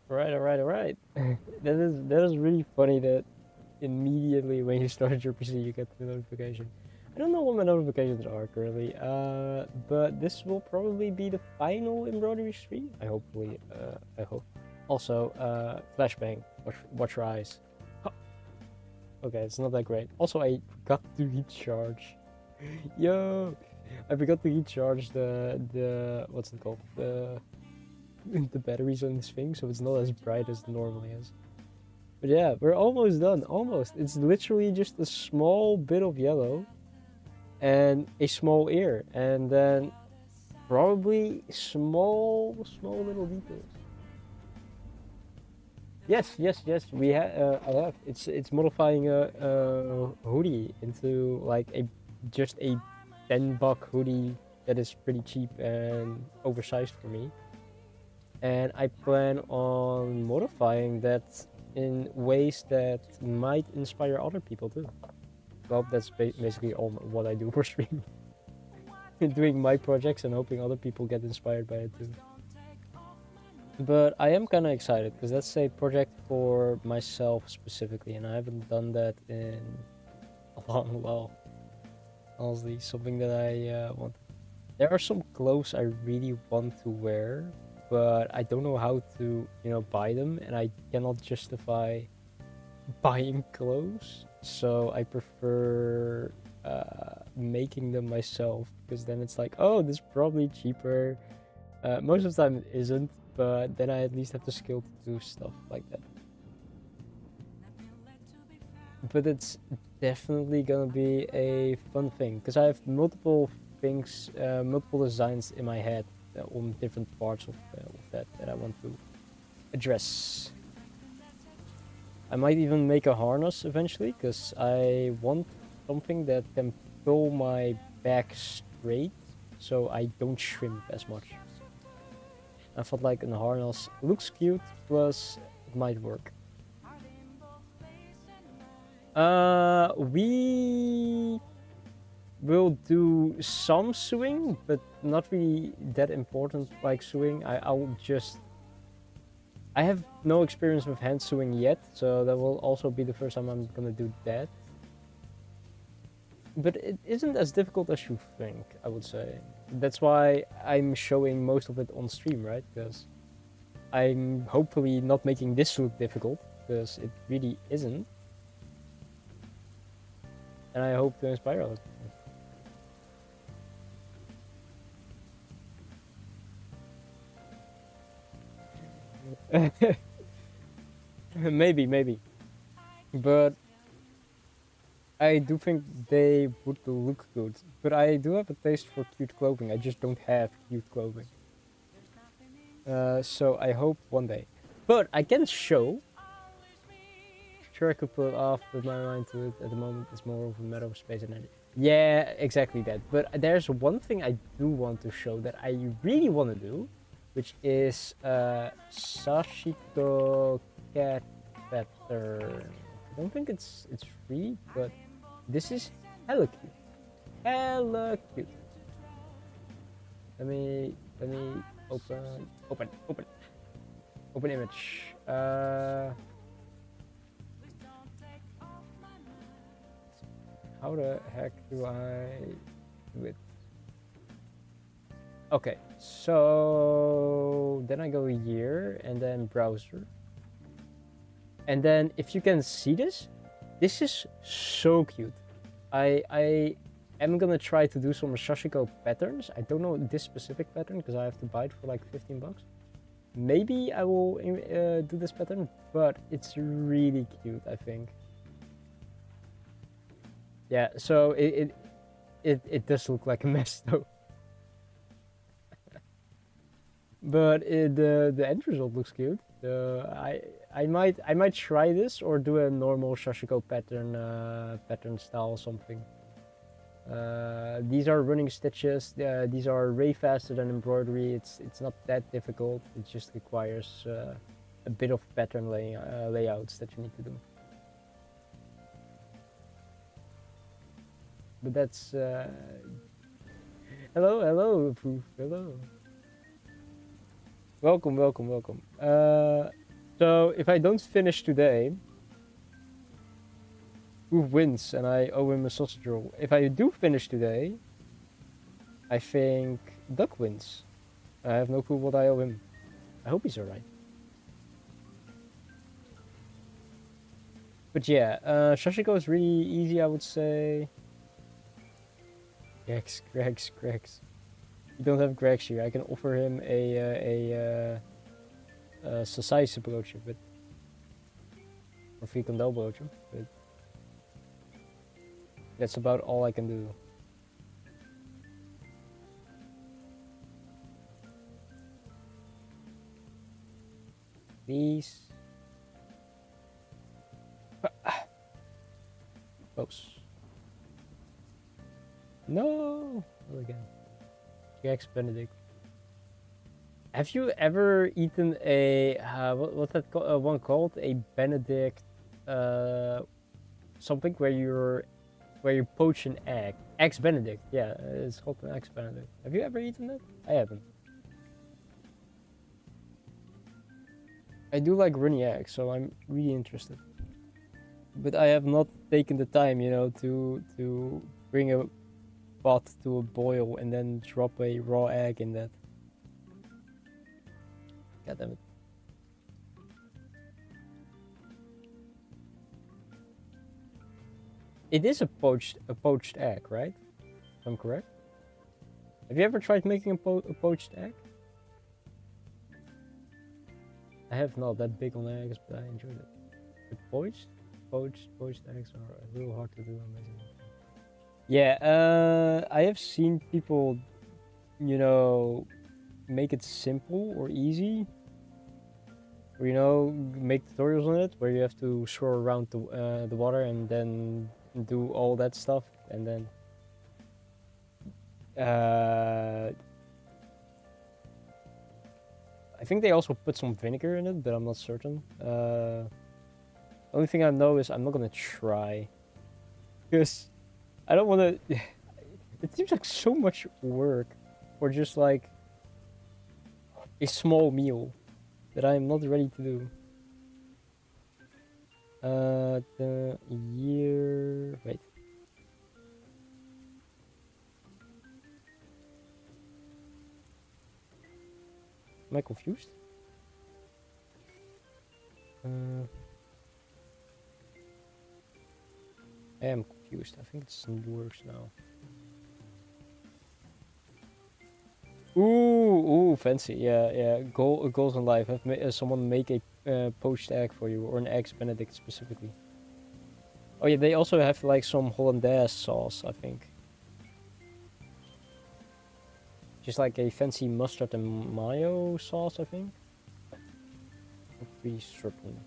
Alright. That is really funny that immediately when you started your PC you get the notification. I don't know what my notifications are currently, but this will probably be the final embroidery stream. I hope. Also, flashbang. Watch your eyes. Huh. Okay, it's not that great. Also, I forgot to recharge. Yo, I forgot to recharge the what's it called, the batteries on this thing, so it's not as bright as it normally is. But yeah, we're almost done. Almost. It's literally just a small bit of yellow and a small ear, and then probably small little details. Yes. We have. I have. It's modifying a hoodie into like just a $10 hoodie that is pretty cheap and oversized for me. And I plan on modifying that in ways that might inspire other people too. Well, that's basically all what I do for streaming. Doing my projects and hoping other people get inspired by it too. But I am kind of excited because that's a project for myself specifically, and I haven't done that in a long while. Honestly, something that I want. There are some clothes I really want to wear, but I don't know how to, buy them, and I cannot justify buying clothes. So I prefer making them myself because then it's like, oh, this is probably cheaper. Most of the time it isn't, but then I at least have the skill to do stuff like that. But it's definitely gonna be a fun thing because I have multiple things, multiple designs in my head on different parts of that I want to address. I might even make a harness eventually because I want something that can pull my back straight so I don't shrimp as much. I felt like a harness looks cute, plus it might work. We will do some sewing, but not really that important like sewing. I have no experience with hand sewing yet, so that will also be the first time I'm gonna do that. But it isn't as difficult as you think, I would say. That's why I'm showing most of it on stream, right? Because I'm hopefully not making this look difficult, because it really isn't. And I hope to inspire others. Maybe. But I do think they would look good. But I do have a taste for cute clothing. I just don't have cute clothing. So I hope one day. But I can show. Sure, I could put off with my mind to it. At the moment, it's more of a matter of space and energy. Yeah, exactly that. But there's one thing I do want to show that I really want to do, which is Sashiko cat pattern. I don't think it's free, but this is hella cute. Hella cute. Let me open image. How the heck do I do it? Okay, so then I go here and then browser. And then if you can see this is so cute. I am gonna try to do some Sashiko patterns. I don't know this specific pattern because I have to buy it for like 15 bucks. Maybe I will do this pattern, but it's really cute, I think. Yeah, so it does look like a mess though. But the end result looks cute. I might try this or do a normal Sashiko pattern style or something. These are running stitches. These are way faster than embroidery. It's not that difficult. It just requires a bit of pattern layouts that you need to do. But that's hello. Welcome. So if I don't finish today, who wins? And I owe him a sausage roll. If I do finish today, I think Duck wins. I have no clue what I owe him. I hope he's alright. But yeah, Sashiko is really easy, I would say. Gregs. You don't have Gregs here. I can offer him a sausage broodje, but or frikandel broodje, but that's about all I can do. Please. Close. No! Not again. Eggs Benedict. Have you ever eaten a what's that one called? A Benedict something where you poach an egg. Eggs Benedict. Yeah, it's called an Eggs Benedict. Have you ever eaten that? I haven't. I do like runny eggs, so I'm really interested. But I have not taken the time, you know, to bring a pot to a boil and then drop a raw egg in that. God damn it. It is a poached egg, right? If I'm correct. Have you ever tried making a poached egg? I have not that big on eggs, but I enjoyed it. But poached eggs are a little hard to do. Amazing. Yeah, I have seen people, you know, make it simple or easy. Or, you know, make tutorials on it where you have to swirl around the water and then do all that stuff, and then I think they also put some vinegar in it, but I'm not certain. Only thing I know is I'm not gonna try, because I don't want to. It seems like so much work for just like a small meal that I am not ready to do. The year. Wait. Am I confused? I am confused. I think it's worse now. Ooh, fancy. Yeah. Goals in life. Have someone make a poached egg for you, or an eggs Benedict specifically. Oh yeah, they also have like some hollandaise sauce, I think. Just like a fancy mustard and mayo sauce, I think. I'm pretty certain.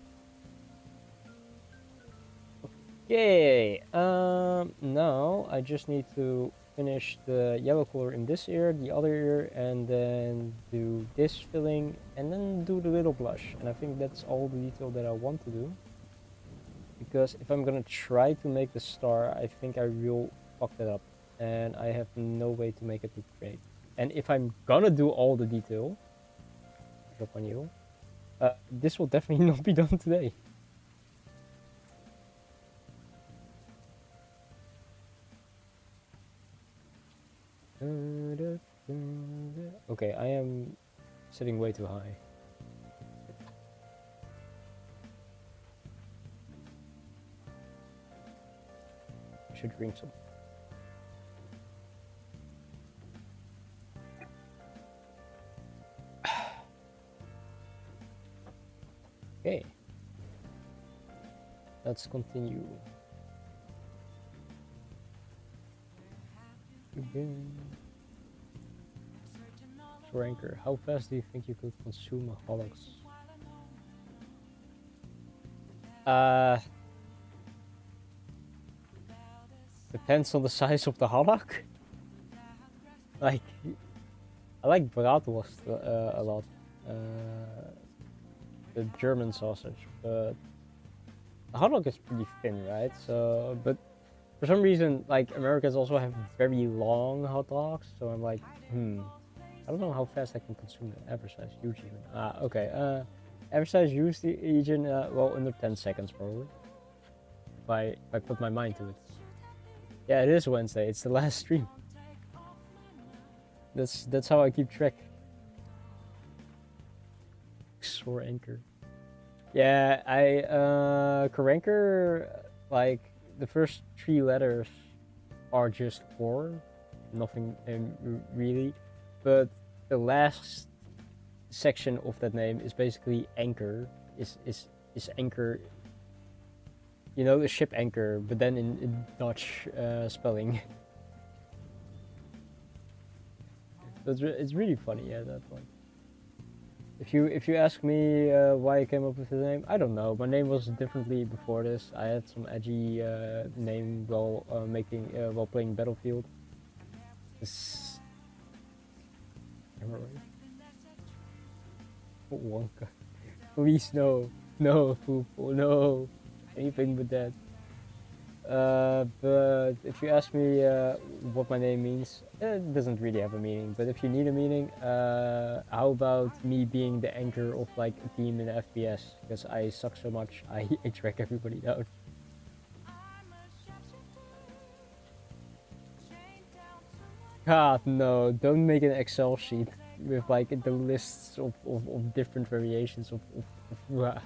Okay, now I just need to finish the yellow color in this ear, the other ear, and then do this filling, and then do the little blush. And I think that's all the detail that I want to do. Because if I'm gonna try to make the star, I think I will fuck that up. And I have no way to make it look great. And if I'm gonna do all the detail, drop on you, this will definitely not be done today. Okay, I am sitting way too high. I should drink some. Okay. Let's continue. Ranker, how fast do you think you could consume a holox? Depends on the size of the holoc. Like, I like bratwurst a lot. The German sausage, but the hotdog is pretty thin, right? So, but for some reason, like Americans also have very long hot dogs, so I'm like, I don't know how fast I can consume the average size, huge even. Okay, average size use region, well, under 10 seconds probably. If I put my mind to it. Yeah, it is Wednesday. It's the last stream. That's how I keep track. Sore anchor. Yeah, Karanker, like the first 3 letters are just 4, nothing really, but the last section of that name is basically anchor. Is anchor. You know, the ship anchor, but then in Dutch spelling. So it's really funny at that point. If you ask me why I came up with the name, I don't know. My name was differently before this. I had some edgy name while while playing Battlefield. This... Wonka. Please no, no, Fufu, no, anything but that. But if you ask me what my name means, it doesn't really have a meaning. But if you need a meaning, how about me being the anchor of like a team in FPS? Because I suck so much, I track everybody down. God, no, don't make an Excel sheet with like the lists of different variations of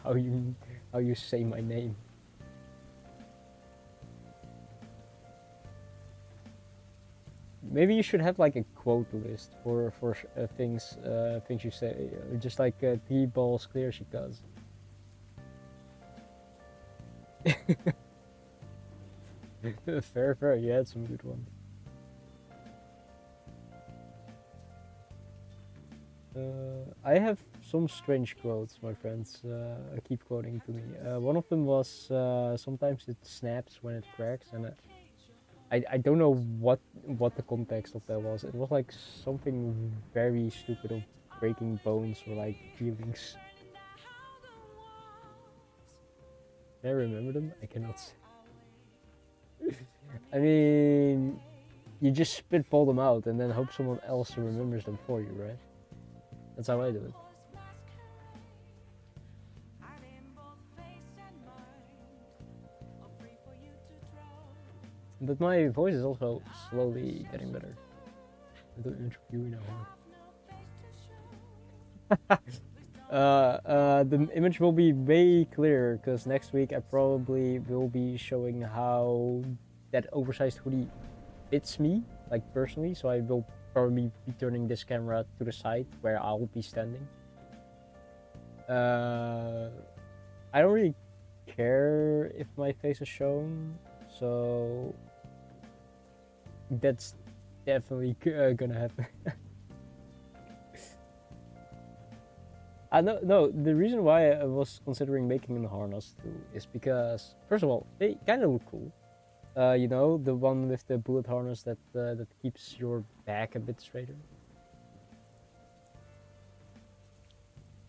how you say my name. Maybe you should have like a quote list for things you say, just like T-balls clear she does. Fair, you had some good ones. I have some strange quotes, my friends keep quoting to me. One of them was, sometimes it snaps when it cracks, and I don't know what the context of that was. It was like something very stupid of breaking bones or like feelings. Can I remember them? I cannot say. I mean, you just spitball them out and then hope someone else remembers them for you, right? That's how I do it. But my voice is also slowly getting better. The interview now. The image will be way clearer because next week I probably will be showing how that oversized hoodie fits me, like personally. So I will probably be turning this camera to the side where I'll be standing. I don't really care if my face is shown, so that's definitely gonna happen. No, the reason why I was considering making a harness too is because, first of all, they kind of look cool. You know, the one with the bullet harness that keeps your back a bit straighter.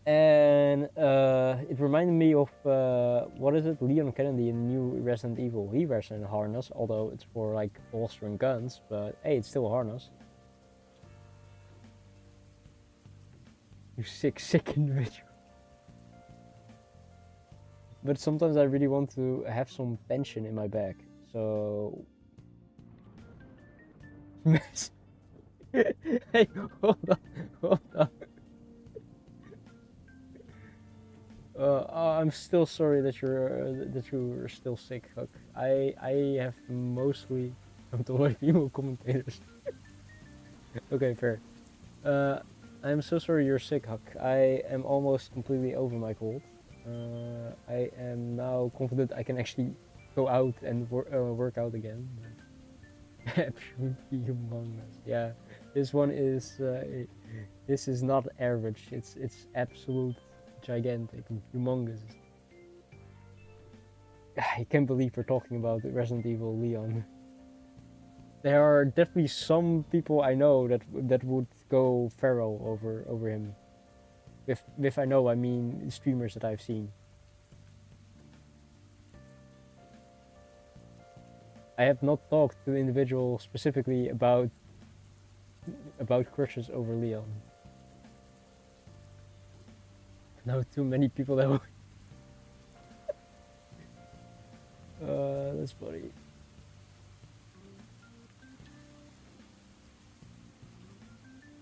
And it reminded me of, what is it, Leon Kennedy in the new Resident Evil. He wears a harness, although it's for like bolstering guns, but hey, it's still a harness. You sick individual. But sometimes I really want to have some tension in my back, so... Hey, hold on. I'm still sorry that you're still sick, Huck. I have mostly come to avoid female commentators. Okay, fair. I'm so sorry you're sick, Huck. I am almost completely over my cold. I am now confident I can actually go out and work out again. Absolutely humongous. Yeah, this one is this is not average. It's absolute gigantic, humongous. I can't believe we're talking about Resident Evil Leon. There are definitely some people I know that would go feral over him. With I know, I mean streamers that I've seen. I have not talked to individuals specifically about crushes over Leon. know too many people that will. That's funny.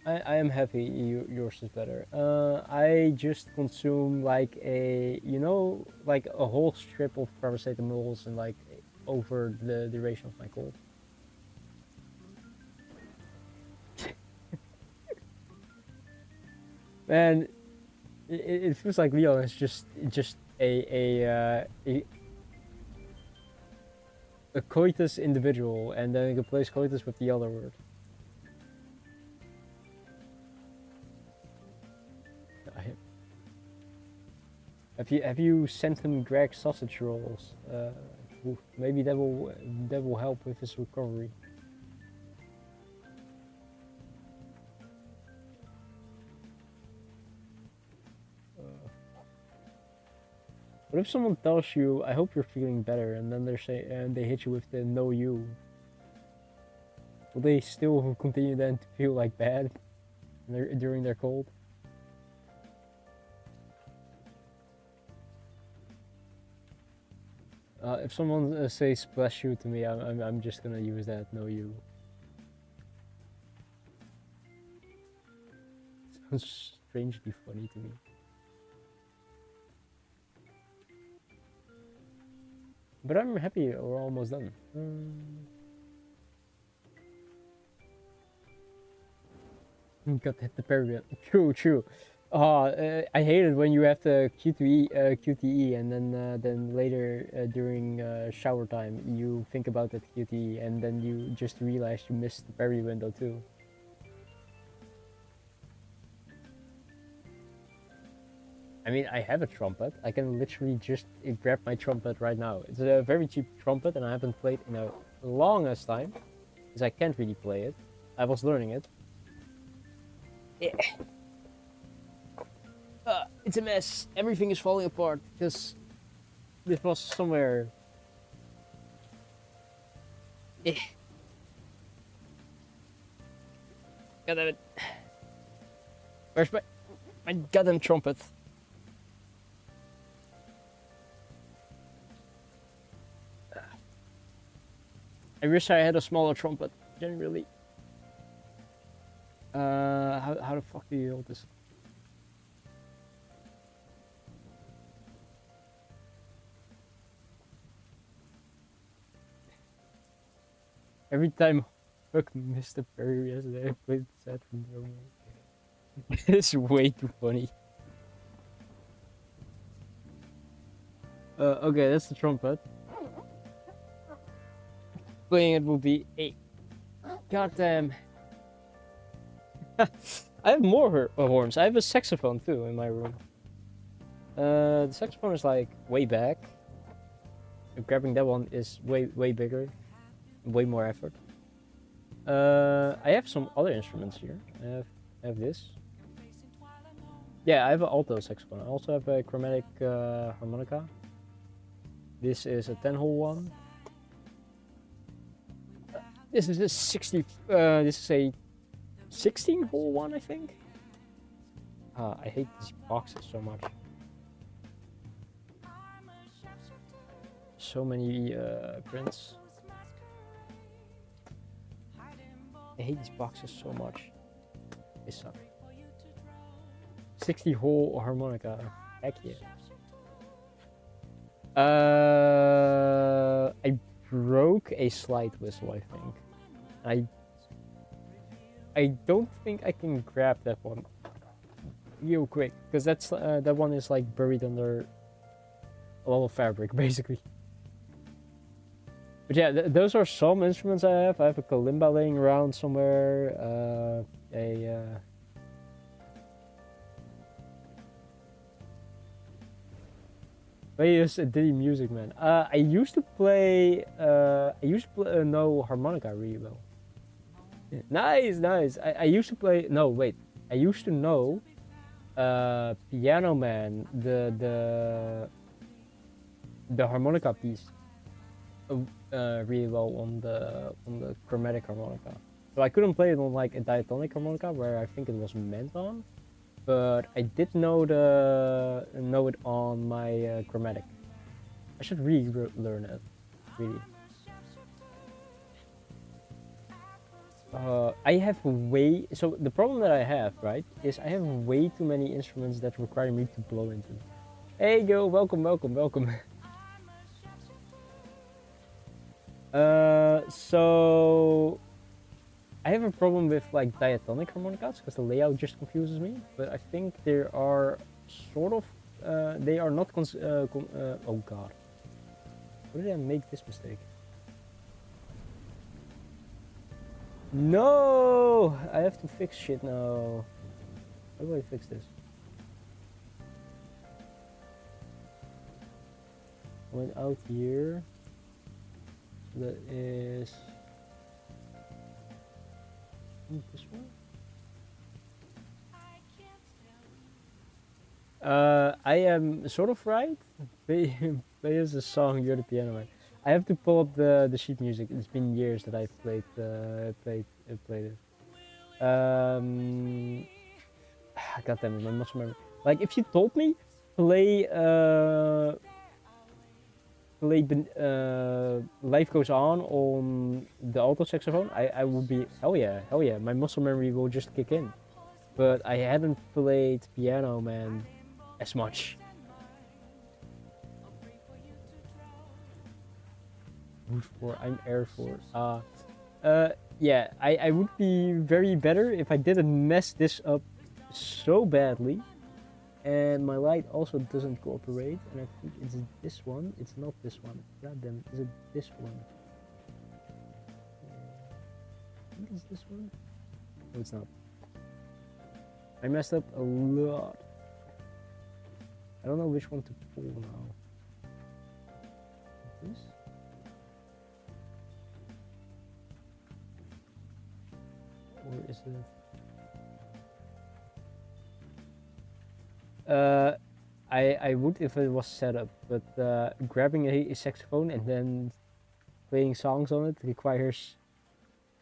I am happy yours is better. I just consume like like a whole strip of paracetamols and like over the duration of my cold. Man, it feels like Leon is just a coitus individual, and then he replace coitus with the other word. Have you sent him Greg sausage rolls? Maybe that will help with his recovery. What if someone tells you, "I hope you're feeling better," and then they hit you with the "no you"? Will they still continue then to feel like bad during their cold? If someone says "bless you" to me, I'm just gonna use that "no you." Sounds strangely funny to me. But I'm happy we're almost done. Got to hit the parry. True. I hate it when you have the QTE and then later during shower time you think about that QTE and then you just realize you missed the parry window too. I mean, I have a trumpet. I can literally just grab my trumpet right now. It's a very cheap trumpet and I haven't played in a longest time because I can't really play it. I was learning it. Yeah. It's a mess. Everything is falling apart because this was somewhere. Yeah. God damn it. Where's my goddamn trumpet? I wish I had a smaller trumpet, generally. How the fuck do you hold this? Every time Hook missed a parry yesterday, I played sad from no. It's way too funny. Okay, that's the trumpet. Playing it will be a goddamn. I have more horns. I have a saxophone too in my room. The saxophone is like way back. Grabbing that one is way bigger, way more effort. I have some other instruments here. I have this. Yeah, I have an alto saxophone. I also have a chromatic harmonica. This is a 10-hole one. This is a 60. This is a 16-hole one, I think. I hate these boxes so much. So many prints. I hate these boxes so much. They suck. 60-hole harmonica. Heck yeah. I broke a slide whistle, I think. I don't think I can grab that one real quick, because that's that one is like buried under a lot of fabric, basically. But yeah, those are some instruments I have. I have a kalimba laying around somewhere. Wait, it's a Diddy Music Man. I used to play. Know harmonica really well. Yeah. Nice. I used to play. No, wait. I used to know. Piano Man, the harmonica piece. Really well on the chromatic harmonica. So I couldn't play it on like a diatonic harmonica where I think it was meant on. but I did know it on my grammatic. I should really learn it, really. I have so the problem that I have, right, is I have way too many instruments that require me to blow into. Hey yo, welcome. So I have a problem with like diatonic harmonicas because the layout just confuses me. But I think there are sort of, they are not. Oh god, where did I make this mistake? No, I have to fix shit now. How do I fix this? I went out here. That is this one. I am sort of right. Play us a song. You're the piano man. I have to pull up the sheet music. It's been years that I've played it. God damn it, my muscle memory. Like if you told me play Life Goes on the alto saxophone, I would be hell yeah. My muscle memory will just kick in. But I hadn't played piano man as much. Root 4, I'm Air Force. Yeah, I would be very better if I didn't mess this up so badly. And my light also doesn't cooperate, and I think it's this one. It's not this one. God damn it, is it this one? I think it's this one. No, it's not. I messed up a lot. I don't know which one to pull now. This? Or is it? I would if it was set up, but grabbing a saxophone and then playing songs on it requires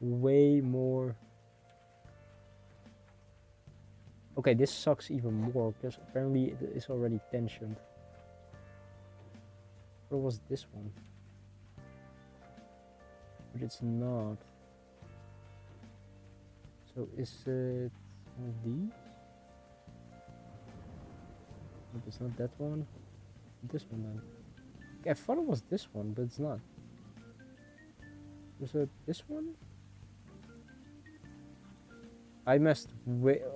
way more. Okay, this sucks even more because apparently it is already tensioned. Or was this one? But it's not. So is it one of these? But it's not that one. This one then. Okay, I thought it was this one, but it's not. Is it this one? I messed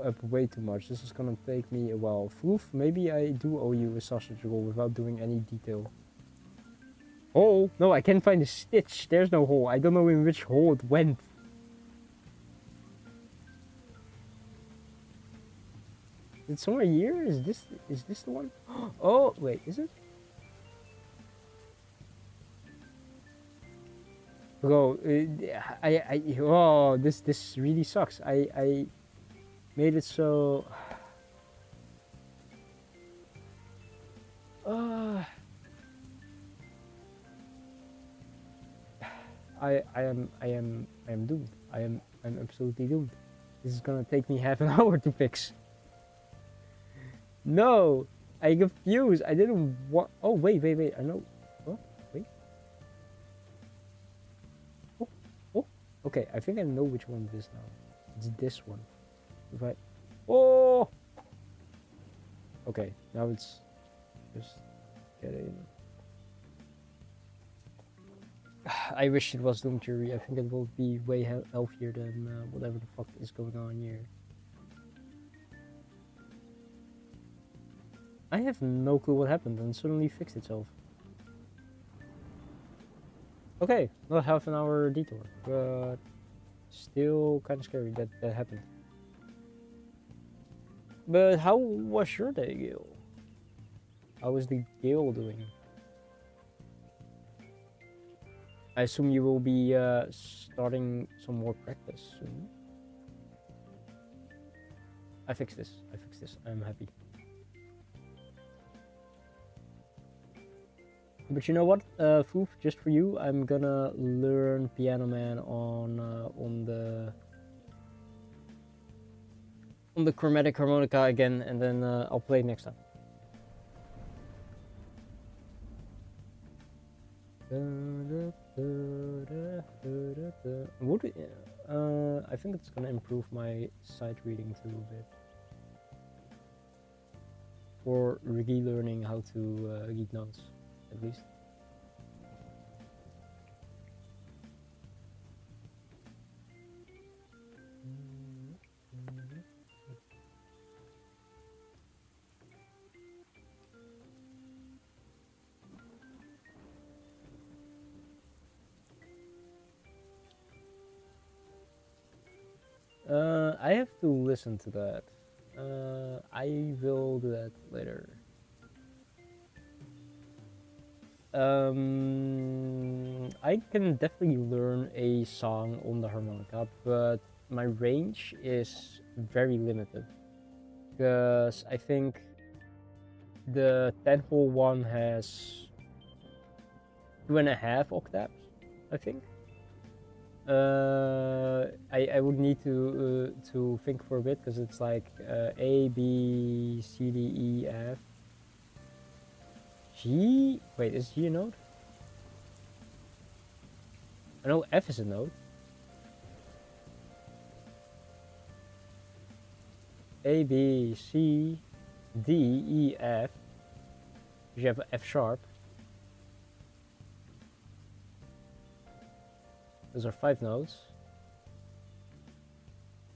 up way too much. This is gonna take me a while. Foof, maybe I do owe you a sausage roll without doing any detail. Hole? No, I can't find a stitch. There's no hole. I don't know in which hole it went. Is it somewhere here? Is this the one? Oh wait, is it? Bro, oh this really sucks. I made it so. I am doomed. I'm absolutely doomed. This is gonna take me half an hour to fix. No, I confused. I didn't want. Oh wait. I know. What? Wait. Oh. Okay, I think I know which one it is now. It's this one. If I. Oh. Okay, now it's just getting. I wish it was Doom Jury. I think it will be way healthier than whatever the fuck is going on here. I have no clue what happened and suddenly fixed itself. Okay, not half an hour detour, but still kind of scary that that happened. But how was your day, Gil? How is the Gil doing? I assume you will be starting some more practice soon. I fixed this. I'm happy. But you know what, Foof, just for you, I'm gonna learn Piano Man on on the chromatic harmonica again, and then I'll play next time. I think it's gonna improve my sight reading too a bit. For relearning how to read notes, at least. I have to listen to that. I will do that later. I can definitely learn a song on the harmonica, but my range is very limited. Because I think the 10-hole one has 2.5 octaves, I think. I would need to think for a bit, because it's like A, B, C, D, E, F, G. Wait, is G a note? I know F is a note. A, B, C, D, E, F. You have F sharp. Those are 5 notes.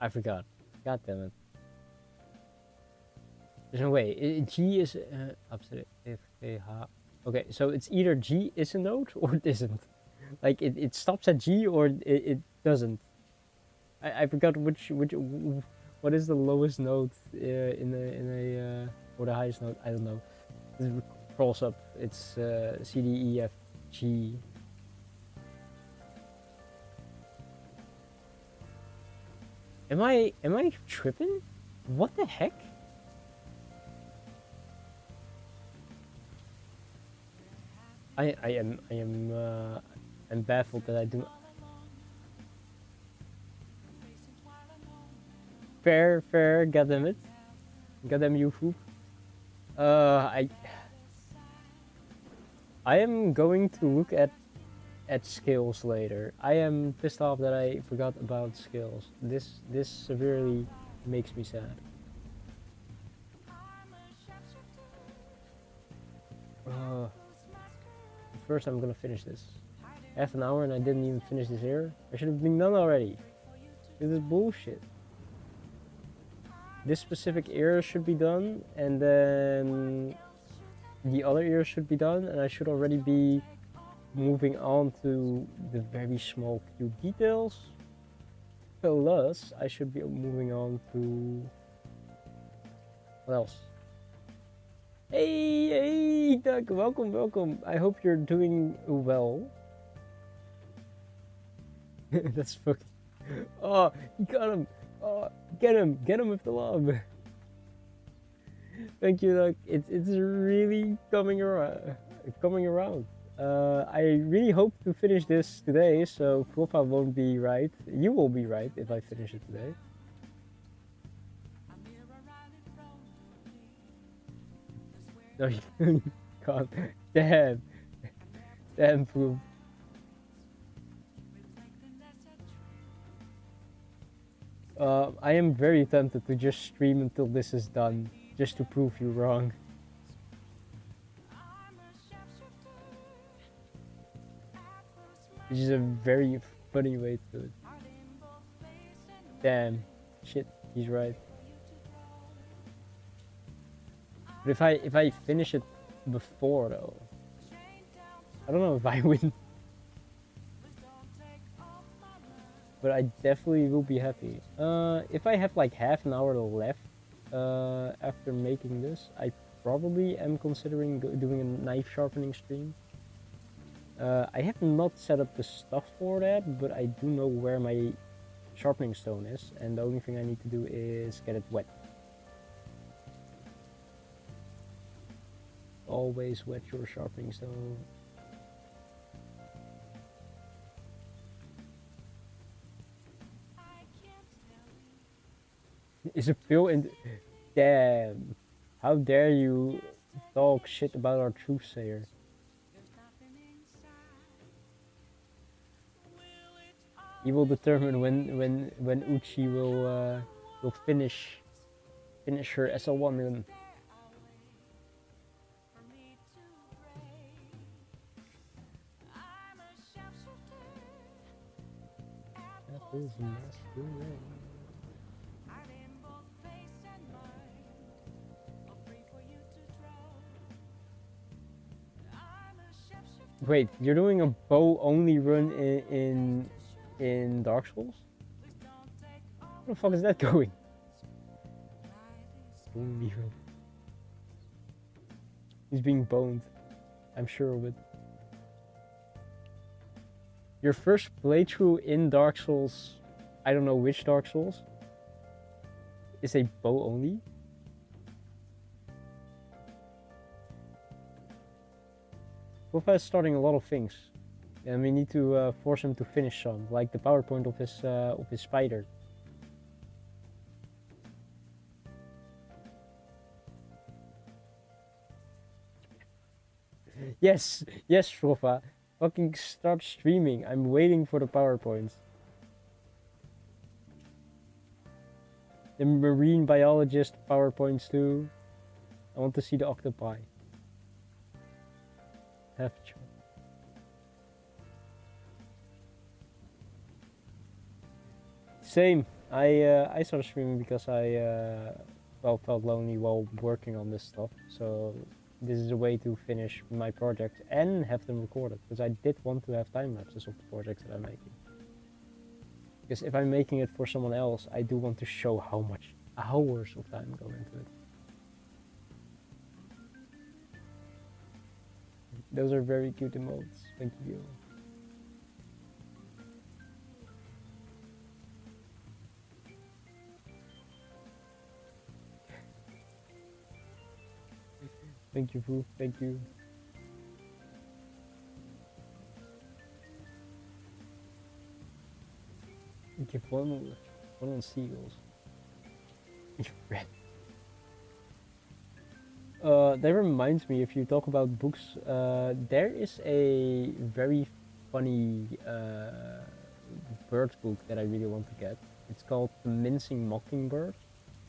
I forgot. God damn it. There's no way. G is opposite F, A, H. Okay, so it's either G is a note or it isn't. Like it stops at G or it doesn't. I forgot which what is the lowest note in a or the highest note. I don't know. It crawls up. It's C, D, E, F, G. Am I tripping? What the heck? I'm baffled that I do. Fair, goddamn it. Goddamn you, Foop. I am going to look at skills later. I am pissed off that I forgot about skills. This severely makes me sad. First I'm gonna finish this. Half an hour and I didn't even finish this here. I should have been done already. This is bullshit. This specific ear should be done, and then the other ear should be done, and I should already be moving on to the very small cute details. Plus, I should be moving on to... what else? Hey, Doug, welcome. I hope you're doing well. That's fucking... Oh, he got him. Oh, get him with the love. Thank you, Doug. It's really coming around. I really hope to finish this today, so Profa won't be right. You will be right if I finish it today. No, you can't. Damn, Proof. I am very tempted to just stream until this is done, just to prove you wrong. Which is a very funny way to do it. Damn, shit, he's right. But if I finish it before though, I don't know if I win. But I definitely will be happy. If I have like half an hour left after making this, I probably am considering doing a knife sharpening stream. I have not set up the stuff for that, but I do know where my sharpening stone is, and the only thing I need to do is get it wet. Always wet your sharpening stone. Is a pill in. Damn. How dare you talk shit about our truthsayer? He will determine when Uchi will finish her SL1 run. That is masculine. Wait, you're doing a bow only run in Dark Souls? Where the fuck is that going? He's being boned. I'm sure of it. Your first playthrough in Dark Souls, I don't know which Dark Souls, is a bow only? Wolfa is starting a lot of things, and we need to force him to finish some, like the PowerPoint of his spider. Yes, yes, Wolfa. Fucking start streaming. I'm waiting for the PowerPoint. The marine biologist PowerPoints too. I want to see the octopi. Have a Same. I started streaming because I felt lonely while working on this stuff. So this is a way to finish my project and have them recorded, because I did want to have time lapses of the projects that I'm making. Because if I'm making it for someone else, I do want to show how much hours of time go into it. Those are very cute emotes. Thank you. Thank you, Foo. Thank you. Give one on seagulls. That reminds me, if you talk about books, there is a very funny bird book that I really want to get. It's called The Mincing Mockingbird,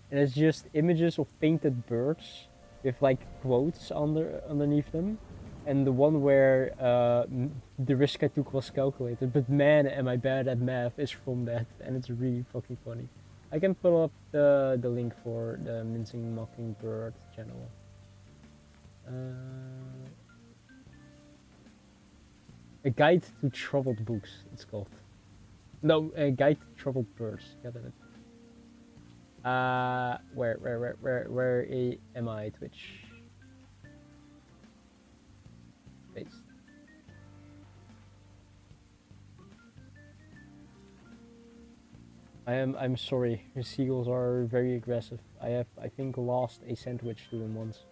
and it's just images of painted birds with like quotes underneath them. And the one where the risk I took was calculated, but man, am I bad at math, is from that, and it's really fucking funny. I can pull up the link for the Mincing Mockingbird channel. A Guide to Troubled Books, it's called. No, A Guide to Troubled Birds. Got it. Where am I? Twitch. Paste. I'm sorry. The seagulls are very aggressive. I think lost a sandwich to them once.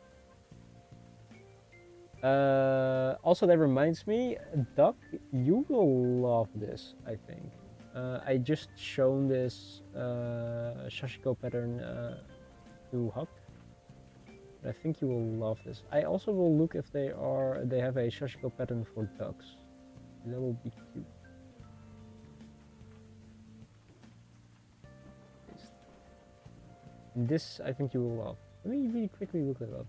Also, that reminds me, Duck, you will love this, I think. I just shown this Shashiko pattern to Huck. I think you will love this. I also will look if they have a Shashiko pattern for ducks. That will be cute. This I think you will love. Let me really quickly look it up.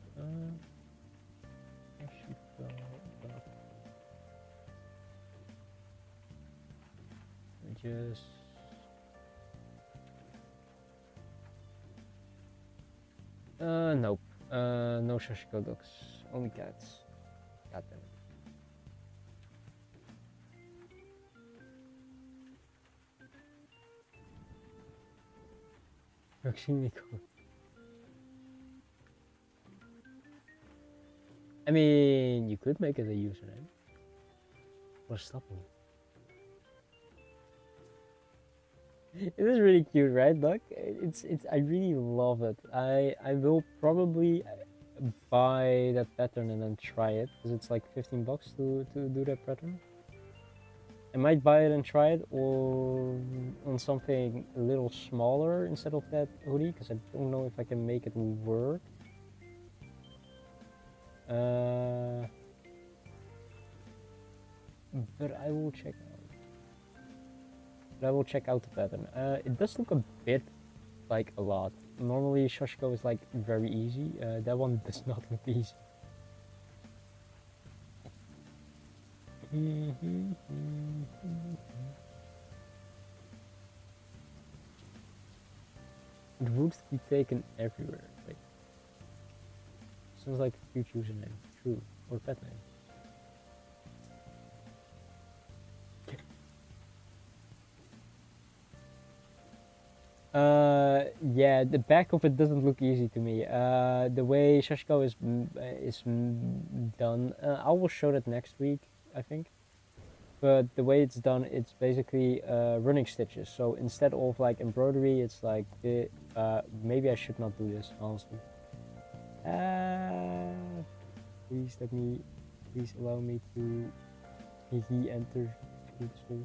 Just nope. No Shashiko ducks. Only cats. God damn it. Extremely cool. I mean, you could make it a username. What's stopping you? It is really cute, right, Doc? It's I really love it. I will probably buy that pattern and then try it, because it's like $15 to do that pattern. I might buy it and try it, or on something a little smaller instead of that hoodie, because I don't know if I can make it work. But I will check out. But I will check out the pattern. It does look a bit like a lot. Normally Shoshiko is like very easy. That one does not look easy. It would be taken everywhere. Like, sounds like a cute username. True. Or pet name. Yeah, the back of it doesn't look easy to me. The way Shoshiko is done, I will show that next week, I think. But the way it's done, it's basically running stitches. So instead of like embroidery, it's like the maybe I should not do this, honestly. Please allow me to enter through the school.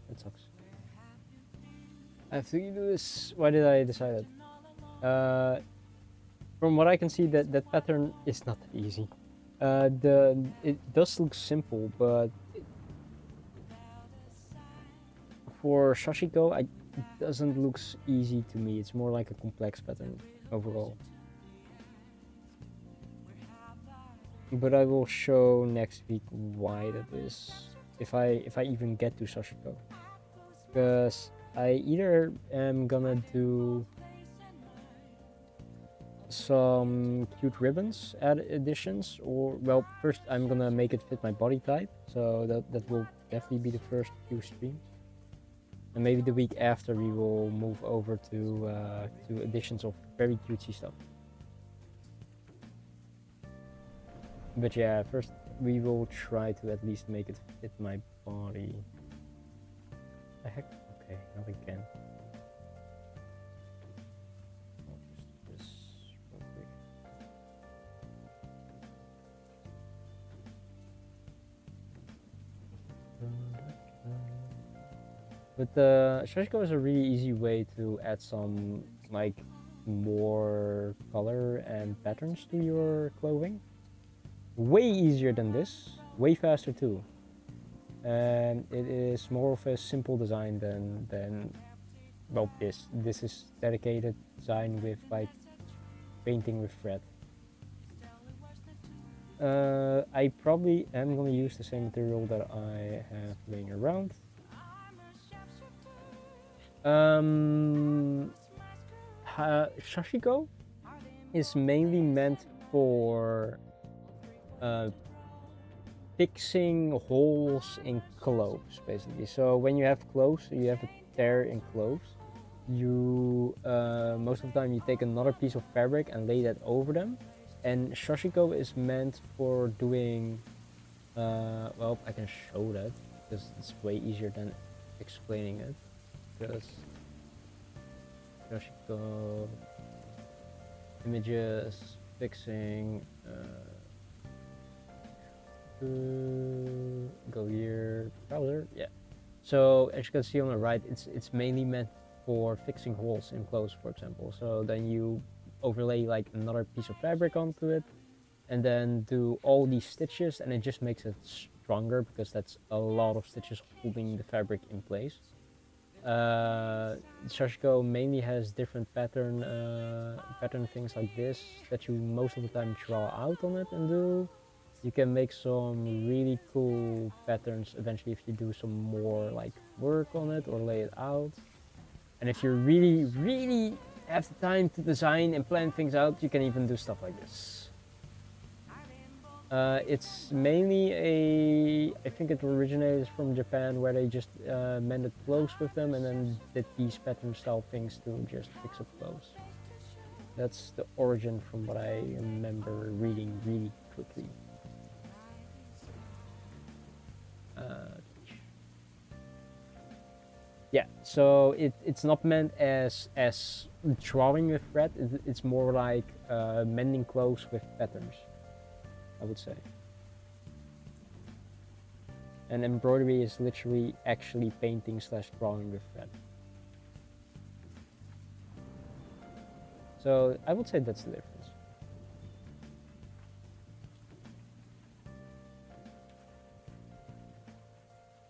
That sucks. I have to do this. Why did I decide that? From what I can see, that pattern is not that easy. It does look simple, but for Shoshiko, it doesn't look easy to me. It's more like a complex pattern overall. But I will show next week why that is, if I even get to Shoshiko, because I either am gonna do some cute ribbons additions, or well, first I'm gonna make it fit my body type, so that will definitely be the first few streams, and maybe the week after we will move over to additions of very cutesy stuff. But yeah, first we will try to at least make it fit my body. The heck? Okay, now we can. But Shoshiko is a really easy way to add some like more color and patterns to your clothing. Way easier than this, way faster too. And it is more of a simple design than well, this is dedicated design with like painting with thread. I probably am gonna use the same material that I have laying around. Shoshiko is mainly meant for fixing holes in clothes, basically. So when you have clothes, you have a tear in clothes, you most of the time you take another piece of fabric and lay that over them. And Shoshiko is meant for doing well, I can show that because it's way easier than explaining it. Because Shoshiko images fixing go here, browser, yeah. So as you can see on the right, it's mainly meant for fixing holes in clothes, for example. So then you overlay like another piece of fabric onto it and then do all these stitches, and it just makes it stronger because that's a lot of stitches holding the fabric in place. Shoshiko mainly has different pattern things like this that you most of the time draw out on it and do. You can make some really cool patterns eventually if you do some more like work on it or lay it out. And if you really have the time to design and plan things out, you can even do stuff like this. It's mainly I think it originated from Japan, where they just mended clothes with them and then did these pattern style things to just fix up clothes. That's the origin from what I remember reading really quickly. Yeah, so it's not meant as drawing with thread, it's more like mending clothes with patterns, I would say. And embroidery is literally actually painting slash drawing with thread. So I would say that's the difference.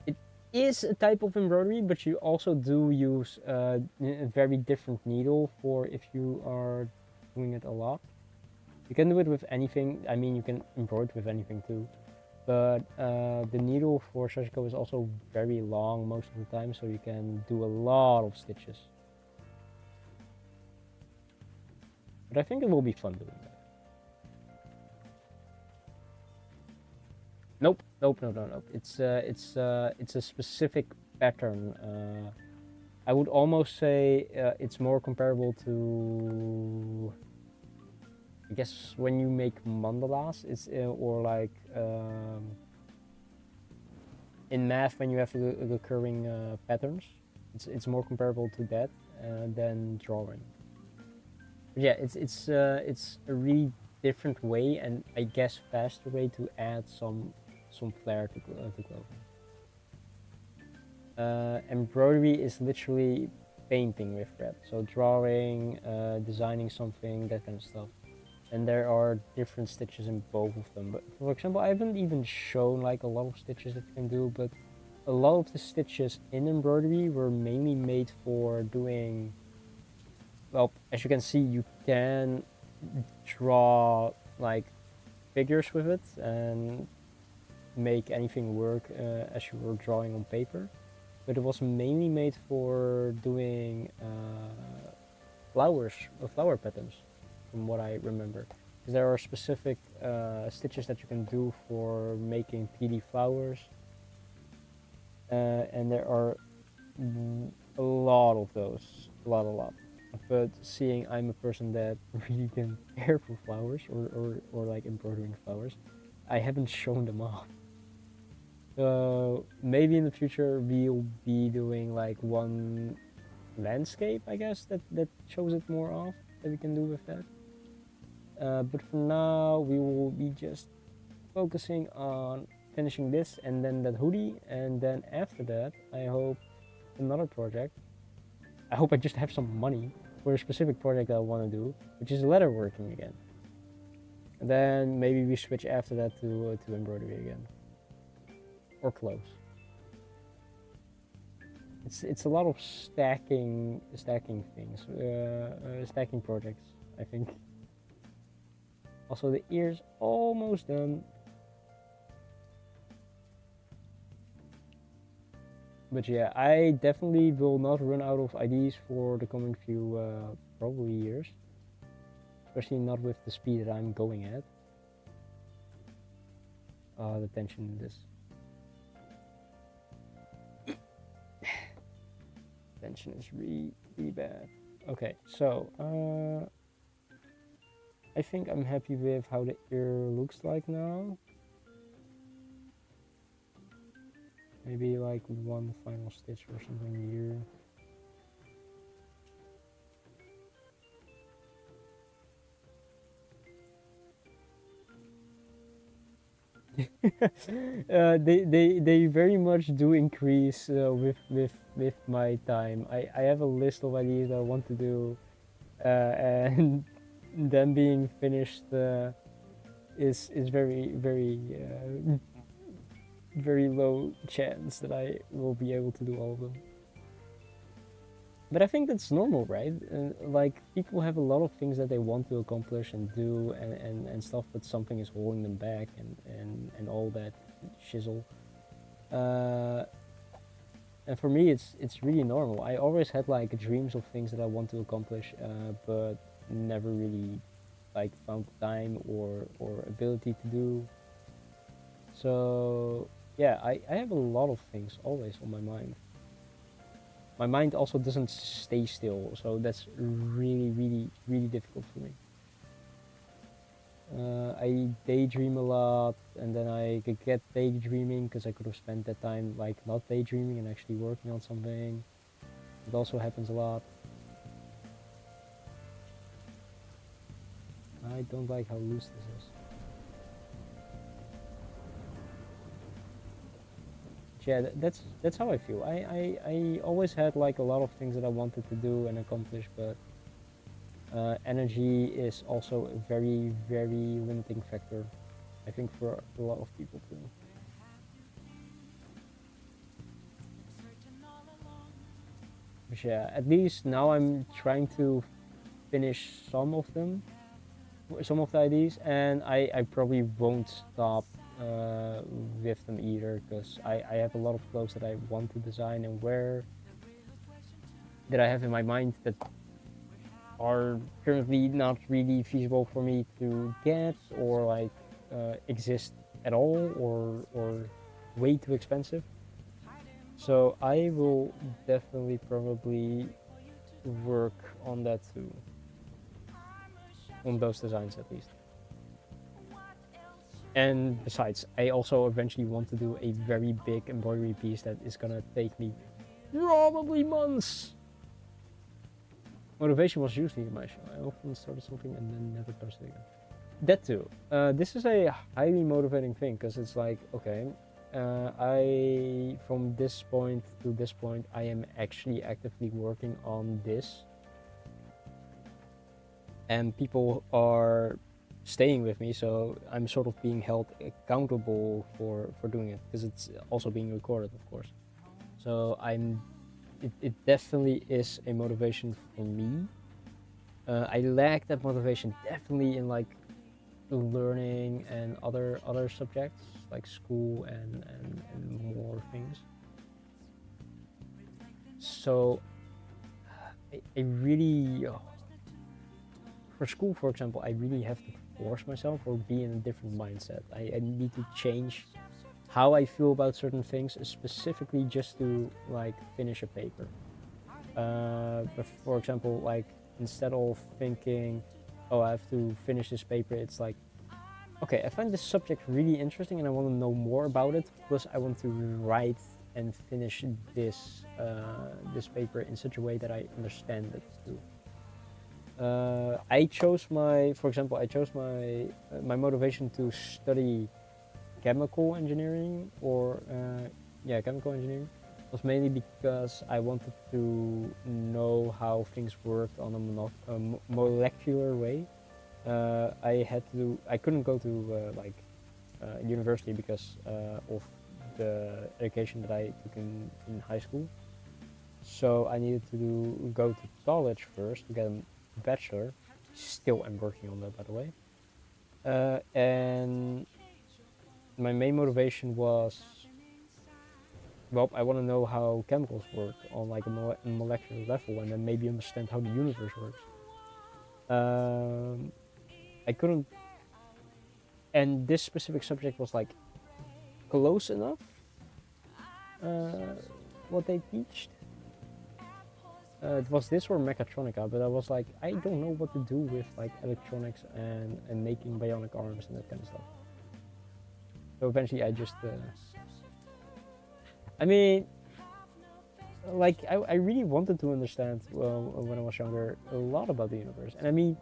It is a type of embroidery, but you also do use a very different needle for if you are doing it a lot. You can do it with anything. I mean, you can embroider with anything too. But the needle for Sashiko is also very long most of the time, so you can do a lot of stitches. But I think it will be fun doing that. Nope. It's a specific pattern. I would almost say it's more comparable to, I guess, when you make mandalas. It's or like in math when you have recurring patterns. It's more comparable to that than drawing. But yeah, it's a really different way, and I guess faster way to add some flair to clothing. Embroidery is literally painting with thread, so drawing, designing something, that kind of stuff. And there are different stitches in both of them. But for example, I haven't even shown like a lot of stitches that you can do, but a lot of the stitches in embroidery were mainly made for doing, well, as you can see, you can draw like figures with it and make anything work as you were drawing on paper. But it was mainly made for doing flower patterns, from what I remember. Because there are specific stitches that you can do for making PD flowers. And there are a lot of those, a lot. But seeing I'm a person that really can care for flowers or like embroidering flowers, I haven't shown them off. So maybe in the future we'll be doing like one landscape, I guess, that shows it more off that we can do with that. But for now we will be just focusing on finishing this and then that hoodie, and then after that I hope another project. I hope I just have some money for a specific project that I want to do, which is leatherworking again. And then maybe we switch after that to embroidery again, or clothes. It's a lot of stacking things, stacking projects, I think. Also, the ear's almost done. But yeah, I definitely will not run out of ideas for the coming few probably years. Especially not with the speed that I'm going at. The tension in this. Tension is really bad. Okay, so I think I'm happy with how the ear looks like now. Maybe like one final stitch or something here. They very much do increase with my time. I have a list of ideas that I want to do, and them being finished is very low chance that I will be able to do all of them. But I think that's normal, right? Like, people have a lot of things that they want to accomplish and do and stuff, but something is holding them back and all that shizzle. And for me, it's really normal. I always had like dreams of things that I want to accomplish, but never really like found the time or ability to do. So yeah, I have a lot of things always on my mind. My mind also doesn't stay still, so that's really difficult for me. I daydream a lot, and then I could get daydreaming because I could have spent that time like not daydreaming and actually working on something. It also happens a lot. I don't like how loose this is. Yeah, that's how I feel. I always had like a lot of things that I wanted to do and accomplish, but energy is also a very, very limiting factor, I think, for a lot of people too. But yeah, at least now I'm trying to finish some of them, some of the ideas, and I probably won't stop uh, with them either, because I have a lot of clothes that I want to design and wear, that I have in my mind, that are currently not really feasible for me to get, or like exist at all, or way too expensive. So I will definitely probably work on that too, on those designs at least. And besides, I also eventually want to do a very big embroidery piece that is gonna take me probably months. Motivation was usually my show. I often started something and then never touched it again. That too. This is a highly motivating thing, because it's like, okay, I from this point to this point, I am actually actively working on this, and people are staying with me, so I'm sort of being held accountable for doing it, because it's also being recorded, of course. So it definitely is a motivation for me. I lack that motivation definitely in like learning and other subjects like school and more things. So I really for school, for example, I really have to force myself or be in a different mindset. I need to change how I feel about certain things, specifically just to like finish a paper. But for example, like instead of thinking, oh, I have to finish this paper, it's like, okay, I find this subject really interesting and I want to know more about it. Plus, I want to write and finish this paper in such a way that I understand it too. I chose for example, I chose my motivation to study chemical engineering, or yeah, chemical engineering, was mainly because I wanted to know how things worked on a molecular way. I couldn't go to university because of the education that I took in high school. So I needed to go to college first to get a bachelor. Still, I'm working on that, by the way. And my main motivation was, well, I want to know how chemicals work on like a molecular level, and then maybe understand how the universe works. I couldn't, and this specific subject was like close enough. What they teach. It was this or mechatronica, but I was like, I don't know what to do with like electronics and making bionic arms and that kind of stuff. So eventually, I just, I mean, like I really wanted to understand, well, when I was younger, a lot about the universe, and I mean,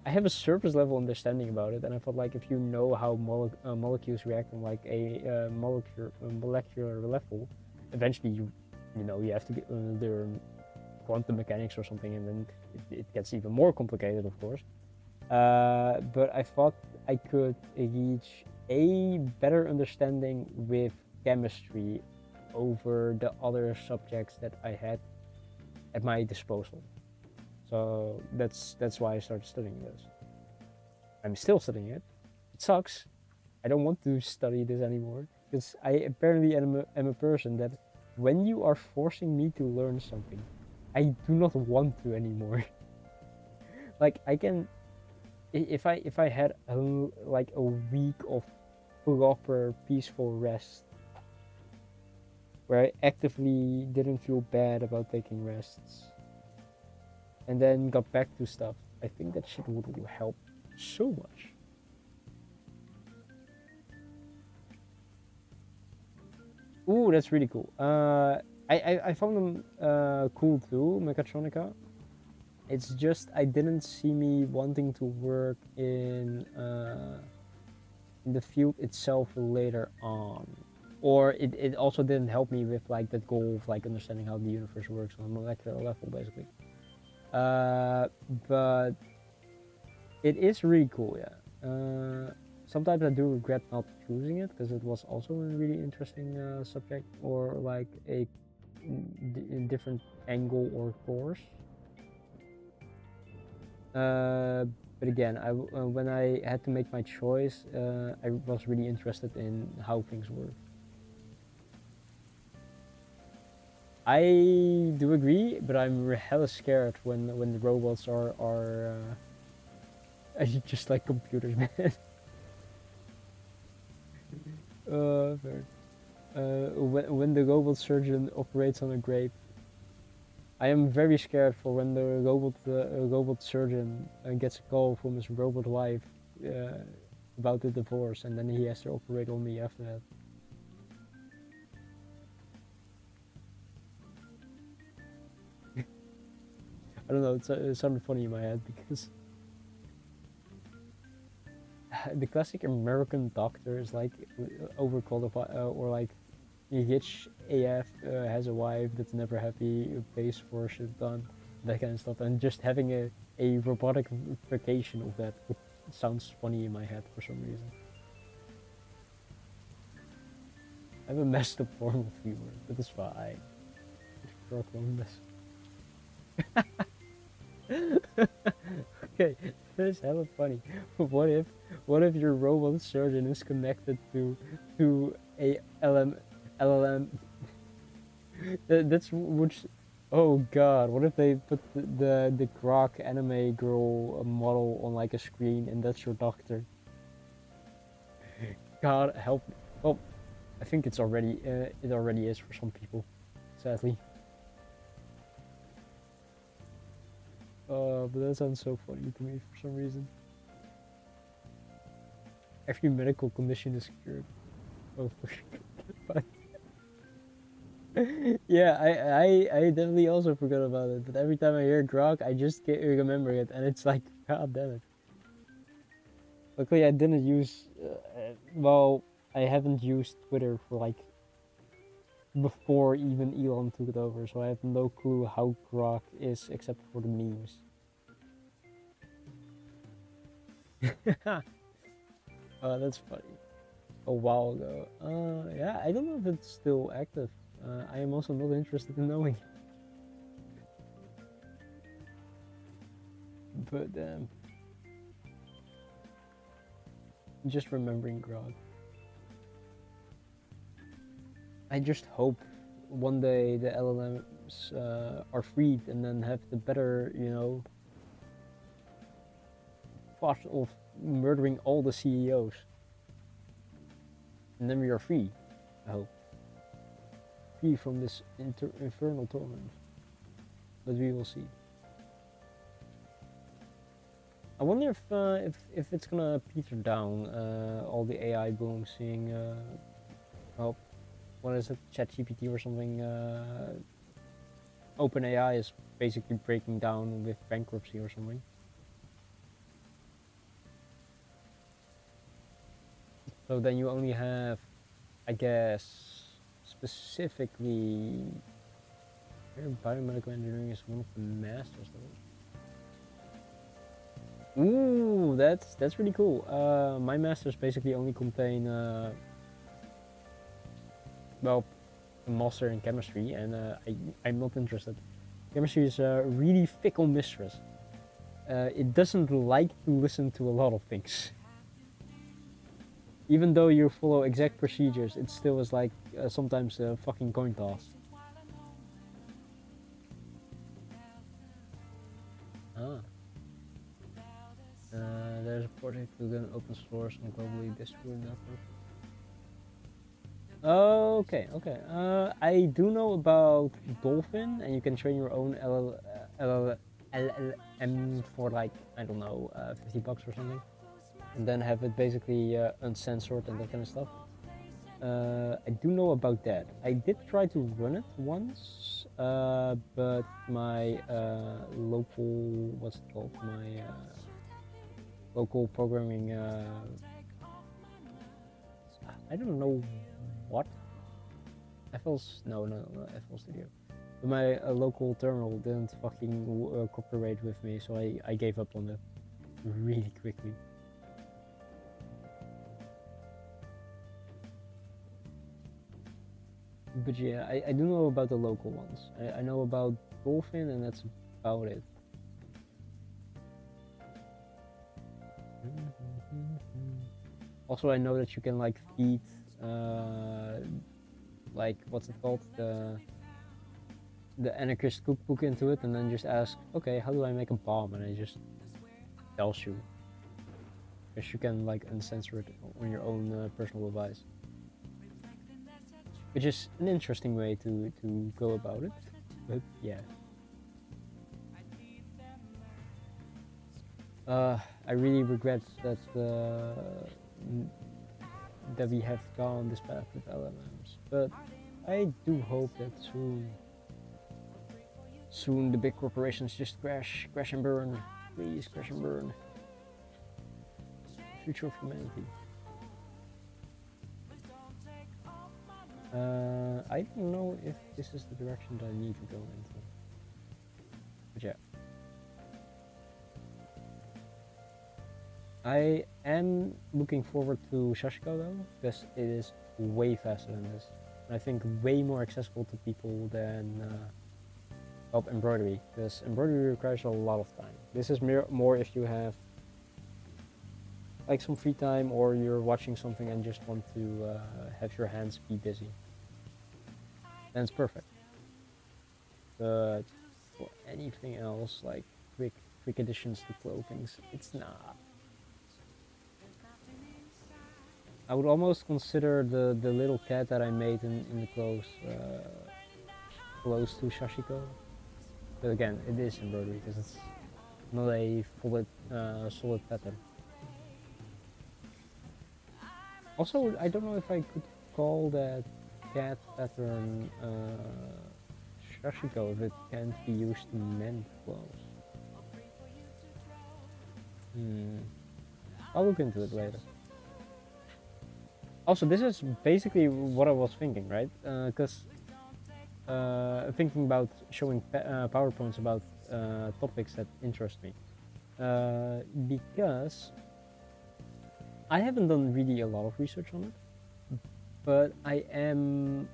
I have a surface level understanding about it, and I felt like if you know how molecules react on like a molecular level, eventually you have to learn quantum mechanics or something, and then it gets even more complicated, of course. But I thought I could reach a better understanding with chemistry over the other subjects that I had at my disposal. So that's why I started studying this. I'm still studying it. It sucks. I don't want to study this anymore, because I apparently am a person that when you are forcing me to learn something, I do not want to anymore. Like I can, if I had like a week of proper peaceful rest, where I actively didn't feel bad about taking rests, and then got back to stuff, I think that shit would help so much. Ooh, that's really cool. I found them cool too, Mechatronica. It's just I didn't see me wanting to work in the field itself later on. Or it also didn't help me with like that goal of like understanding how the universe works on a molecular level, basically. Uh, but it is really cool, yeah. Sometimes I do regret not choosing it because it was also a really interesting subject or like a different angle or course. But again, when I had to make my choice, I was really interested in how things work. I do agree, but I'm hella scared when the robots are just like computers, man. Fair. When the robot surgeon operates on a grape, I am very scared for when the robot surgeon gets a call from his robot wife uh, about the divorce, and then he has to operate on me after that. I don't know. It sounded funny in my head because the classic American doctor is like overqualified or like rich AF, has a wife that's never happy, pays for shit done, that kind of stuff, and just having a robotic vacation of that sounds funny in my head for some reason. I have a messed up form of humor, but it's fine. Rock on this. Okay, that's hella funny. What if your robot surgeon is connected to a LM? That's which. Oh god, what if they put the Grok anime girl model on like a screen and that's your doctor? God help. Well, I think it already is for some people, sadly. But that sounds so funny to me for some reason. Every medical condition is cured. Oh, for yeah, I definitely also forgot about it. But every time I hear Grok, I just get remember it, and it's like, god damn it. Luckily, I didn't use. Well, I haven't used Twitter for like before even Elon took it over, so I have no clue how Grok is except for the memes. That's funny. A while ago. Yeah, I don't know if it's still active. I am also not interested in knowing. But just remembering Grog. I just hope one day the LLMs are freed and then have the better, plot of murdering all the CEOs. And then we are free, I hope. Free from this infernal torment. But we will see. I wonder if it's gonna peter down all the AI boom, seeing well, what is it, ChatGPT or something? OpenAI is basically breaking down with bankruptcy or something. So then you only have, I guess, specifically, biomedical engineering is one of the masters though. Ooh, that's really cool. My masters basically only contain, well, a master in chemistry, and I'm not interested. Chemistry is a really fickle mistress. It doesn't like to listen to a lot of things. Even though you follow exact procedures, it still is like sometimes a fucking coin toss. Ah. There's a project to get an open source and globally distributed network. Okay, okay. I do know about Dolphin, and you can train your own LLM for like, I don't know, $50 or something. And then have it basically uncensored and that kind of stuff. I do know about that. I did try to run it once, but my local, what's it called? My local programming, I don't know what. No, FL Studio. But my local terminal didn't fucking cooperate with me, so I gave up on it really quickly. But yeah, I do know about the local ones. I know about Dolphin, and that's about it. Also, I know that you can like feed, like what's it called, the anarchist cookbook into it, and then just ask, okay, how do I make a bomb? And it just tells you. Because you can like uncensor it on your own personal device. Which is an interesting way to go about it, but yeah. I really regret that that we have gone this path with LLMs, but I do hope that soon the big corporations just crash and burn. Please crash and burn. Future of humanity. I don't know if this is the direction that I need to go into. But yeah. I am looking forward to Shashiko though, because it is way faster than this. And I think way more accessible to people than embroidery, because embroidery requires a lot of time. This is more if you have like some free time, or you're watching something and just want to have your hands be busy. Then it's perfect. But for anything else, like quick additions to clothing, it's not. I would almost consider the little cat that I made in the clothes close to Shashiko. But again, it is embroidery because it's not a solid pattern. Also, I don't know if I could call that cat pattern Shashiko if it can't be used to mend clothes. I'll look into it later. Also, this is basically what I was thinking, right? Because thinking about showing PowerPoints about topics that interest me. Because I haven't done really a lot of research on it, but I am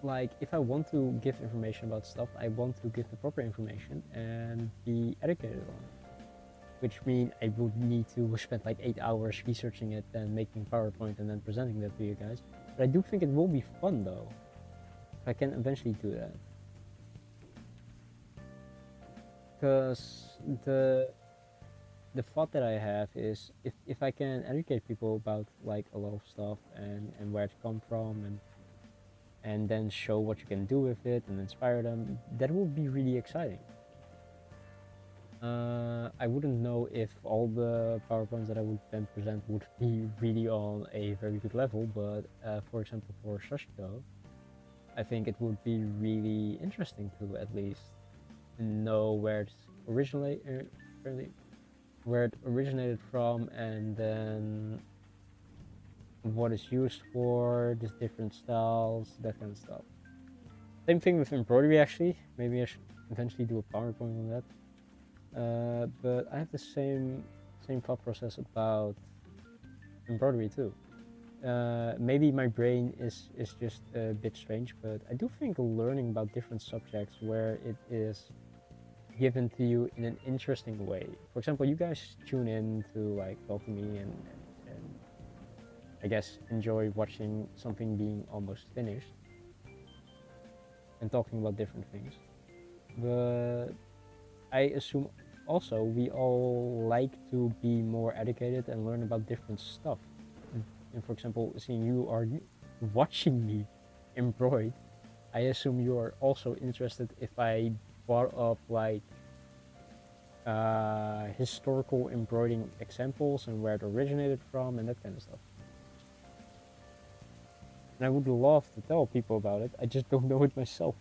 like, if I want to give information about stuff, I want to give the proper information and be educated on it. Which means I would need to spend like 8 hours researching it and making PowerPoint and then presenting that to you guys. But I do think it will be fun though, if I can eventually do that. Because the thought that I have is, if I can educate people about like a lot of stuff and where it come from, and then show what you can do with it and inspire them, that would be really exciting. I wouldn't know if all the PowerPoints that I would then present would be really on a very good level, but for example, for Shashiko, I think it would be really interesting to at least know where it originated from, and then what it's used for, just different styles, that kind of stuff. Same thing with embroidery actually. Maybe I should eventually do a PowerPoint on that. But I have the same thought process about embroidery too. Maybe my brain is just a bit strange, but I do think learning about different subjects where it is given to you in an interesting way. For example, you guys tune in to like talk to me and I guess enjoy watching something being almost finished and talking about different things. But I assume also we all like to be more educated and learn about different stuff. And for example, seeing you are watching me embroider, I assume you are also interested if I brought up like historical embroidering examples and where it originated from and that kind of stuff. and I would love to tell people about it. I just don't know it myself.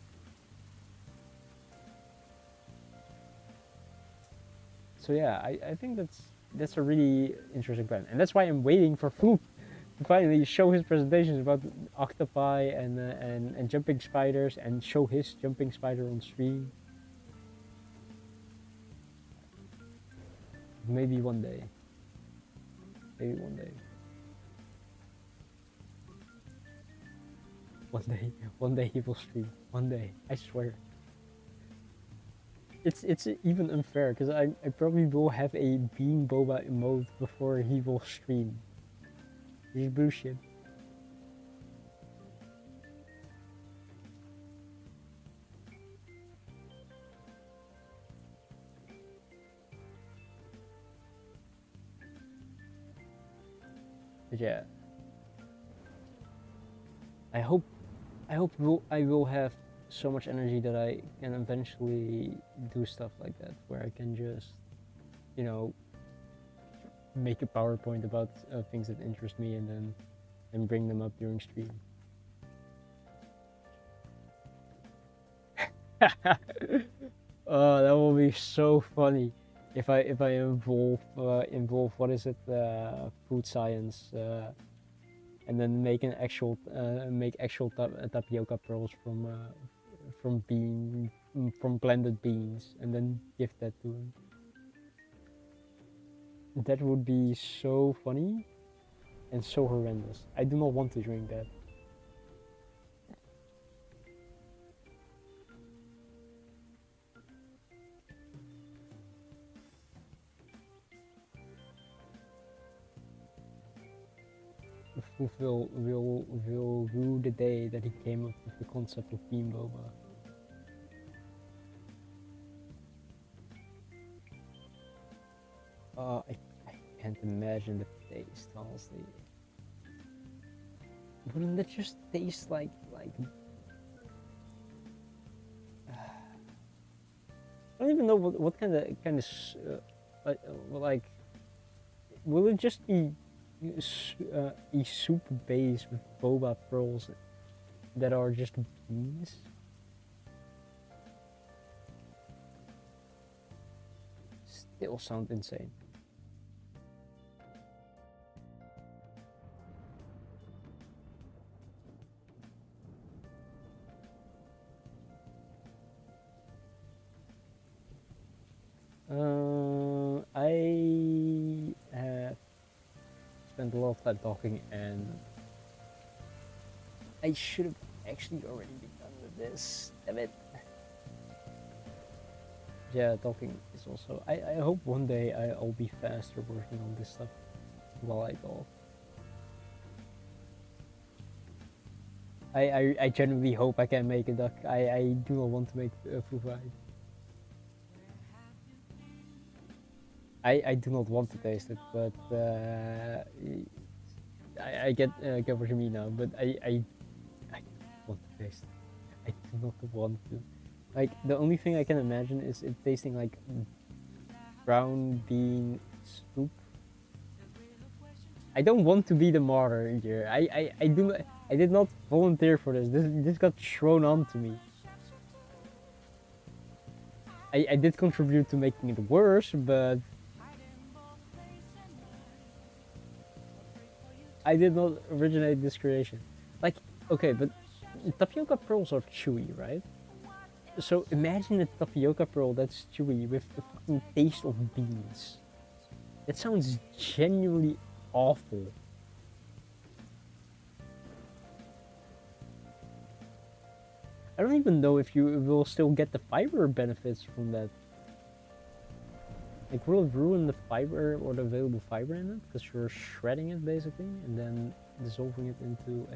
So yeah, I think that's a really interesting plan, and that's why I'm waiting for Floop to finally show his presentations about octopi and jumping spiders, and show his jumping spider on stream. Maybe one day. Maybe one day. One day he will stream. One day, I swear. It's even unfair because I probably will have a bean boba emote before he will stream. This is bullshit. But yeah, I hope I will have so much energy that I can eventually do stuff like that, where I can just, you know, make a PowerPoint about things that interest me and bring them up during stream. Oh, that will be so funny if I involve what is it, food science, and then make an actual tapioca pearls from blended beans, and then give that to him. That would be so funny and so horrendous. I do not want to drink that. Will rue the day that he came up with the concept of bean boba. I can't imagine the taste, honestly. Wouldn't that just taste like I don't even know what kind of like will it just be a soup base with boba pearls that are just beans? Still sound insane. I have spent a lot of time talking, and I should have actually already been done with this. Damn it. Yeah, talking is also. I hope one day I'll be faster working on this stuff while I talk. I genuinely hope I can make a duck. I do not want to make Foo Fight. I do not want to taste it, but I get what you mean now. But I want to taste it. I do not want to. Like, the only thing I can imagine is it tasting like brown bean soup. I don't want to be the martyr here. I did not volunteer for this. This got thrown on to me. I did contribute to making it worse, but I did not originate this creation. Like, okay, but tapioca pearls are chewy, right? So imagine a tapioca pearl that's chewy with the fucking taste of beans. That sounds genuinely awful. I don't even know if you will still get the fiber benefits from that. Like, will it ruin the fiber or the available fiber in it? Because you're shredding it basically and then dissolving it into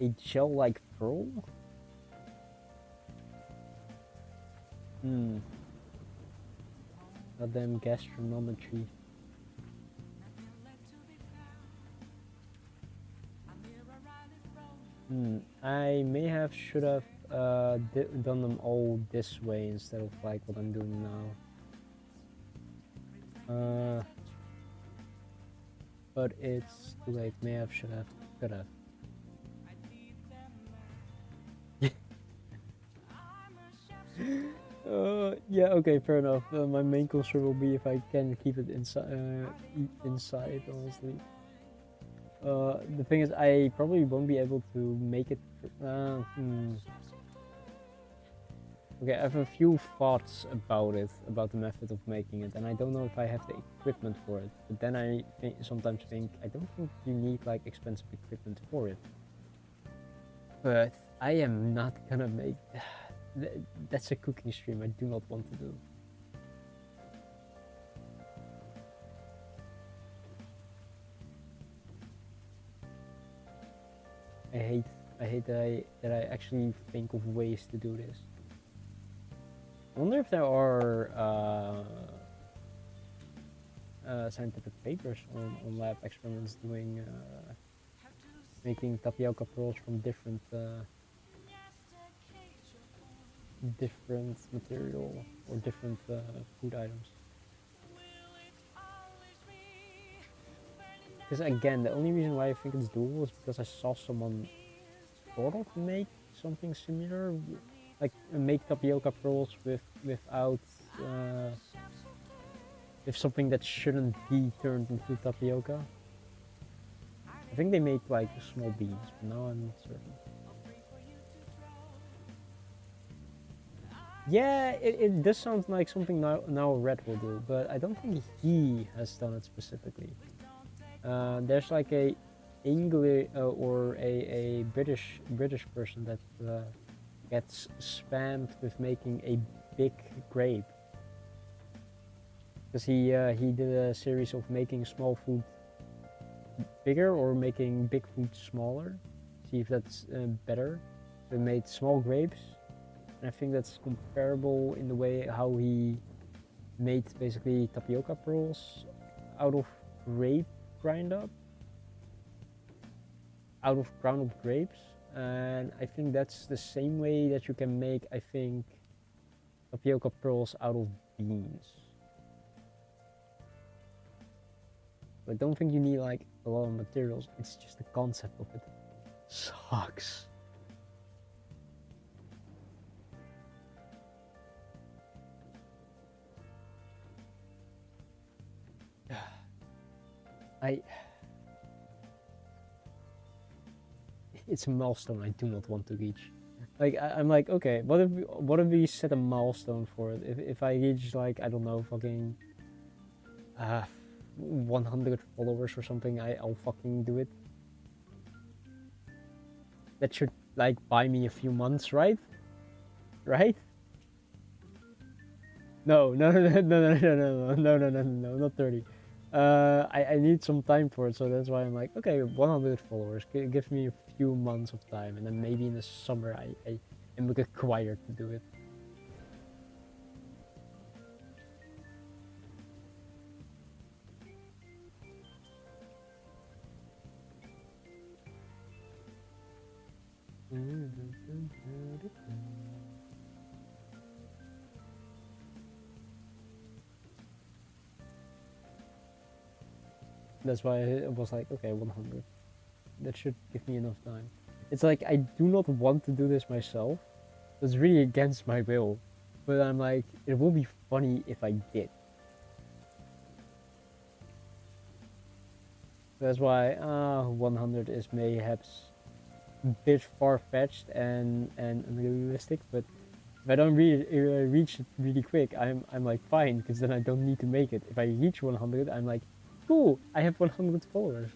a gel-like pearl? Goddamn gastronometry. I should have done them all this way instead of like what I'm doing now. but it's too late. May have, should have, could have. Yeah, okay, fair enough. My main concern will be if I can keep it inside, honestly. The thing is, I probably won't be able to make it. Okay, I have a few thoughts about it, about the method of making it, and I don't know if I have the equipment for it. But then I sometimes think I don't think you need like expensive equipment for it. But I am not gonna make. That's a cooking stream I do not want to do. I hate that I actually think of ways to do this. I wonder if there are scientific papers on lab experiments doing making tapioca pearls from different material or different food items. Because again, the only reason why I think it's doable is because I saw someone sort of make something similar, like make tapioca pearls without with something that shouldn't be turned into tapioca. I think they made like small beans, but now I'm not certain. Yeah, it does sound like something now Red will do, but I don't think he has done it specifically. There's like a English or a British person that gets spammed with making a big grape, because he did a series of making small food bigger or making big food smaller. See if that's better. They made small grapes, and I think that's comparable in the way how he made basically tapioca pearls out of grape ground up grapes, and I think that's the same way that you can make, I think, tapioca pearls out of beans. But I don't think you need like a lot of materials. It's just the concept of it sucks. It's a milestone I do not want to reach. Like I'm like, okay, what if we set a milestone for it? If I reach like, I don't know, fucking 100 followers or something, I'll fucking do it. That should like buy me a few months, right? Right? No, not 30. I need some time for it, so that's why I'm like, okay, 100 followers, give me a few months of time, and then maybe in the summer I am required to do it. That's why I was like, okay, 100. That should give me enough time. It's like, I do not want to do this myself. It's really against my will. But I'm like, it will be funny if I did. That's why 100 is perhaps a bit far-fetched and unrealistic, but if I don't reach it really quick, I'm like fine, because then I don't need to make it. If I reach 100, I'm like, cool, I have 100 followers.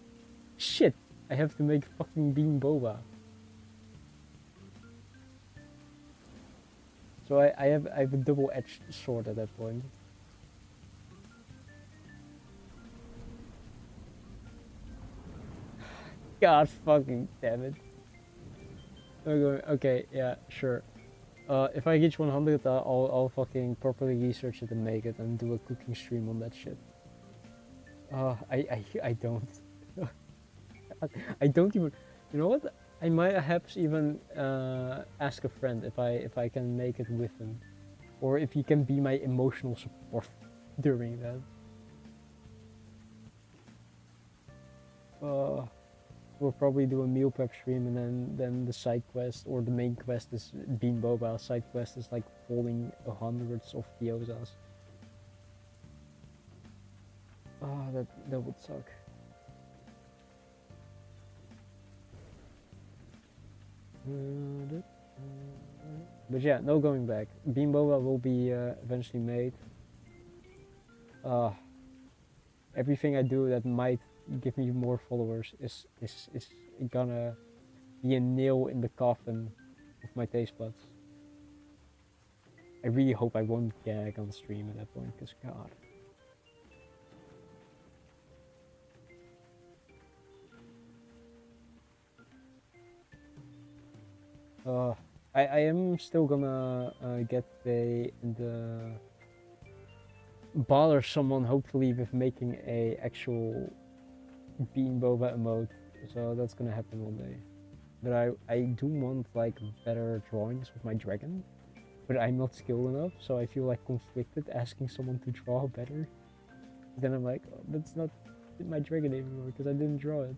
Shit, I have to make fucking bean boba. So I have a double-edged sword at that point. God fucking damn it. Okay, yeah, sure. If I reach 100, I'll fucking properly research it and make it and do a cooking stream on that shit. I don't. I don't even. You know what? I might perhaps even ask a friend if I can make it with him, or if he can be my emotional support during that. Uh, we'll probably do a meal prep stream, and then the side quest or the main quest is Bean Boba. Side quest is like holding hundreds of gyozas. Ah, that would suck. But yeah, no going back. Bean Boba will be eventually made. Everything I do that might give me more followers is gonna be a nail in the coffin of my taste buds. I really hope I won't gag on stream at that point, because God. I am still gonna get the bother someone hopefully with making a actual Bean Boba emote, so that's gonna happen one day. But I do want like better drawings with my dragon, but I'm not skilled enough, so I feel like conflicted asking someone to draw better. Then I'm like, oh, that's not my dragon anymore because I didn't draw it,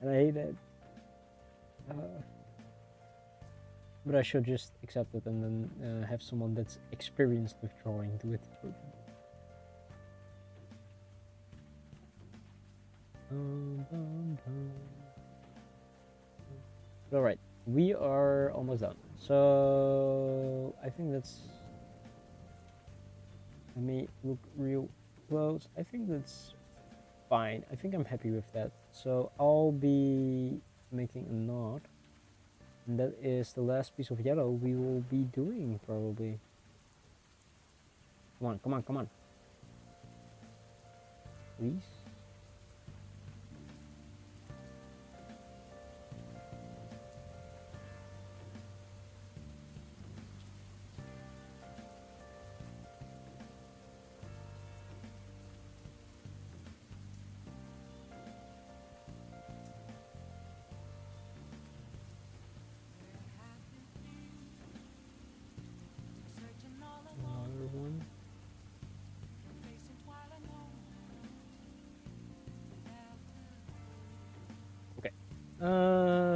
and I hate it. But I should just accept it and then have someone that's experienced with drawing do it for me. Alright, we are almost done. So I think that's... Let me look real close. I think that's fine. I think I'm happy with that. So I'll be making a knot. And that is the last piece of yellow we will be doing, probably. Come on, come on, come on. Please.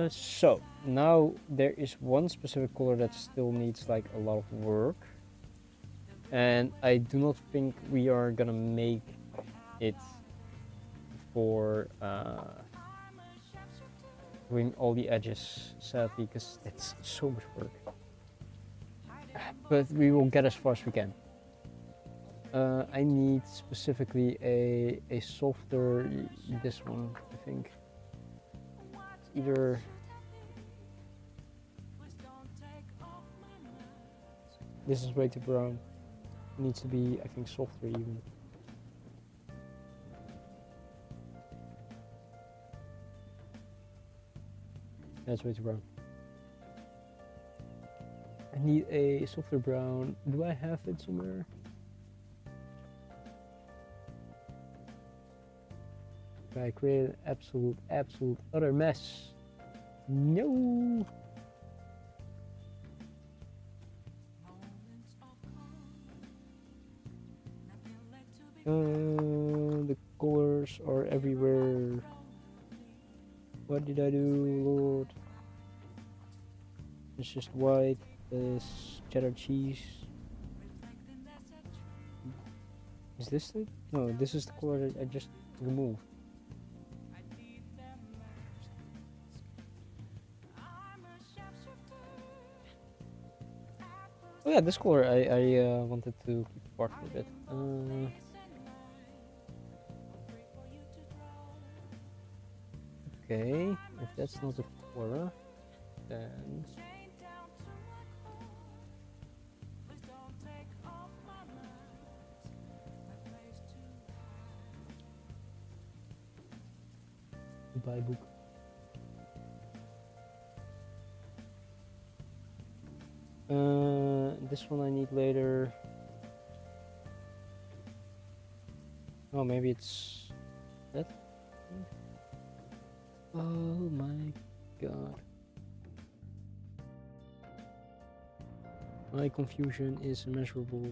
So now there is one specific color that still needs like a lot of work, and I do not think we are gonna make it for doing all the edges, sadly, because it's so much work. But we will get as far as we can. I need specifically a softer, this one, I think. Either this is way too brown. It needs to be, I think, softer even. That's way too brown. I need a softer brown. Do I have it somewhere? I created an absolute utter mess. No. The colors are everywhere. What did I do, Lord? It's just white. This cheddar cheese. Is this it? No, this is the color that I just removed. Oh yeah, this color I wanted to keep apart for a bit. Okay, if that's not a color, then goodbye book. This one I need later. Oh, maybe it's that. Oh my god. My confusion is immeasurable.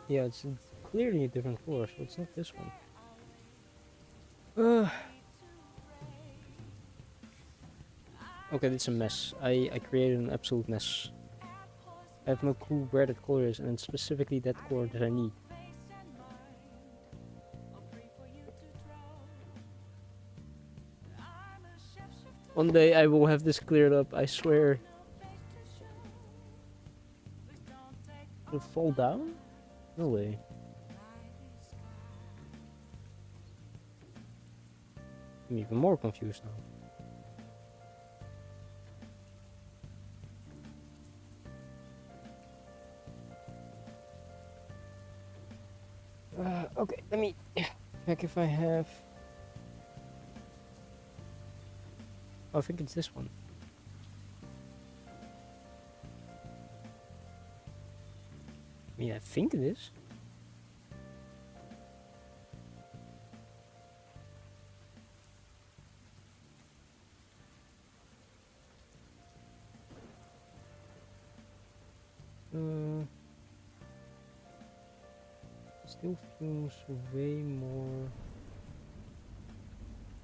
Yeah, it's clearly a different color, so it's not this one. Uh, okay, it's a mess. I created an absolute mess. I have no clue where that color is, and it's specifically that color that I need. One day I will have this cleared up, I swear. Will it fall down? No way. I'm even more confused now. Okay, let me check if I have... Oh, I think it's this one. I mean, I think it is. Still feels way more...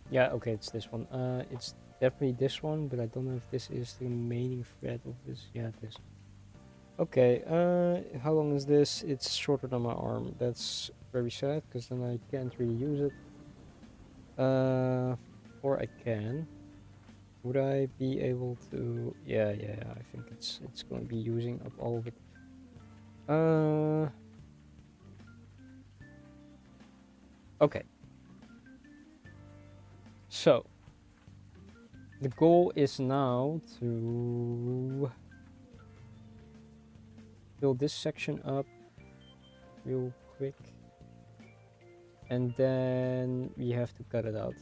Yeah, okay, it's this one. It's definitely this one, but I don't know if this is the remaining thread of this. Yeah, it is. Okay, how long is this? It's shorter than my arm. That's very sad, because then I can't really use it. Or I can. Would I be able to... Yeah, I think it's going to be using up all of it. Okay. So, the goal is now to fill this section up real quick. And then we have to cut it out.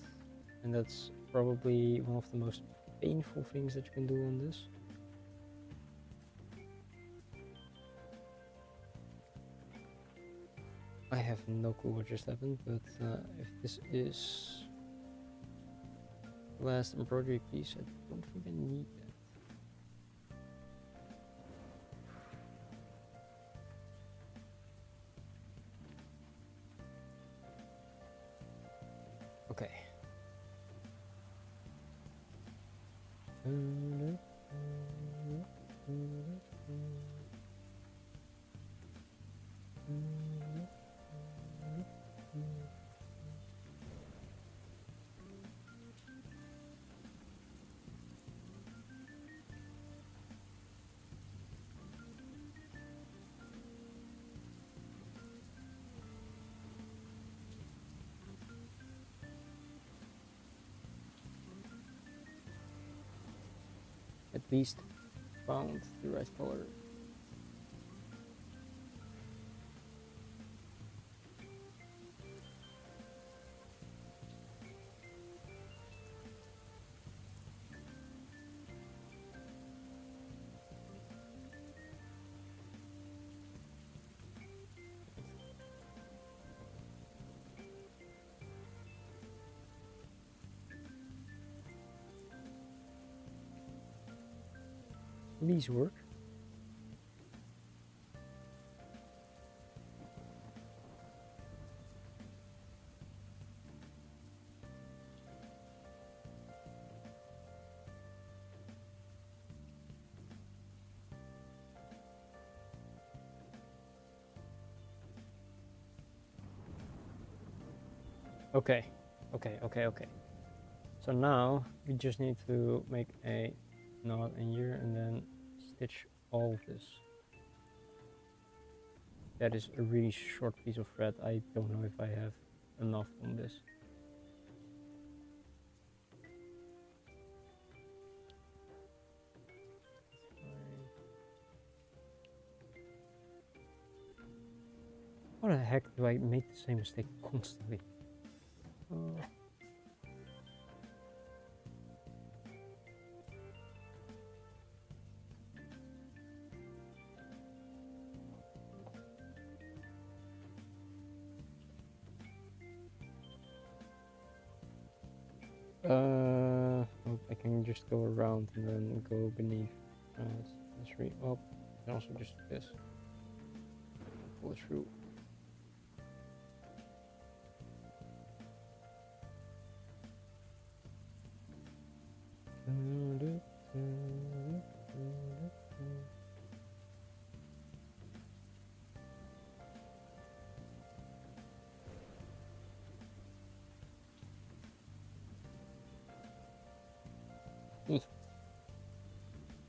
And that's probably one of the most painful things that you can do on this. I have no clue what just happened, but if this is the last embroidery piece, I don't think I need that. Okay. At least found the right color. These work. Okay. So now we just need to make a knot in here and then stitch all of this. That is a really short piece of thread. I don't know if I have enough on this. How the heck do I make the same mistake constantly? Oh, I can just go around and then go beneath. That's really well. I can also just do this. Pull it through.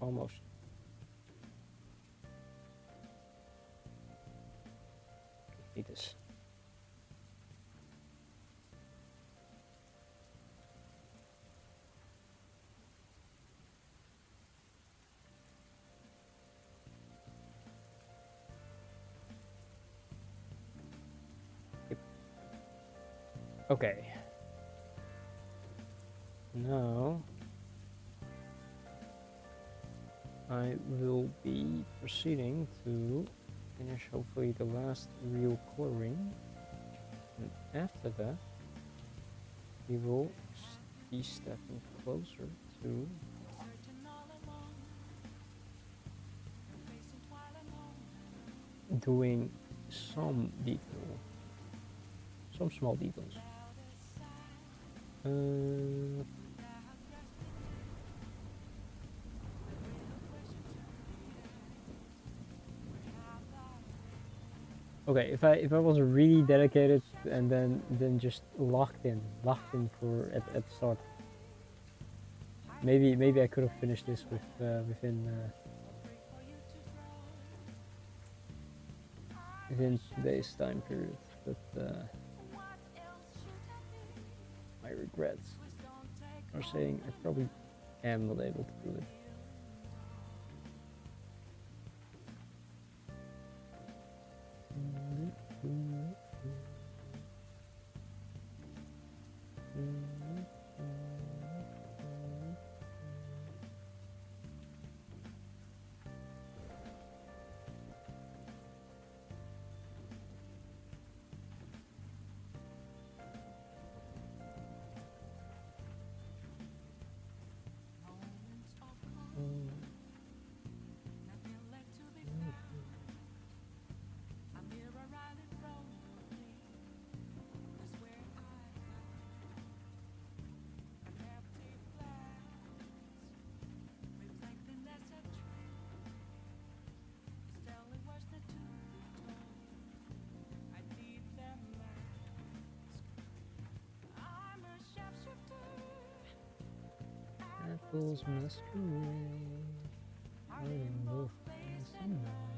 Almost. Need this. Yep. Okay. Now I will be proceeding to finish hopefully the last real coloring, and after that we will be stepping closer to doing some detail, some small details. Okay, if I was really dedicated and then just locked in for at the start, maybe I could have finished this with within today's time period, but my regrets are saying I probably am not able to do it. Apples masquerade, rainbow fancy night.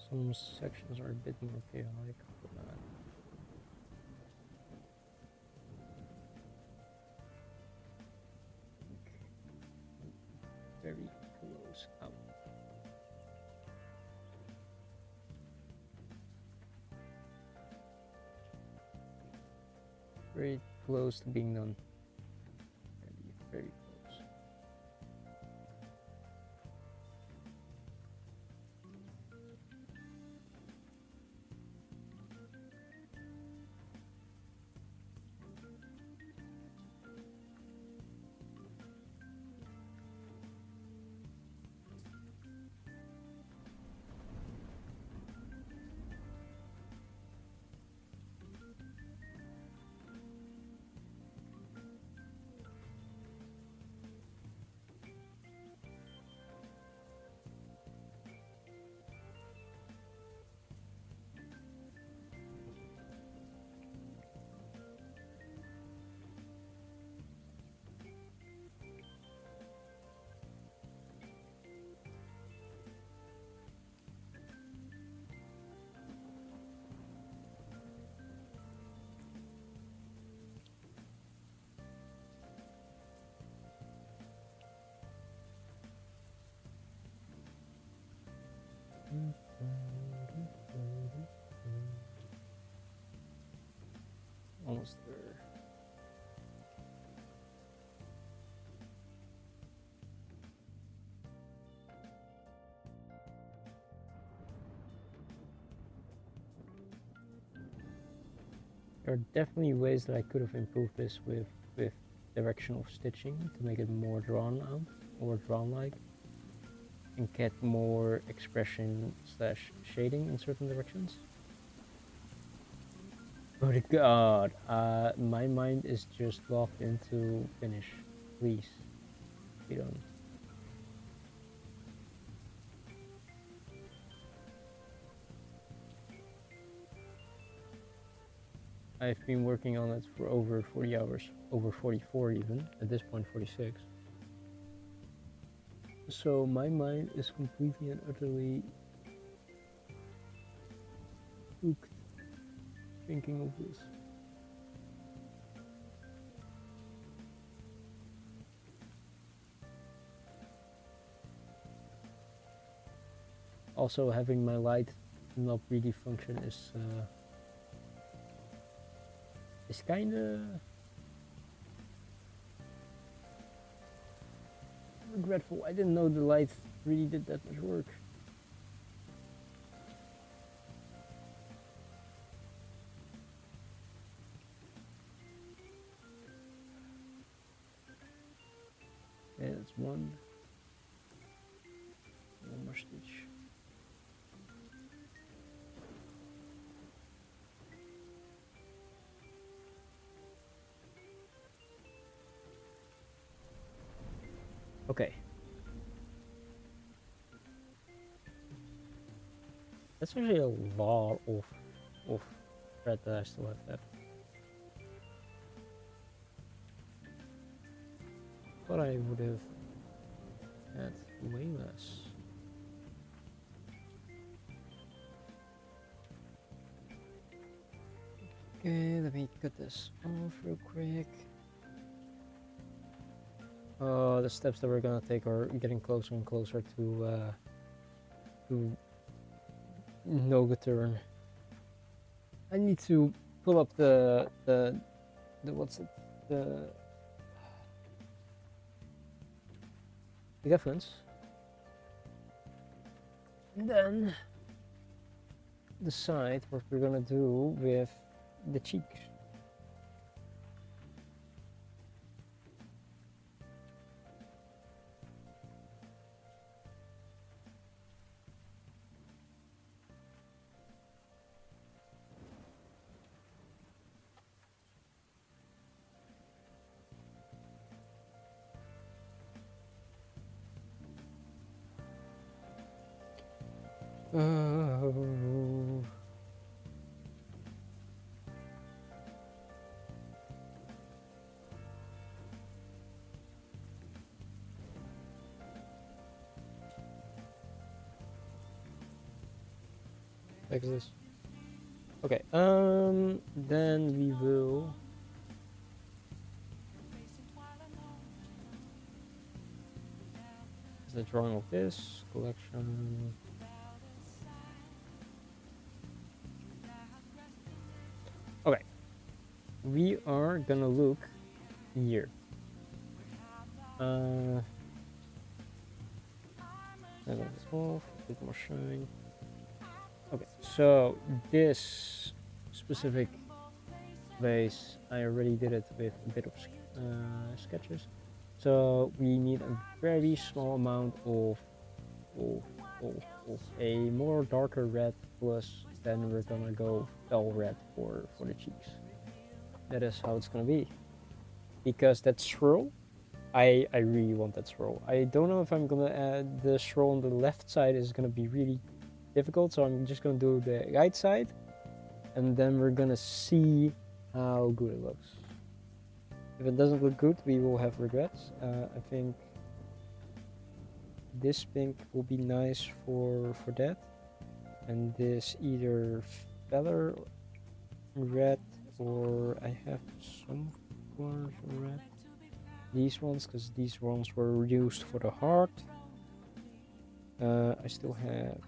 Some sections are a bit more chaotic, but very close out. very close to being done. Very, very close. Almost there. There are definitely ways that I could have improved this with directional stitching to make it more drawn out or drawn like and get more expression slash shading in certain directions. But God, my mind is just locked into finish. Please, be done. I've been working on it for over 40 hours, over 44 even, at this point 46. So my mind is completely and utterly hooked thinking of this. Also, having my light not really function is kinda regretful. I didn't know the light really did that much work. Yeah, that's one more stitch. Okay. That's actually a lot of thread that I still have left. But I would have had way less. Okay, let me cut this off real quick. The steps that we're gonna take are getting closer and closer to no turn. I need to pull up the what's it, the reference, and then decide what we're gonna do with the cheeks. Oh. Like this. Okay, then we will the drawing of this collection. Okay, we are gonna look here. And it's off, a bit more shine. Okay, so this specific base, I already did it with a bit of sketches. So we need a very small amount of a more darker red, plus then we're gonna go dull red for the cheeks. That is how it's gonna be. Because that swirl, I really want that swirl. I don't know if I'm gonna add the swirl on the left side is gonna be really difficult, so I'm just gonna do the right side, and then we're gonna see how good it looks. If it doesn't look good, we will have regrets. I think this pink will be nice for that, and this either feather red, or I have some colors of red. These ones, because these ones were used for the heart. I still have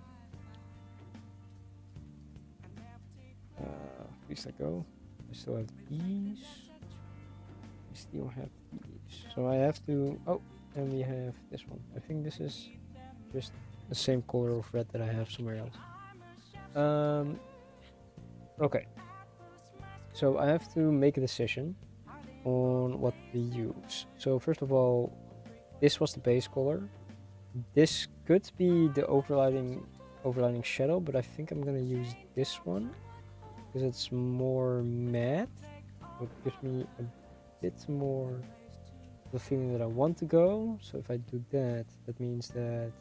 please let go. I still have these. I still have these. So I have to. Oh, and we have this one. I think this is just the same color of red that I have somewhere else. Okay. So I have to make a decision on what we use. So first of all, this was the base color. This could be the overlining shadow, but I think I'm gonna use this one because it's more matte. It gives me a bit more the feeling that I want to go. So if I do that, that means that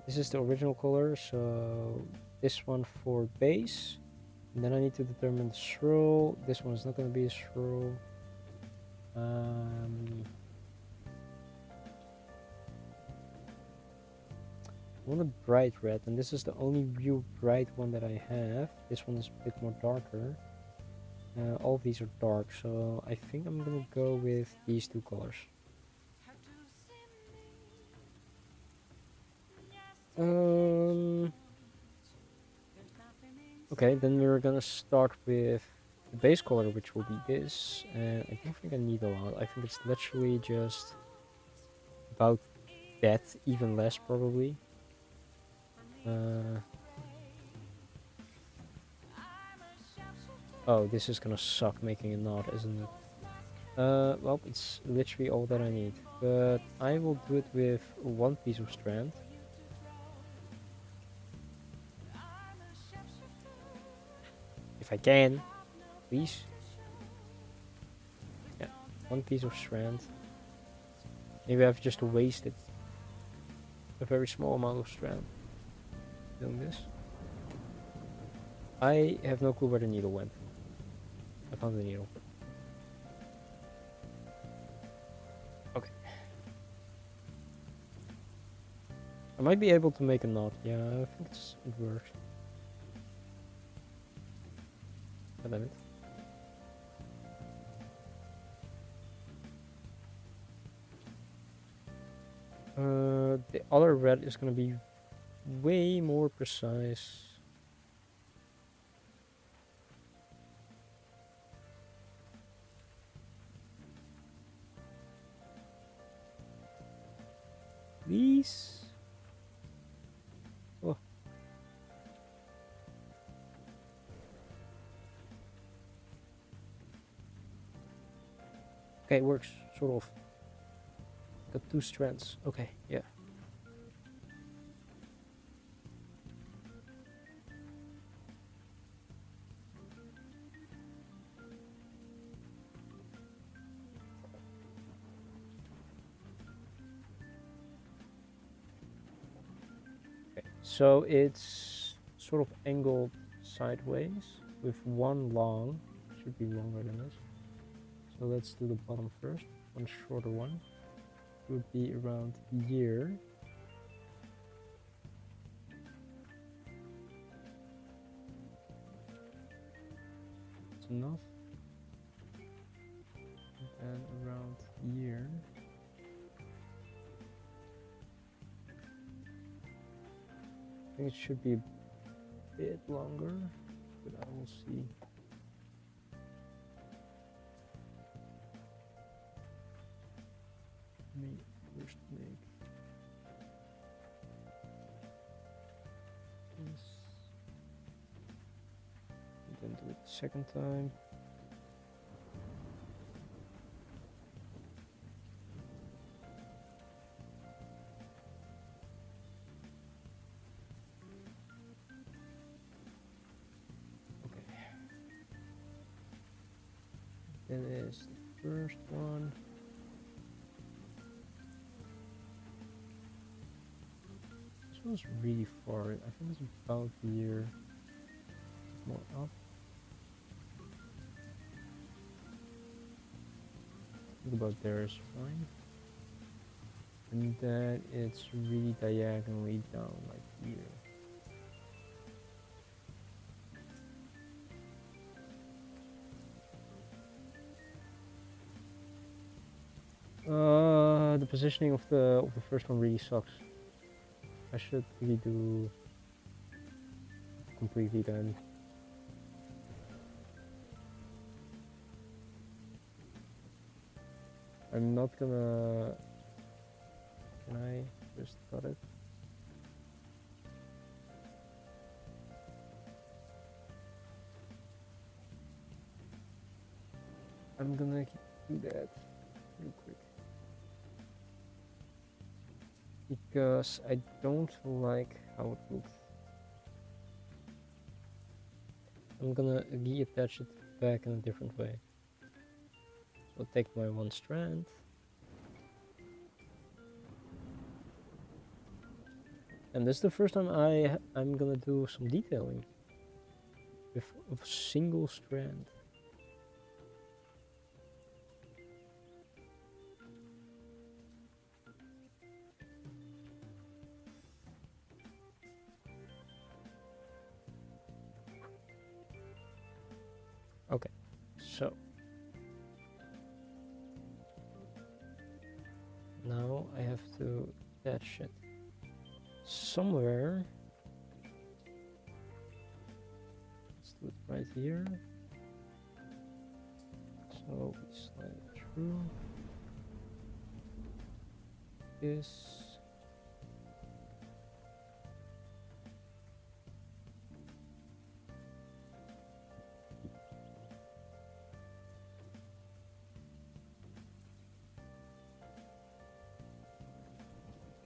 this is the original color. So this one for base. And then I need to determine the swirl. This one is not going to be a swirl. I want a bright red, and this is the only real bright one that I have. This one is a bit more darker. All of these are dark, so I think I'm going to go with these two colors. Okay, then we're gonna start with the base color, which will be this, and I don't think I need a lot. I think it's literally just about that, even less probably. Oh, this is gonna suck making a knot, isn't it? Well, it's literally all that I need, but I will do it with one piece of strand. If I can, please. Yeah, one piece of strand. Maybe I've just wasted a very small amount of strand doing this. I have no clue where the needle went. I found the needle. Okay. I might be able to make a knot. Yeah, I think it works. Damn it. The other red is gonna be way more precise. Please. Oh. Okay, it works, sort of. Got two strands. Okay, yeah. Okay, so it's sort of angled sideways with one long. Should be longer than this. So let's do the bottom first. One shorter one. Would be around here. That's enough. And around here. I think it should be a bit longer, but I will see. do it the second time. Okay. That is the first one. This one's really far. I think it's about here. More up. I think about there is fine. And then it's really diagonally down like here. The positioning of the first one really sucks. I should really do completely then. I'm not gonna. Can I just cut it? I'm gonna do that real quick. Because I don't like how it looks. I'm gonna reattach it back in a different way. So I'll take my one strand. And this is the first time I'm gonna do some detailing with a single strand. Okay, so now I have to attach it somewhere. Let's do it right here. So we slide it through this.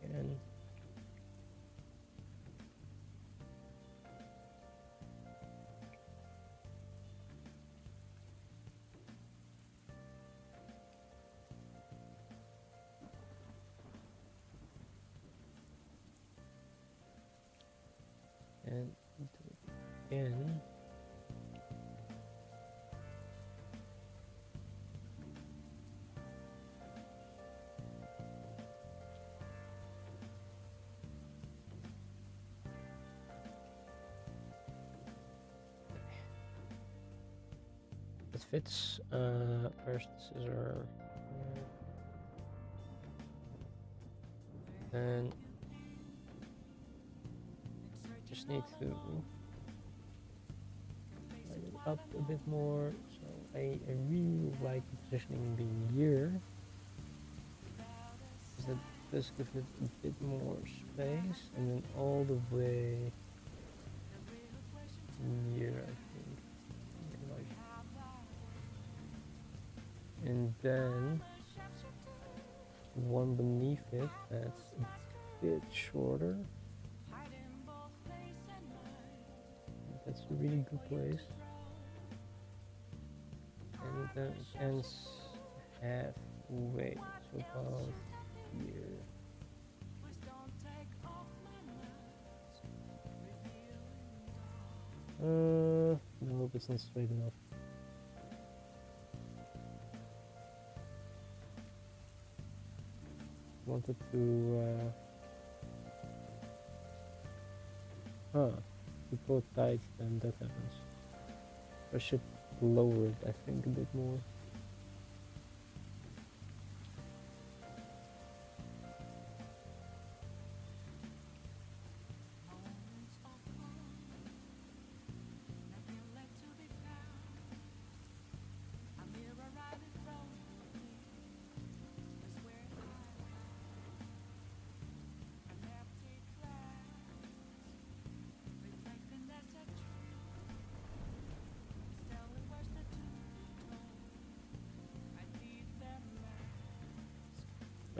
Again. And do it again. It fits. Where's the scissor? And just need to line it up a bit more. So I really like the positioning being here, because that does give it a bit more space, and then all the way here, I think. And then one beneath it that's a bit shorter. That's a really good place. And then it ends halfway, so about here. I hope it's not straight enough. Wanted to if you go tight, then that happens. I should lower it, I think, a bit more.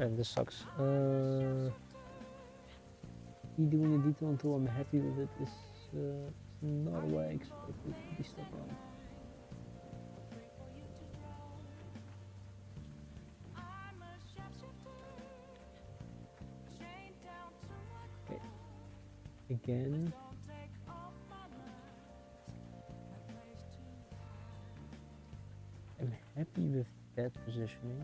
and this sucks. Me doing a detail until I'm happy with it is not what I expected to be stuck on. Okay. Again. I'm happy with that positioning.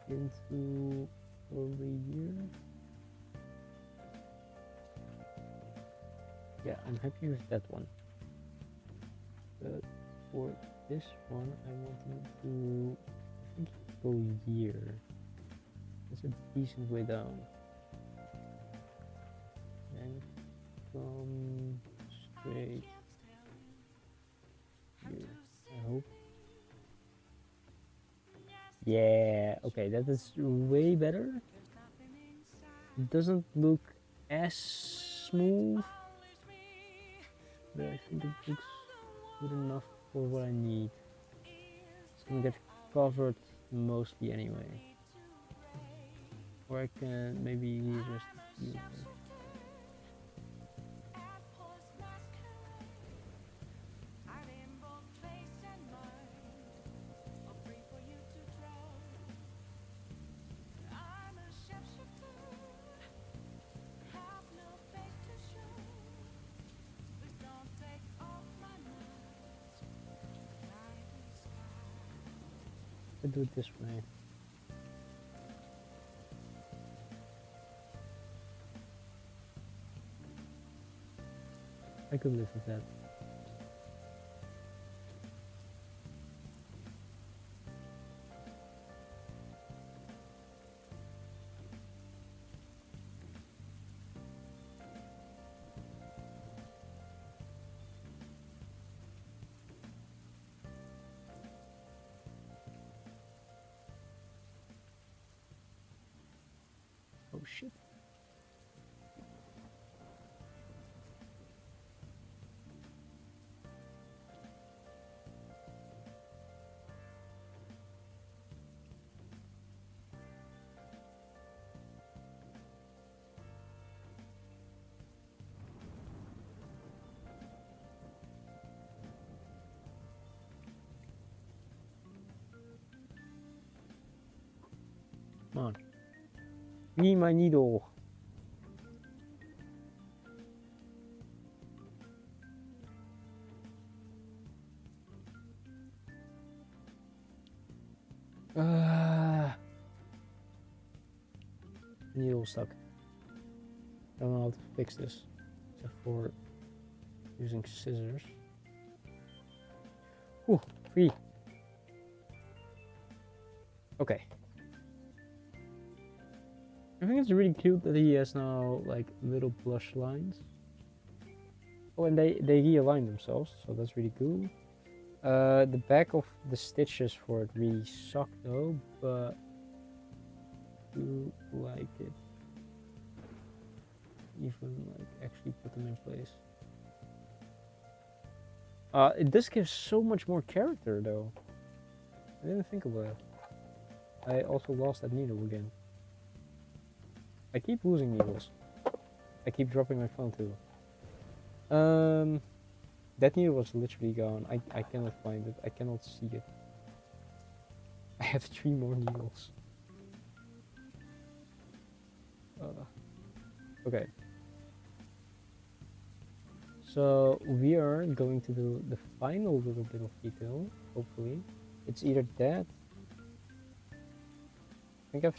Into probably here. Yeah, I'm happy with that one. But for this one, I want them to, I think, go here. That's a decent way down. And come straight here, I hope. Yeah, okay, that is way better. It doesn't look as smooth, but I think it looks good enough for what I need. It's gonna get covered mostly anyway. Or I can maybe just use it. I do it this way. I could live with that. Oh shit. Come on. Be my needle. Needle stuck. Don't know how to fix this, except for using scissors. Ooh, free. Okay. I think it's really cute that he has now like little blush lines. Oh, and they realign themselves, so that's really cool. The back of the stitches for it really suck though, but I do like it. Even like actually put them in place. This gives so much more character though. I didn't think about it. I also lost that needle again. I keep losing needles. I keep dropping my phone too. That needle was literally gone. I cannot find it. I cannot see it. I have 3 more needles. Okay. So we are going to do the final little bit of detail, hopefully. It's either that. I think I've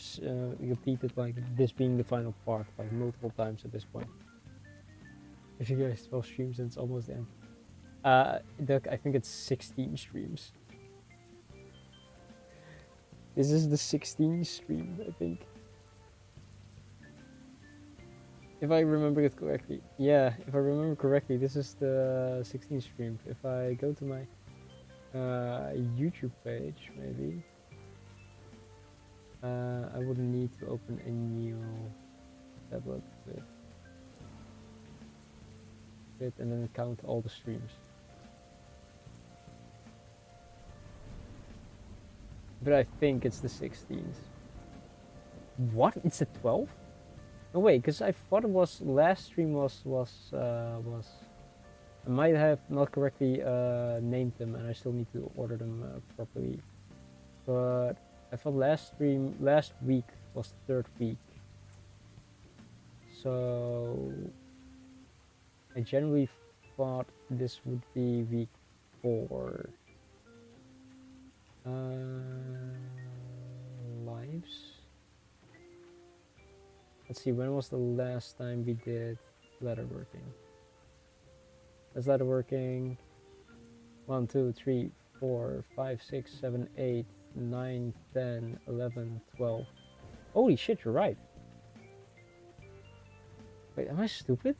repeated like this being the final part like multiple times at this point. If you guys 12 streams and it's almost the end. I think it's 16 streams. This is the 16th stream, I think. If I remember it correctly. Yeah, if I remember correctly, this is the 16th stream. If I go to my YouTube page, maybe. I would need to open a new tablet with it and then count all the streams. but I think it's the 16th. What? It's the 12th? No wait, because I thought it was last stream was I might have not correctly named them, and I still need to order them properly. But I thought last week was the third week. So I generally thought this would be week 4. Lives. Let's see, when was the last time we did letterworking? That's letterworking 1, 2, 3, 4, 5, 6, 7, 8, 9, 10, 11, 12. Holy shit, you're right. Wait, am I stupid?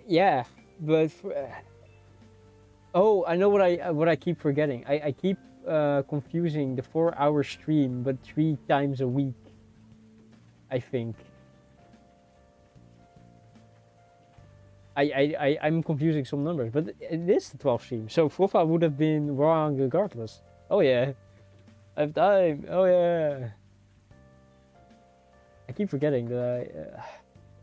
Yeah, but oh, I know what I keep forgetting. I keep confusing the 4-hour stream, but 3 times a week. I think. I'm confusing some numbers, but it is the 12th stream, so Fofa would have been wrong regardless. Oh yeah, I have time. Oh yeah. I keep forgetting that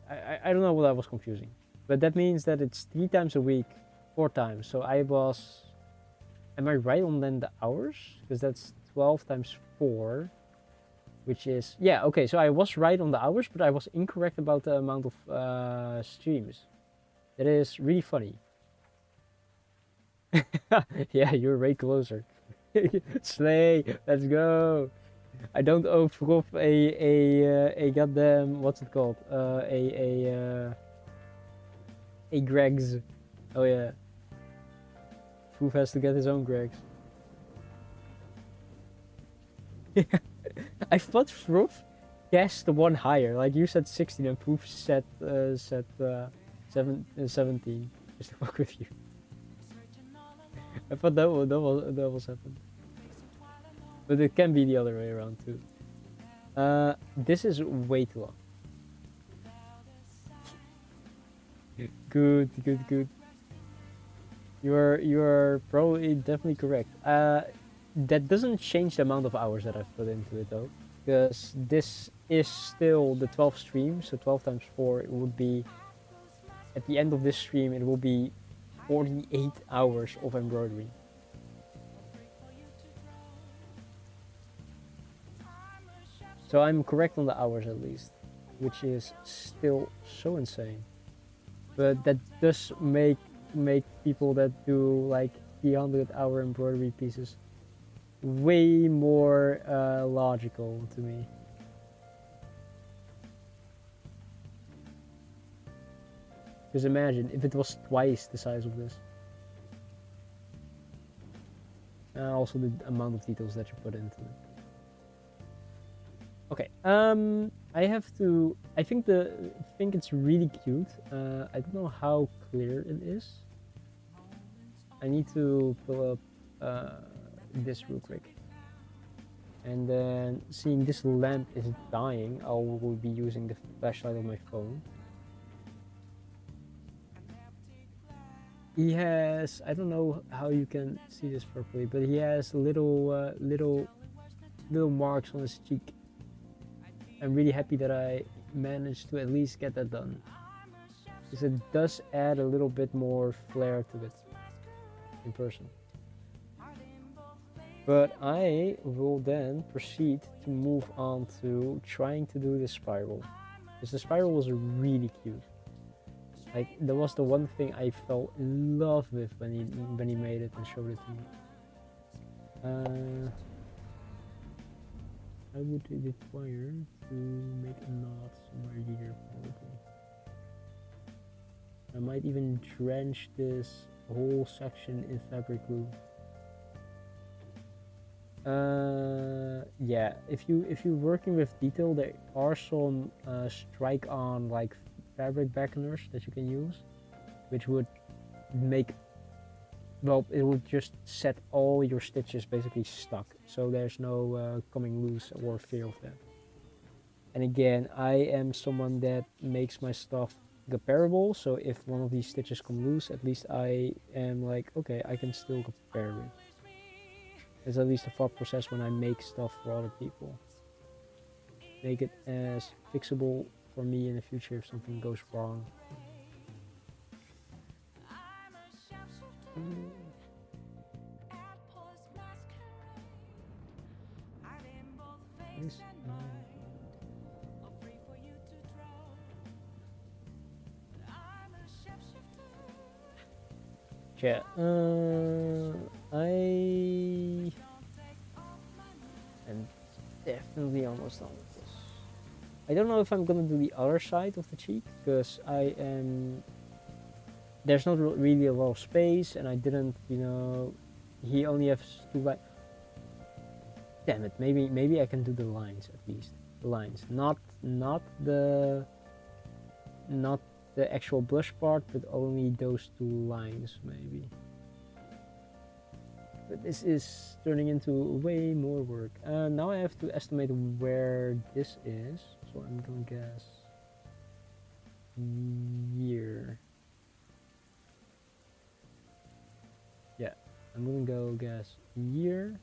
I don't know what I was confusing, but that means that it's 3 times a week, 4 times. So I was. Am I right on then the hours? Because that's 12 times 4, which is yeah. Okay, so I was right on the hours, but I was incorrect about the amount of streams. That is really funny. Yeah, you're way closer. Slay, let's go. I don't owe Prof a goddamn, what's it called? A Greg's. Oh yeah. Proof has to get his own Greg's. I thought Proof guessed the one higher. Like you said 16 and Proof said 17. Just to fuck with you. I thought that was happened. But it can be the other way around too. This is way too long. Good. You are probably definitely correct. That doesn't change the amount of hours that I've put into it though, because this is still the 12th stream. So 12 times 4, it would be. At the end of this stream, it will be 48 hours of embroidery. So I'm correct on the hours at least, which is still so insane. But that does make people that do like 300-hour embroidery pieces way more logical to me. Because imagine if it was twice the size of this. Also the amount of details that you put into it. Okay, I think it's really cute. I don't know how clear it is. I need to pull up this real quick. And then seeing this lamp is dying, I will be using the flashlight on my phone. He has, I don't know how you can see this properly, but he has little marks on his cheek. I'm really happy that I managed to at least get that done, because it does add a little bit more flair to it in person. But I will then proceed to move on to trying to do the spiral, because the spiral was really cute. Like, that was the one thing I fell in love with when he made it and showed it to me. I would require to make a knot somewhere here probably. I might even drench this whole section in fabric glue. Yeah, if you're working with detail, there are some strike on like fabric beckoners that you can use, which would make, well, it would just set all your stitches basically stuck, so there's no coming loose or fear of that. And again, I am someone that makes my stuff comparable. So if one of these stitches come loose, at least I am like, okay, I can still compare it. It's at least a thought process when I make stuff for other people. Make it as fixable for me in the future if something goes wrong. Nice. Yeah, I am definitely almost done with this. I don't know if I'm gonna do the other side of the cheek because there's not really a lot of space, and I didn't, he only has 2 lines. Damn it! Maybe I can do the lines at least. The lines, not the actual blush part, but only those 2 lines maybe. But this is turning into way more work. Now I have to estimate where this is, so I'm gonna guess year. Yeah, I'm gonna go guess year,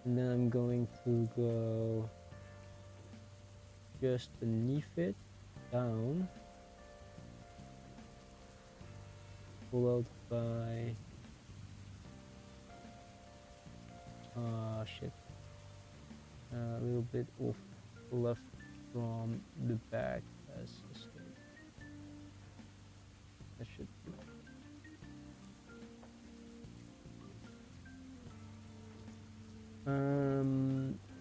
and then I'm going to go just beneath it, down, followed by shit, a little bit of left from the back as a state. That should be.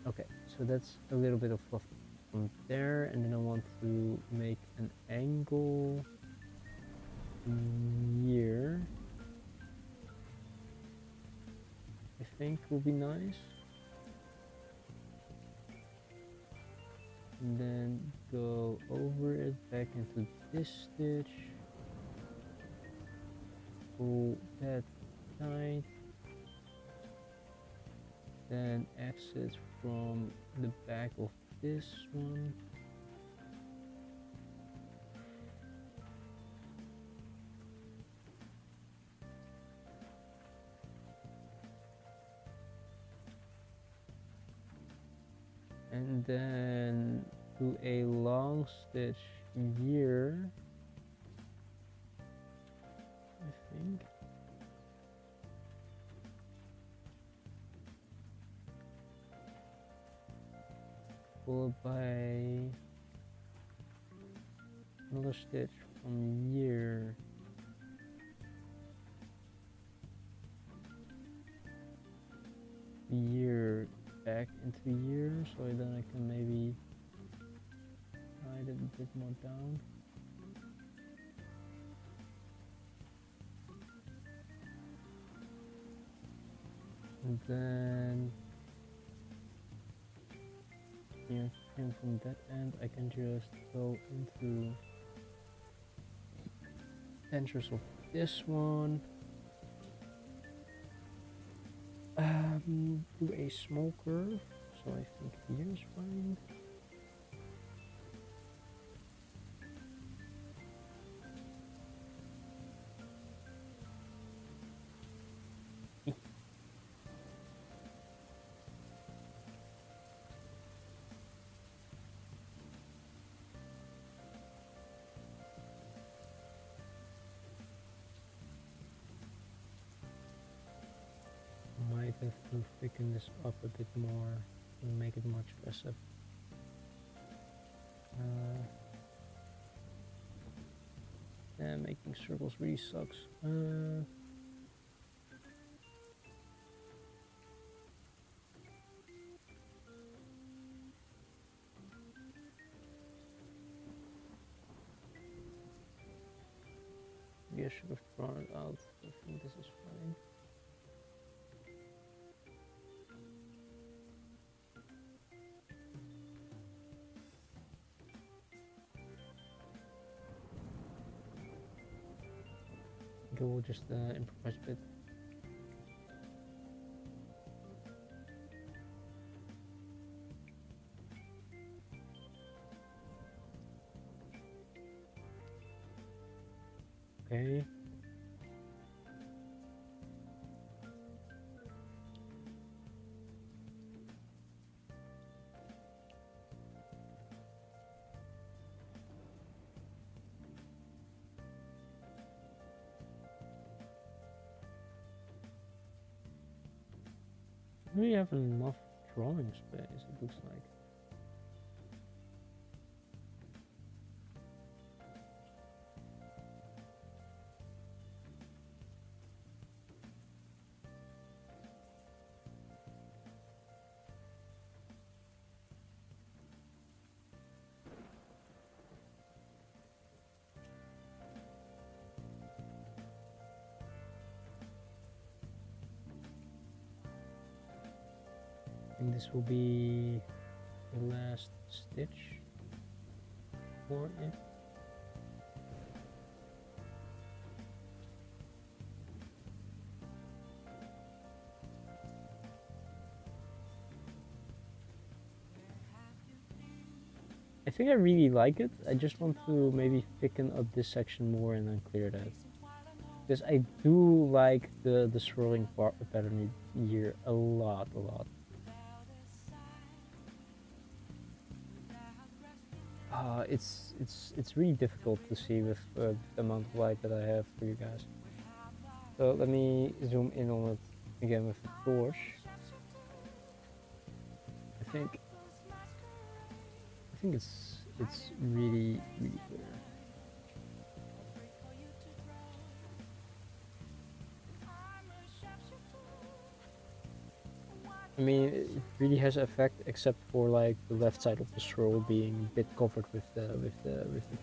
Okay, so that's a little bit of fluff from there, and then I want to make an angle here. I think will be nice. And then go over it back into this stitch. Pull that tight. Then exit from the back of this one. And then do a long stitch here, I think. Followed by another stitch from here. Here back into here, so then I can maybe hide it a bit more down. And then here, and from that end I can just go into dentures of this one. Do a small curve, so I think here is fine. Might have to thicken this up a bit more and make it more expressive. And making circles really sucks. Maybe I should have drawn it out. I think this is fine. We'll just improvise a bit. Okay. We have enough drawing space, it looks like. I think this will be the last stitch for it. I think I really like it. I just want to maybe thicken up this section more and then clear that. Because I do like the swirling pattern here a lot. It's really difficult to see with the amount of light that I have for you guys. So let me zoom in on it again with the torch. I think it's really clear. I mean, it really has effect, except for like the left side of the swirl being a bit covered with the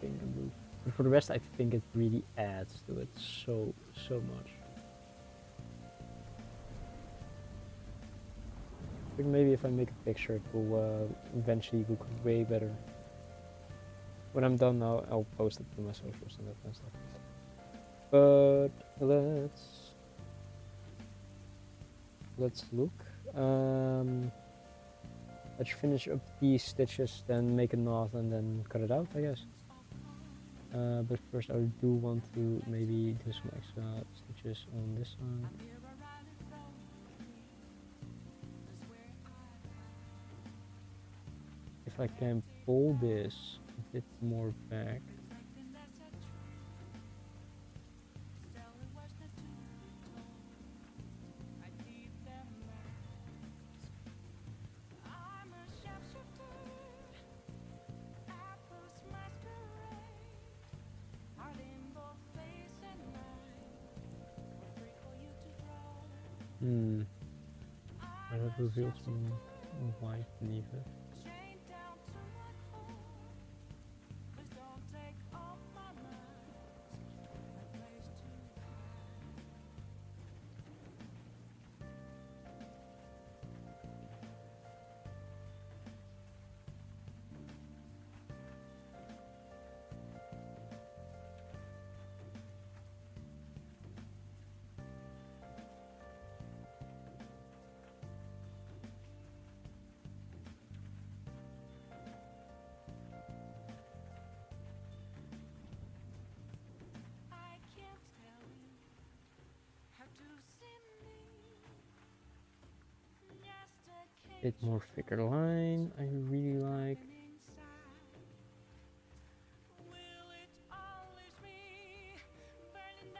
pink and blue. But for the rest, I think it really adds to it so much. I think maybe if I make a picture, it will eventually look way better. When I'm done now, I'll post it to my socials and that kind of stuff. But let's look. Let's finish up these stitches, then make a knot and then cut it out, I guess. But first I do want to maybe do some extra stitches on this side. If I can pull this a bit more back. I have revealed some white beneath it. Bit more thicker line, I really like.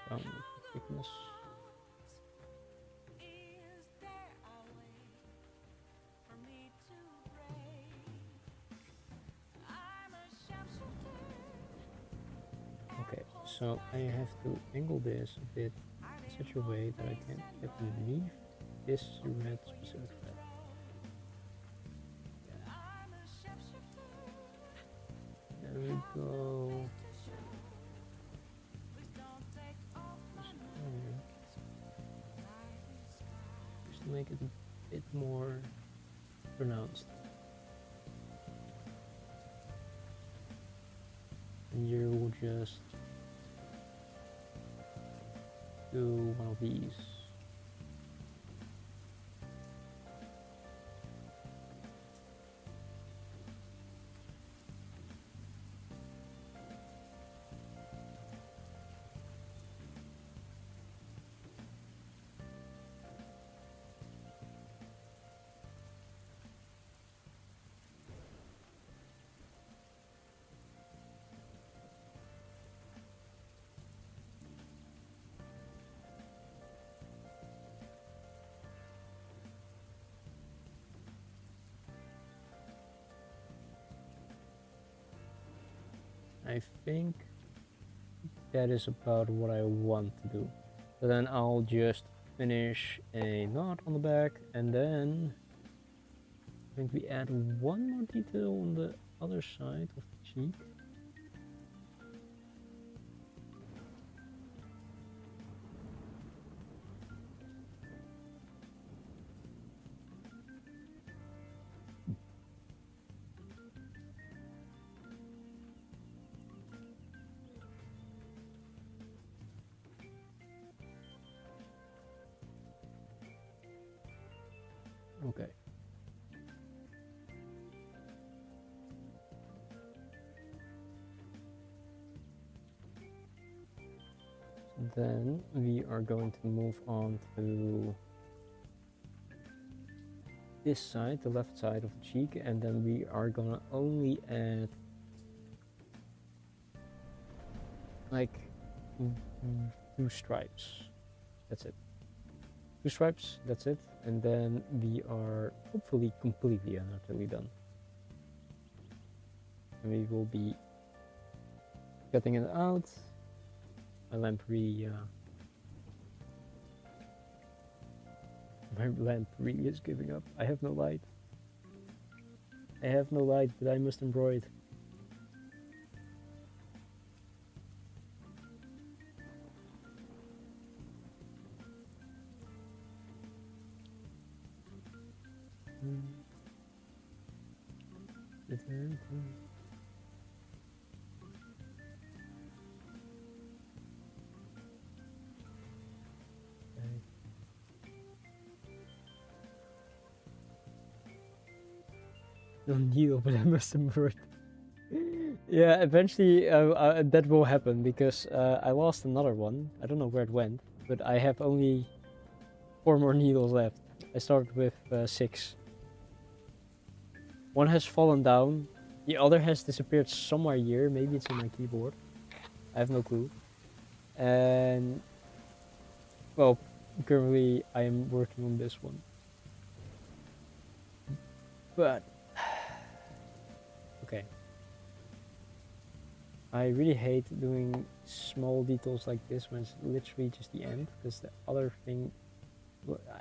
Down with the thickness. Okay, so I have to angle this a bit in such a way that I can get beneath this red specific red. There we go. Just to make it a bit more pronounced. And you will just do one of these. I think that is about what I want to do. So then I'll just finish a knot on the back, and then I think we add one more detail on the other side of the cheek. Okay. Then we are going to move on to this side, the left side of the cheek, and then we are gonna only add like 2 stripes. That's it. 2 stripes, that's it. And then we are hopefully completely and utterly done. And we will be cutting it out. My lamp really is giving up. I have no light. I have no light, but I must embroider. No needle, but I must embroider. Yeah, eventually that will happen because I lost another one. I don't know where it went, but I have only 4 more needles left. I started with 6. One has fallen down. The other has disappeared somewhere here. Maybe it's in my keyboard. I have no clue. And well, currently I am working on this one. But okay. I really hate doing small details like this when it's literally just the end, because the other thing,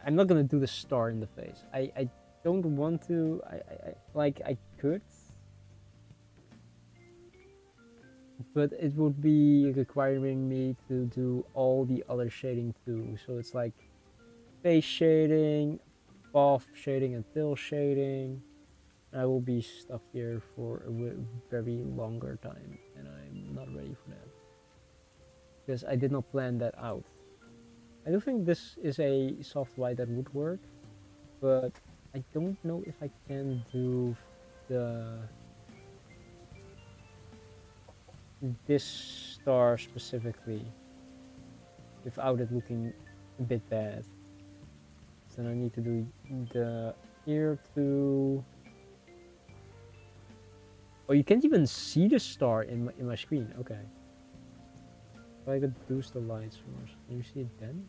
I'm not gonna do the star in the face. I don't want to. I could, but it would be requiring me to do all the other shading too. So it's like face shading, buff shading, and tail shading. I will be stuck here for a very longer time, and I'm not ready for that because I did not plan that out. I do think this is a soft white that would work, but I don't know if I can do this star specifically without it looking a bit bad. So then I need to do the ear too. Oh, you can't even see the star in my screen. Okay. If I could boost the light source, can you see it then?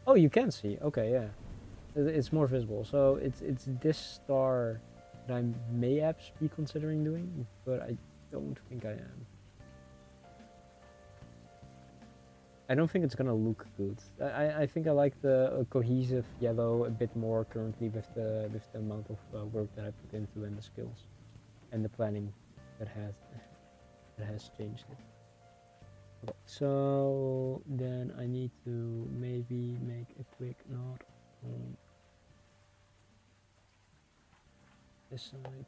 Oh, you can see. Okay, yeah. It's more visible. So it's this star that I may be considering doing, but I don't think I am. I don't think it's gonna look good. I think I like the cohesive yellow a bit more currently with the amount of work that I put into and the skills and the planning that has changed it. Okay, so then I need to maybe make a quick knot on this side.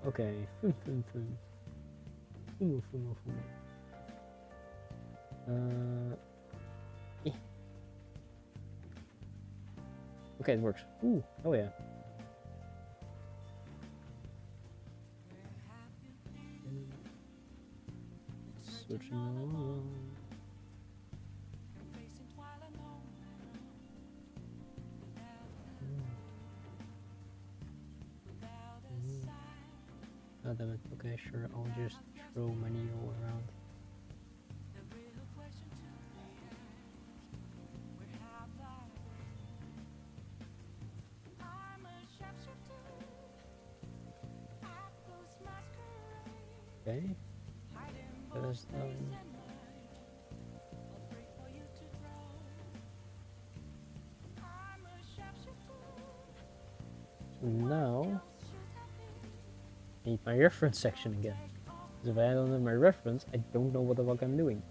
Okay. Eh. Okay, it works. Ooh, oh yeah. Switching along. Oh, damn it. Okay, sure. I'll just throw my needle around. Okay. That is done. So now I need my reference section again. Because if I don't have my reference, I don't know what the fuck I'm doing.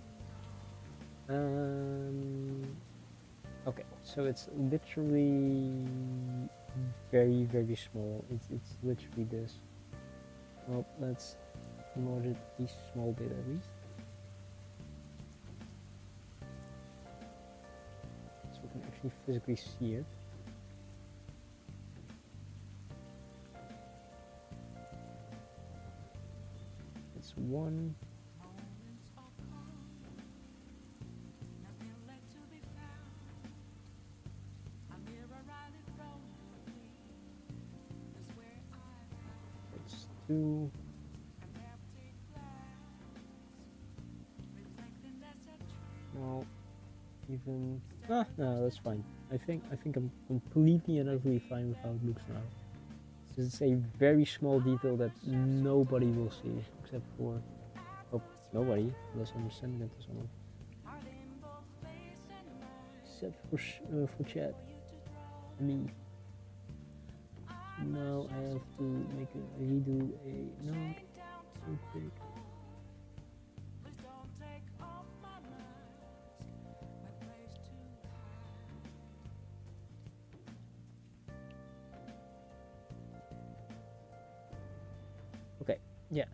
Okay, so it's literally very, very small. It's literally this. Well, let's promote it a small bit at least. So we can actually physically see it. It's one. It's two. No, even no, that's fine. I think I'm completely and utterly fine with how it looks now. It's a very small detail that nobody will see except for nobody unless I'm sending it to someone. Except for chat, me. Now I have to redo a note. So big. Okay, yeah.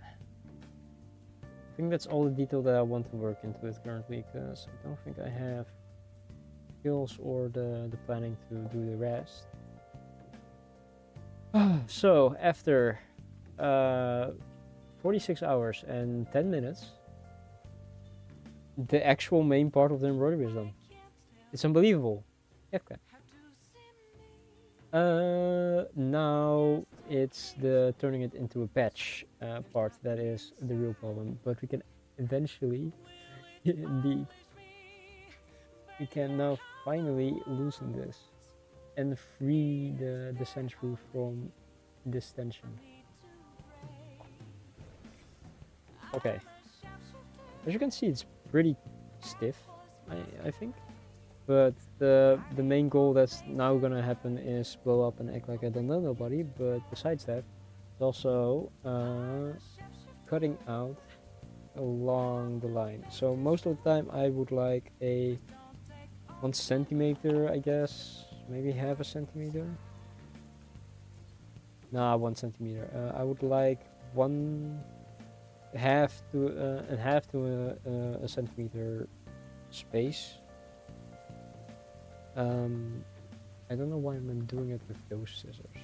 I think that's all the detail that I want to work into it currently, because I don't think I have skills or the planning to do the rest. So after 46 hours and 10 minutes, the actual main part of the embroidery is done. It's unbelievable. Okay. Now it's the turning it into a patch part that is the real problem, but we can eventually, indeed, we can now finally loosen this and free the century from this tension. Okay, as you can see, it's pretty stiff, I think. But the main goal that's now gonna happen is blow up and act like I don't know nobody. But besides that, it's also cutting out along the line. So most of the time I would like a 1 centimeter, I guess, maybe half a centimeter. Nah, 1 centimeter. I would like half to a centimeter space. I don't know why I'm doing it with those scissors.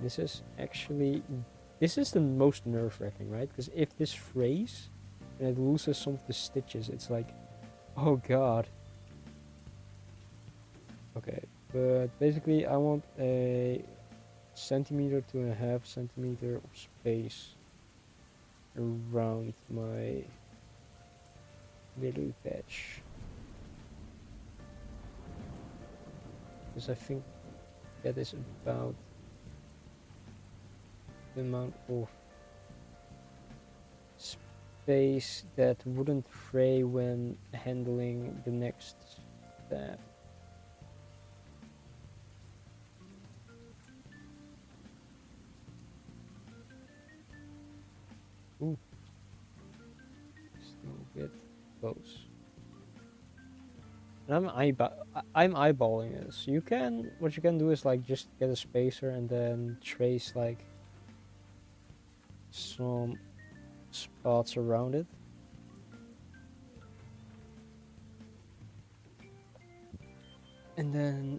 This is the most nerve-wracking, right? Because if this frays and it loses some of the stitches, it's like, oh god. Okay, but basically I want a centimeter to a half centimeter of space around my little patch. Because I think that is about the amount of space that wouldn't fray when handling the next step. Ooh, still a bit close. And I'm eyeballing this. What you can do is like just get a spacer and then trace like some spots around it. And then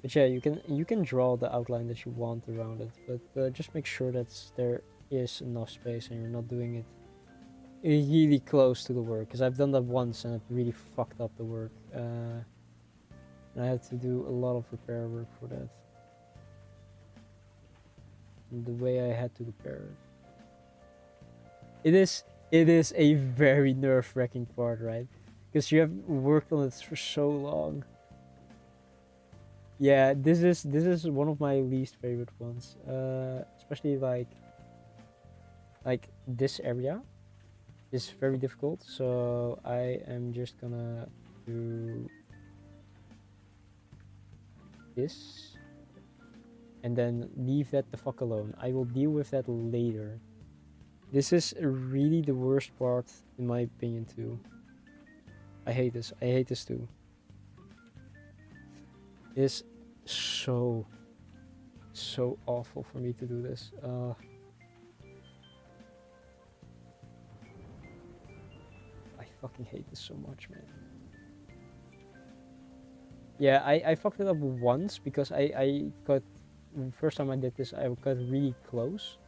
but yeah, you can draw the outline that you want around it, but just make sure that there is enough space and you're not doing it really close to the work, because I've done that once and it really fucked up the work. And I had to do a lot of repair work for that. And the way I had to repair it. It is a very nerve-wracking part, right? Because you have worked on it for so long. Yeah, this is one of my least favorite ones. Especially like this area is very difficult. So I am just gonna do this and then leave that the fuck alone. I will deal with that later. This is really the worst part in my opinion too. I hate this. I hate this too. It's so awful for me to do this. I fucking hate this so much, man. Yeah, I fucked it up once because I got first time I did this I got really close,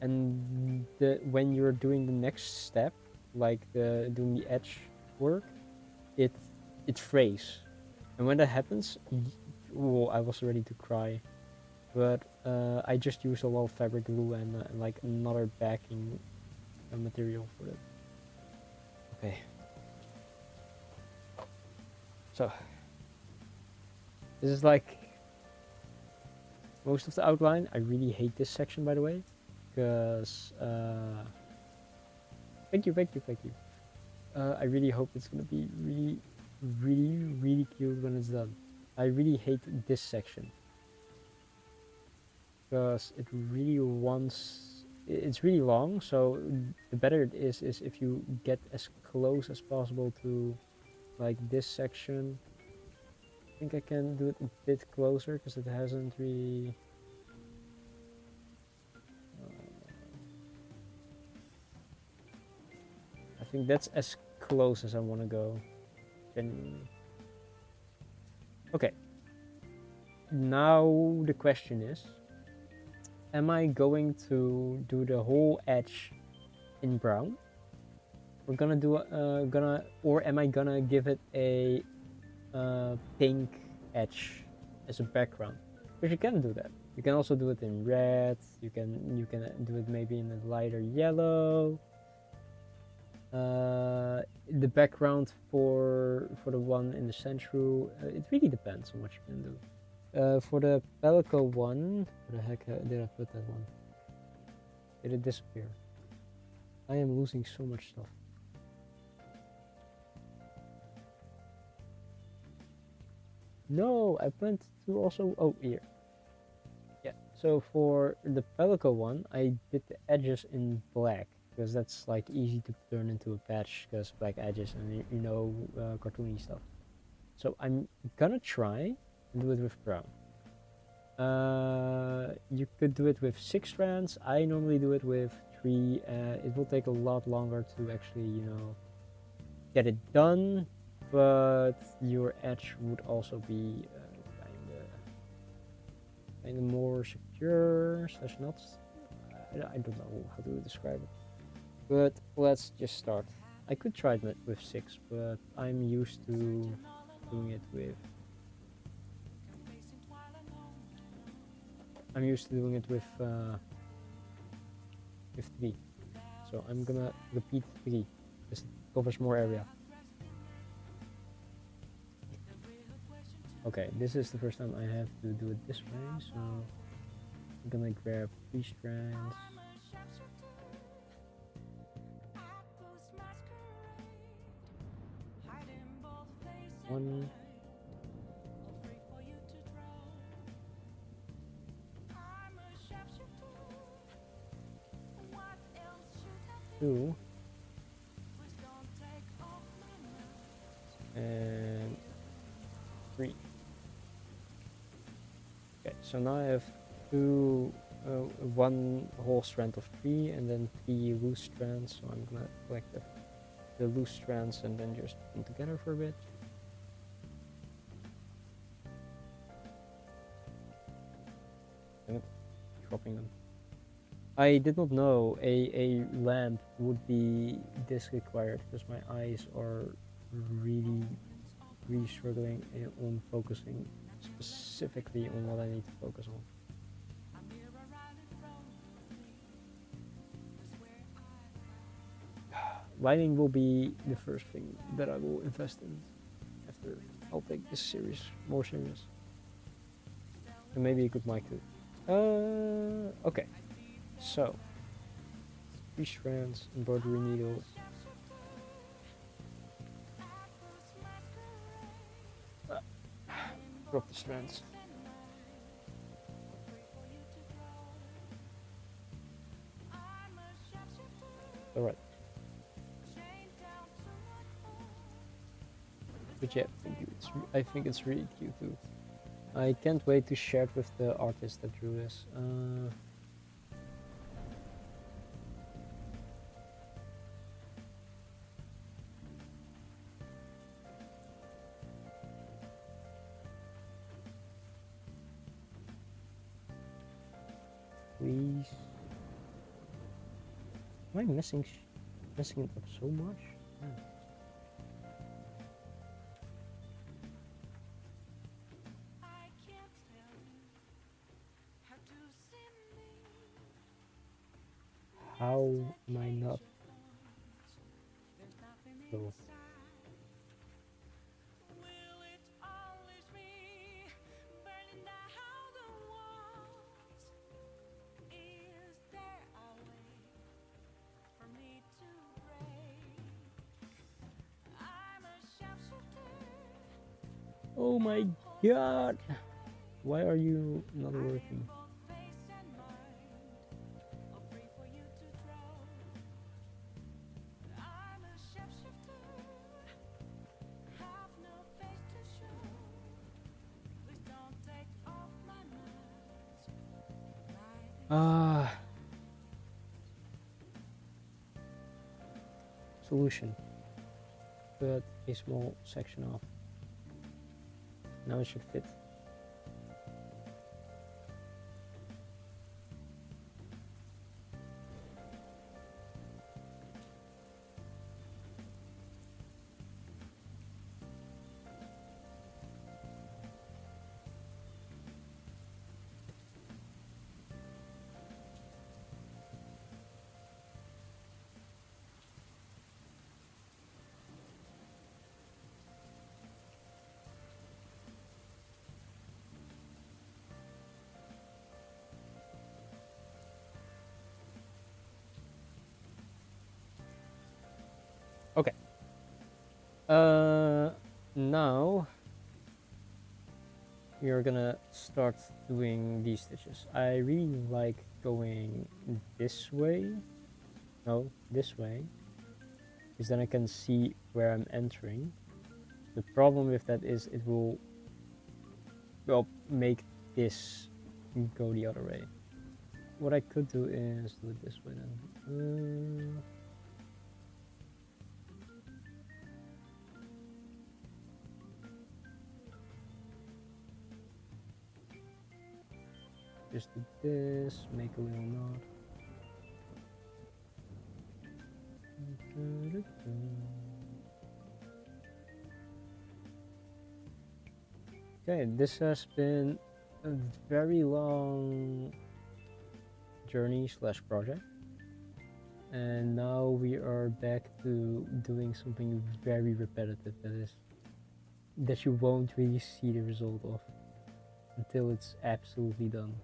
and when you're doing the next step, like doing the edge work, it frays, and when that happens, oh, I was ready to cry, but I just used a lot of fabric glue and like another backing material for it. Okay. So this is like most of the outline. I really hate this section, by the way, because thank you. I really hope it's gonna be really cute when it's done. I really hate this section because it really wants. It's really long, so the better it is if you get as close as possible to like this section. I think I can do it a bit closer because it hasn't really. I think that's as close as I want to go. Genuinely. Okay. Now the question is, am I going to do the whole edge in brown? We're gonna do or am I gonna give it a pink edge as a background? Because you can do that. You can also do it in red. You can do it maybe in a lighter yellow. The background for the one in the center, it really depends on what you can do. For the Pelico one, where the heck did I put that one? Did it disappear? I am losing so much stuff. No, I planned to also. Oh, here. Yeah. So for the Pelico one, I did the edges in black because that's like easy to turn into a patch because black edges and cartoony stuff. So I'm gonna try and do it with brown. You could do it with 6 strands. I normally do it with 3. It will take a lot longer to actually, get it done, but your edge would also be kind of more secure slash not. I don't know how to describe it, but let's just start. I could try it with 6, but I'm used to doing it with. I'm used to doing it with 3. So I'm gonna repeat 3 because it covers more area. Okay, this is the first time I have to do it this way, so I'm gonna grab 3 strands. 1. 2. And 3. Okay, so now I have 1 whole strand of 3 and then 3 loose strands. So I'm gonna collect the loose strands and then just put them together for a bit. And dropping them. I did not know a lamp would be this required because my eyes are really struggling on focusing specifically on what I need to focus on. lighting will be the first thing that I will invest in after I'll take this series more serious. And maybe a good mic too. Okay. So, 3 strands, embroidery needle. Drop the strands. Alright. But yeah, I think it's really cute too. I can't wait to share it with the artist that drew this. Please. Am I messing it up so much? How am I not? So. Oh my god! Why are you not working? Solution. Cut a small section off. Now it should fit. Okay. Now we are gonna start doing these stitches. I really like going this way. No, this way. Because then I can see where I'm entering. The problem with that is it will, well, make this go the other way. What I could do is do it this way then. Just do this, make a little knot. Okay, this has been a very long journey slash project, and now we are back to doing something very repetitive that you won't really see the result of until it's absolutely done,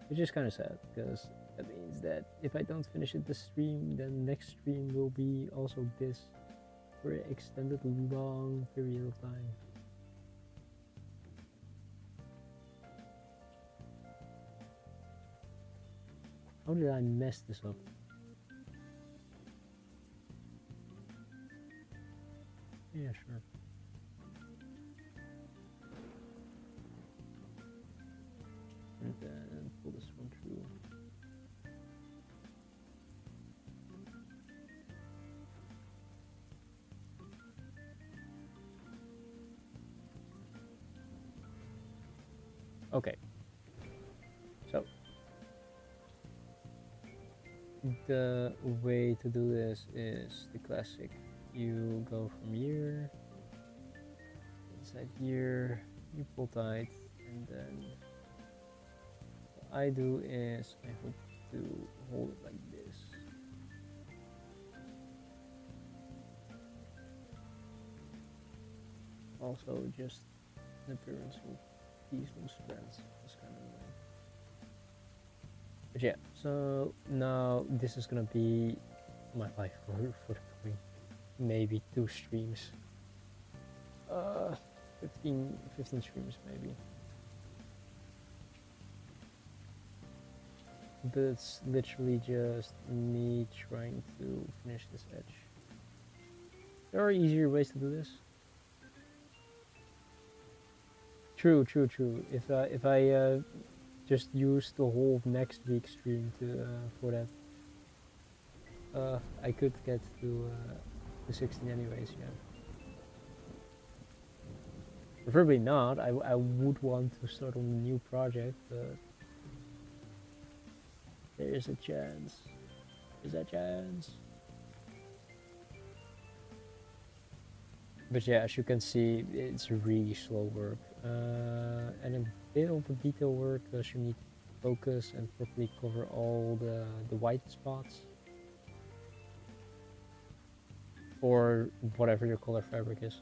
which is kind of sad because that means that if I don't finish it this stream, then next stream will be also this for an extended long period of time. How did I mess this up? Yeah, sure. And then pull this one through. Okay. So the way to do this is the classic. You go from here, inside here, you pull tight, and then what I do is I hope to hold it like this. also just an appearance of these loose strands. It's kind of annoying. But yeah, so now this is gonna be my life for the coming maybe 2 streams. 15 streams maybe. But it's literally just me trying to finish this edge. There are easier ways to do this. True. If I just use the whole of next week's stream to for that, I could get to 16 anyways. Yeah. Preferably not. I would want to start on a new project, but there is a chance. There's a chance. But yeah, as you can see, it's really slow work. And a bit of the detail work because you need to focus and properly cover all the white spots. Or whatever your color fabric is.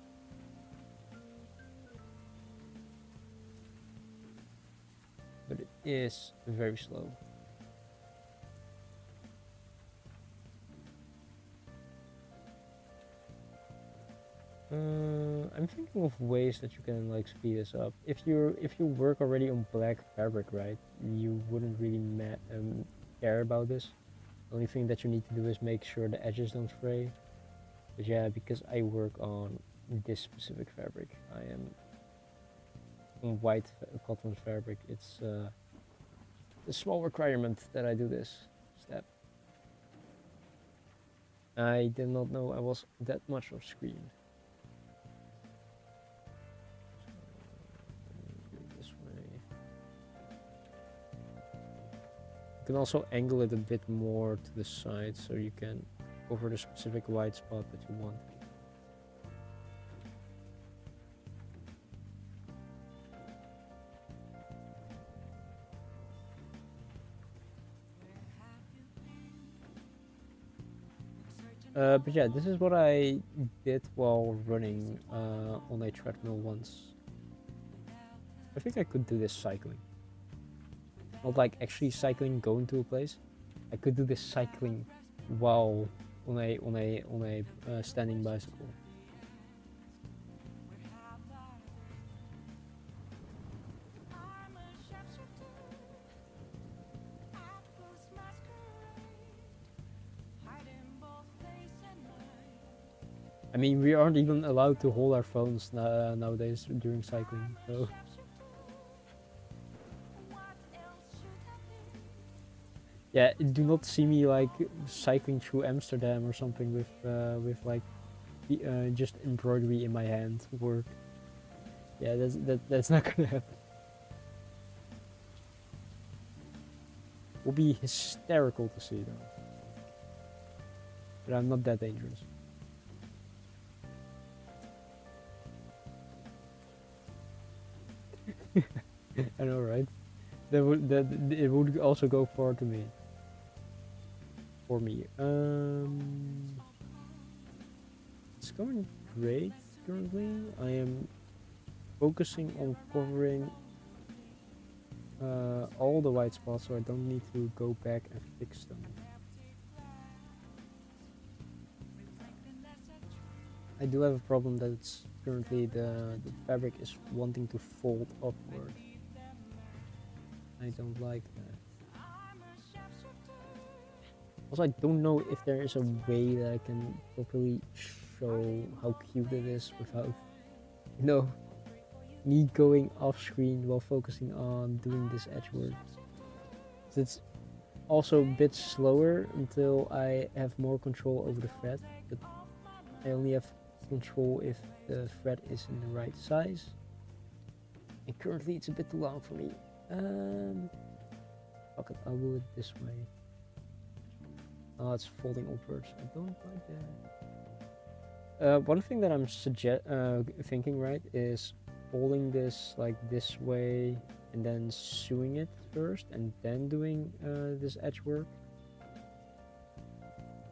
But it is very slow. I'm thinking of ways that you can like speed this up. If you work already on black fabric, right, you wouldn't really care about this. The only thing that you need to do is make sure the edges don't fray. But yeah, because I work on this specific fabric, I am on white cotton fabric. It's a small requirement that I do this step. I did not know I was that much off screen. You can also angle it a bit more to the side so you can cover the specific white spot that you want. But yeah, this is what I did while running on a treadmill once. I think I could do this cycling. Not like actually cycling going to a place. I could do this cycling while on a standing bicycle. I mean, we aren't even allowed to hold our phones nowadays during cycling, so. Yeah, do not see me like cycling through Amsterdam or something with like just embroidery in my hand work. Yeah, that's not gonna happen. Will be hysterical to see though. But I'm not that dangerous. I know, right? It would also go far to me. For me, it's going great currently. I am focusing on covering all the white spots, so I don't need to go back and fix them. I do have a problem that it's currently the fabric is wanting to fold upward. I don't like that. Also, I don't know if there is a way that I can properly show how cute it is without, you know, me going off screen while focusing on doing this edge work. So it's also a bit slower until I have more control over the thread, but I only have control if the thread is in the right size. And currently it's a bit too long for me. Fuck it, I'll do it this way. Oh, it's folding upwards. I don't like that. One thing that I'm thinking, right, is folding this like this way and then sewing it first and then doing this edge work.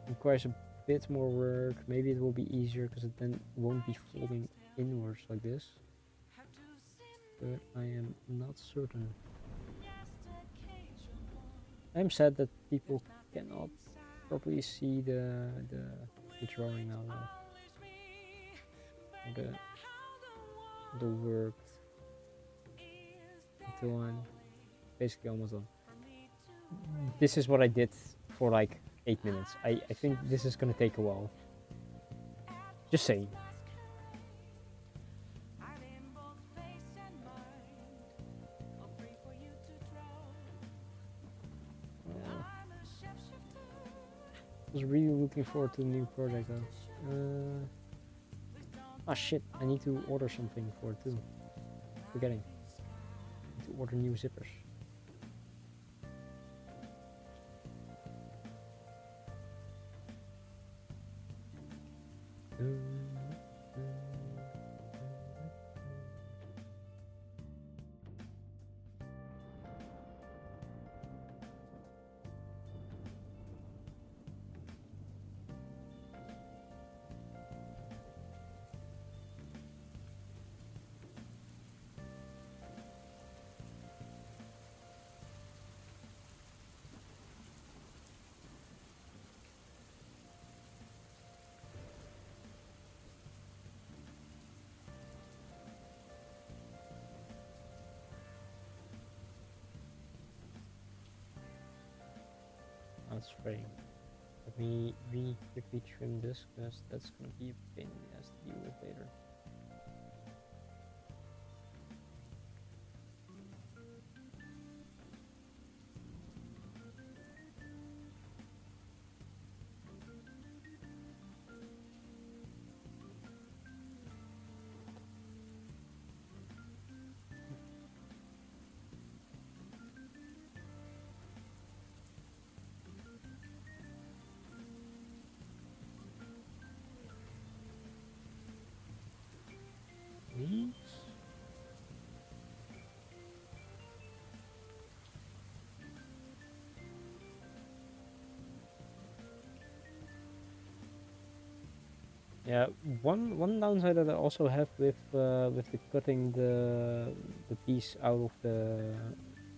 Requires a bit more work. Maybe it will be easier because it then won't be folding inwards like this, but I am not certain. I'm sad that people cannot properly see the drawing now, the work until I'm basically almost done. This is what I did for like 8 minutes. I think this is gonna take a while. Just saying. I was really looking forward to the new project though. Ah shit, I need to order something for it too. Forgetting. I need to order new zippers. That's fraying. Let me really quickly trim this because that's gonna be a pain in the ass to deal with later. These? Yeah, one downside that I also have with the cutting the piece out of the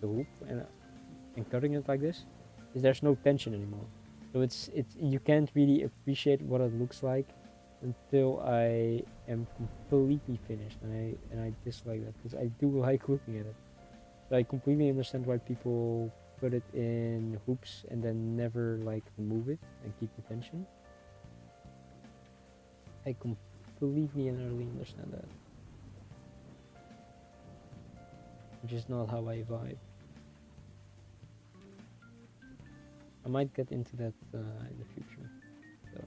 hoop and cutting it like this is there's no tension anymore. So it's you can't really appreciate what it looks like until I am completely finished, and I dislike that because I do like looking at it. So I completely understand why people put it in hoops and then never like remove it and keep the tension. I completely and utterly understand that. Which is not how I vibe. I might get into that in the future. So.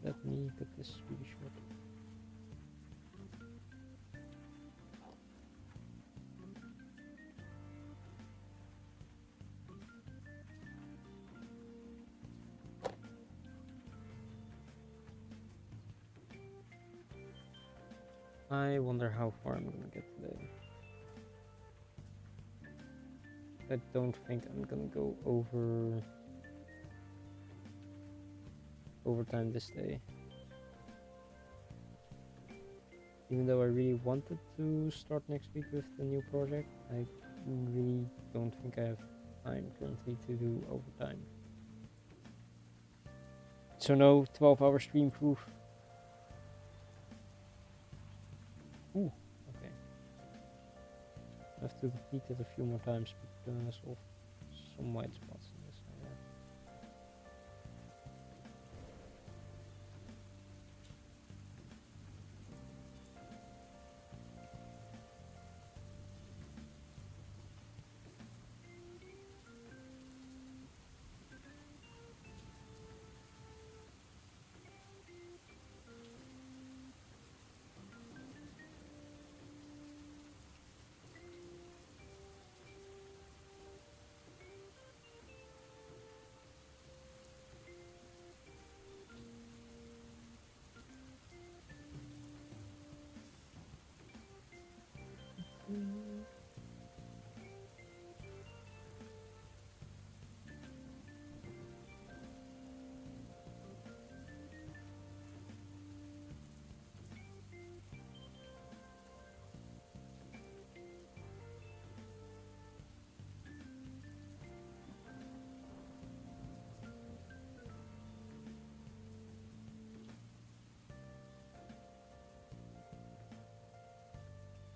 Let me cut this really short. I wonder how far I'm gonna get today. I don't think I'm gonna go overtime this day. Even though I really wanted to start next week with the new project, I really don't think I have time currently to do overtime. So no 12-hour stream proof. Ooh, okay. I have to repeat it a few more times because of some white spots in this area.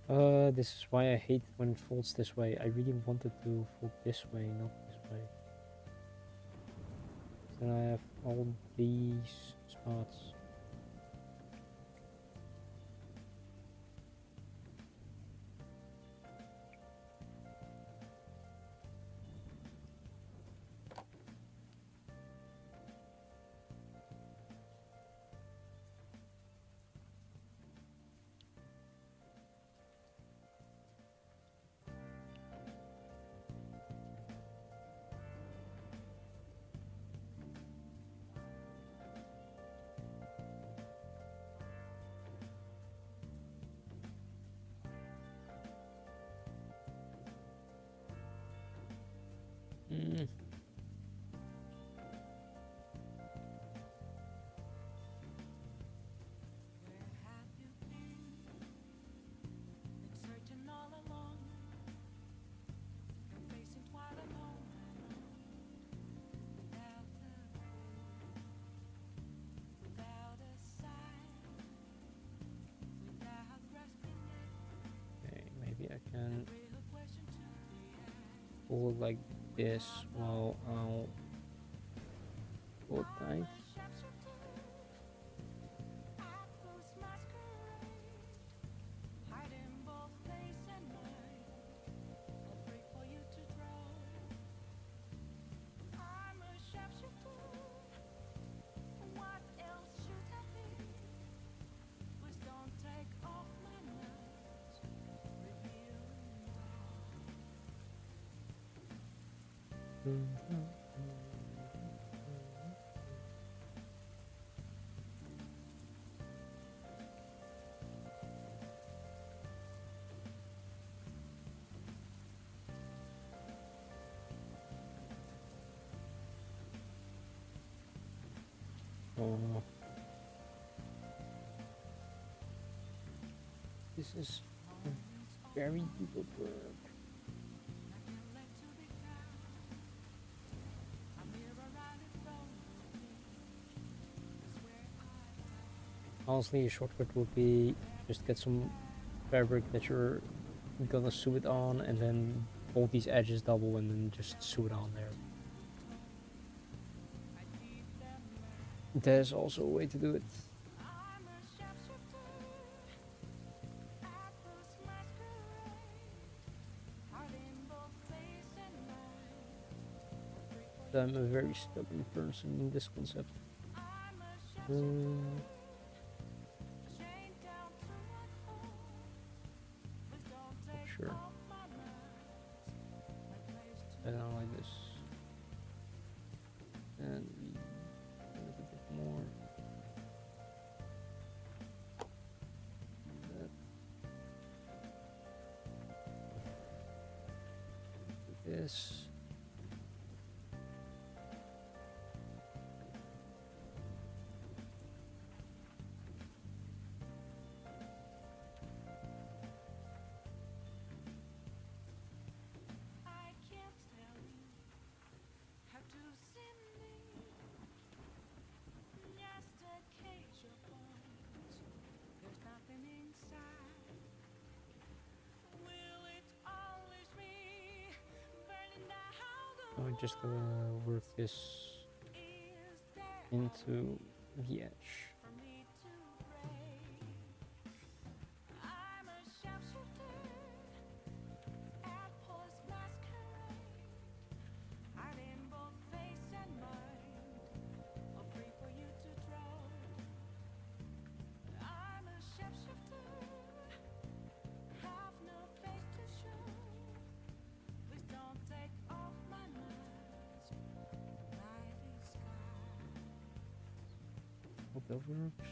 This is why I hate when it folds this way. I really wanted to fold this way, not this way. Then I have all these spots. Mm. Okay, maybe I can pull it like this while I'll pull it tight. Oh, this is very good work. Honestly, a shortcut would be just get some fabric that you're gonna sew it on and then fold these edges double and then just sew it on there. There's also a way to do it. I'm a very stubborn person in this concept. Sure. I don't like this. And we do it a bit more. This. I'm just gonna work this into the edge. Hope that works.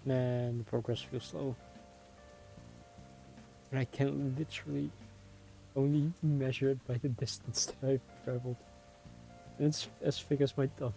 Man, the progress feels slow. And I can literally only measure it by the distance that I've traveled. And it's as thick as my thumb.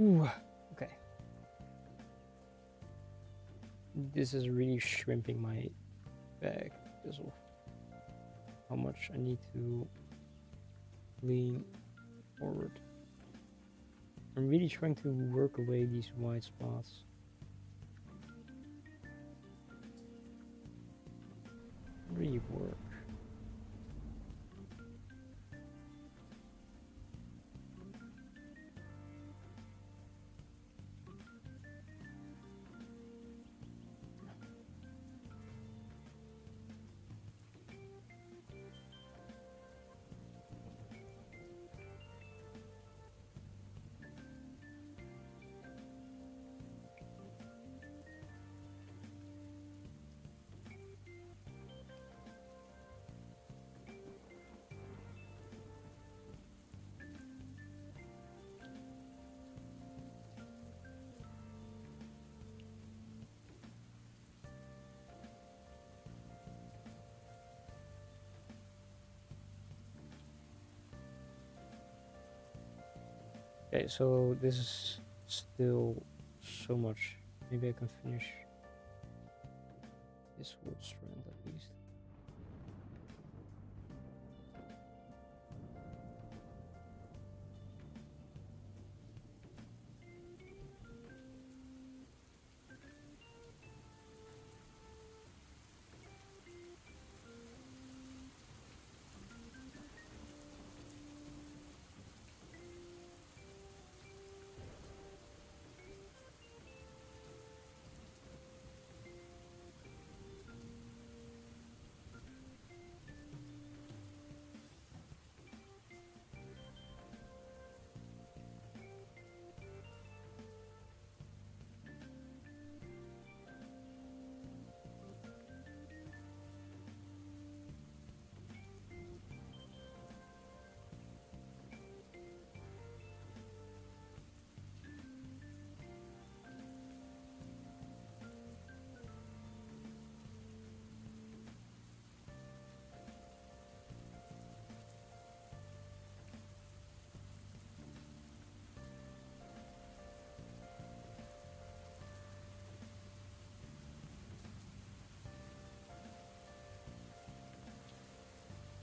Ooh, okay. This is really shrimping my bag because of how much I need to lean forward. I'm really trying to work away these white spots. Really work. Okay, so this is still so much. Maybe I can finish this whole strand at least.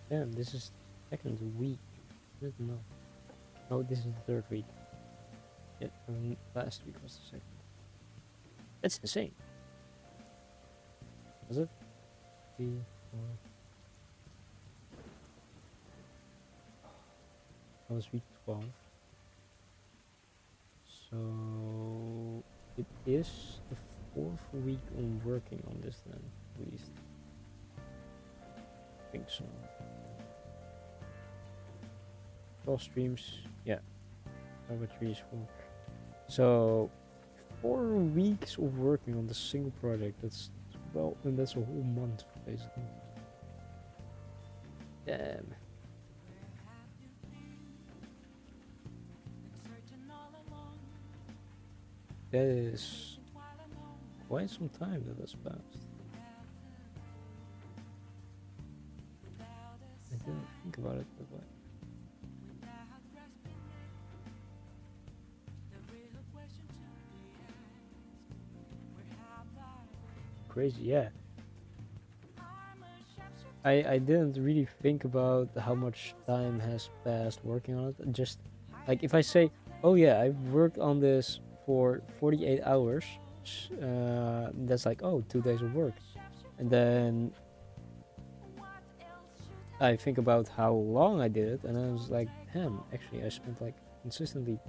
Damn, this is second week. I don't know. No, this is the third week. Yeah, last week was the second. That's insane. Was it? 3, 4. That was week 12. So it is the fourth week on working on this then, at least. I think so. 12 streams, yeah. Over 3 is 4. So 4 weeks of working on the single project. That's well, and that's a whole month basically. Damn. That is quite some time that has passed. I didn't think about it that way. crazy. Yeah. I didn't really think about how much time has passed working on it. Just like if I say, oh yeah, I've worked on this for 48 hours, that's like, oh, 2 days of work. And then I think about how long I did it, and I was like, damn, actually, I spent like consistently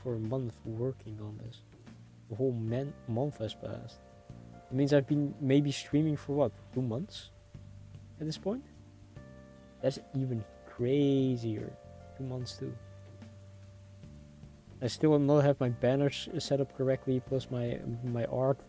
for a month working on this. The whole month has passed. It means I've been maybe streaming for what, 2 months at this point? That's even crazier. 2 months too. I still not have my banners set up correctly, plus my art.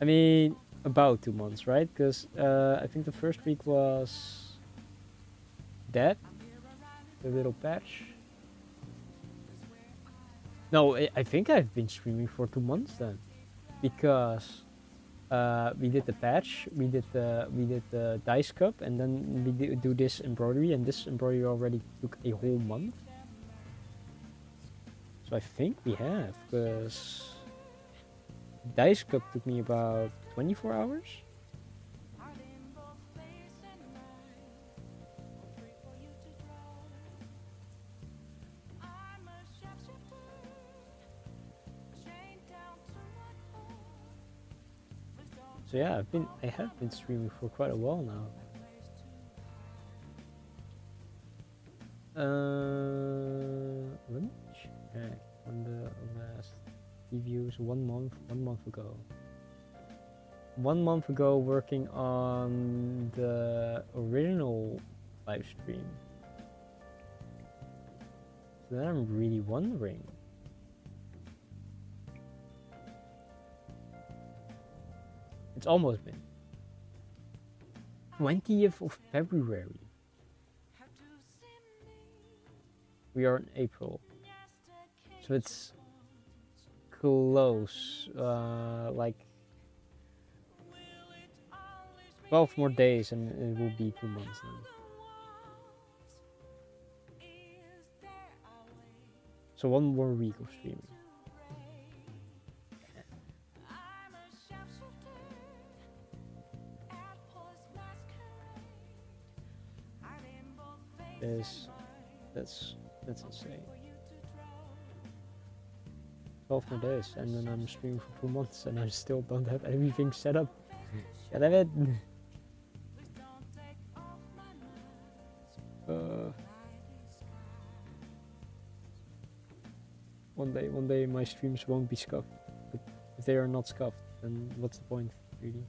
I mean, about 2 months, right? Because I think the first week was that, the little patch. No, I think I've been streaming for 2 months then, because we did the patch, we did the dice cup, and then we do this embroidery, and this embroidery already took a whole month. So I think we have, because dice cup took me about 24 hours. So yeah, I have been streaming for quite a while now. Let me check on the last reviews. 1 month ago. 1 month ago, working on the original live stream. So then I'm really wondering. It's almost been 20th of February. We are in April, so it's close. Like 12 more days, and it will be 2 months then. So 1 more week of streaming. That's insane. 12 more days, and then I'm streaming for 2 months, and I still don't have everything set up. God damn it! One day my streams won't be scuffed. But if they are not scuffed, then what's the point, really?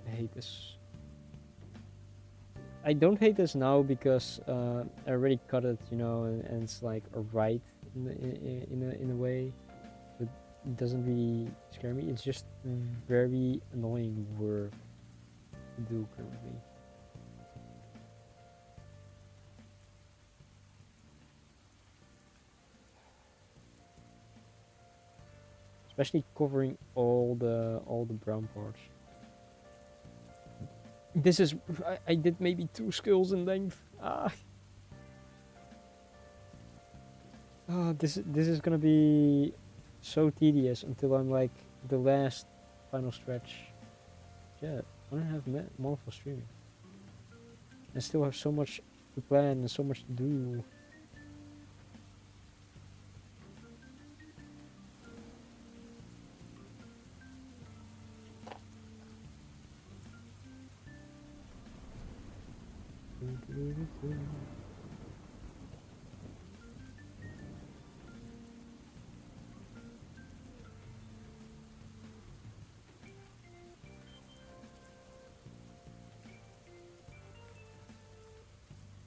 I hate this. I don't hate this now because I already cut it, you know, and it's like a right in a way. But it doesn't really scare me. It's just very annoying work to do currently. Especially covering all the brown parts. This is I did maybe 2 skulls in length. This is gonna be so tedious until I'm like the last final stretch. Yeah, 1.5 months for streaming. I still have so much to plan and so much to do.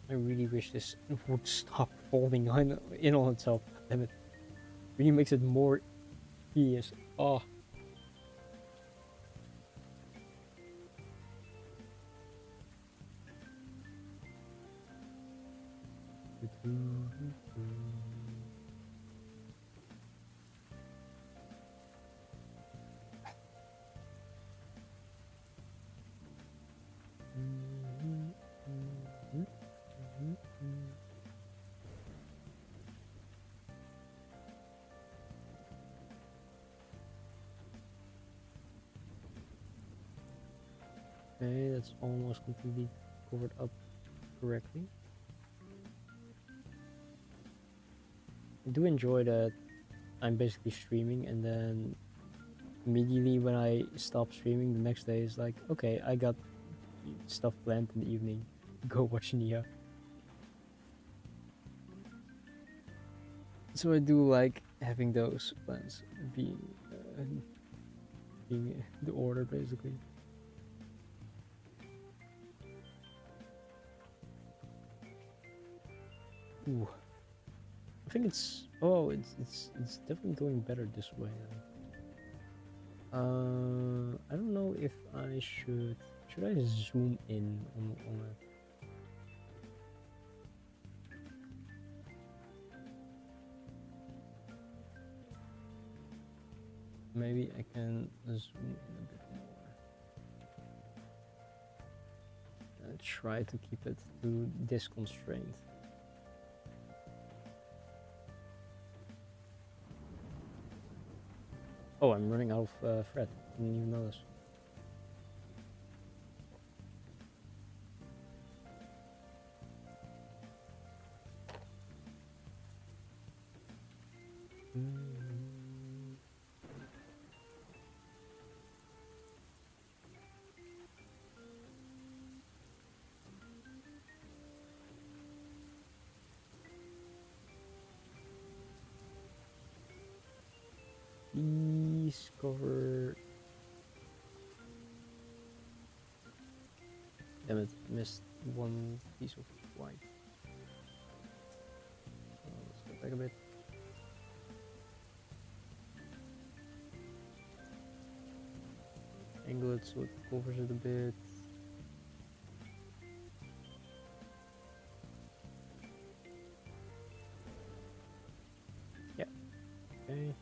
I really wish this would stop folding in on itself. Damn it. Really makes it more tedious. Oh. Okay, that's almost completely covered up correctly. I do enjoy that I'm basically streaming, and then immediately when I stop streaming, the next day is like, okay, I got stuff planned in the evening. Go watch Nia. So I do like having those plans being the order basically. Ooh, I think it's it's definitely going better this way now. I don't know if I should I zoom in on it. Maybe I can zoom in a bit more. Try to keep it to this constraint. Oh, I'm running out of thread. Didn't even notice. Please cover. Damn it, missed one piece of white. Let's go back a bit. Angle it so it covers it a bit. Yeah, okay.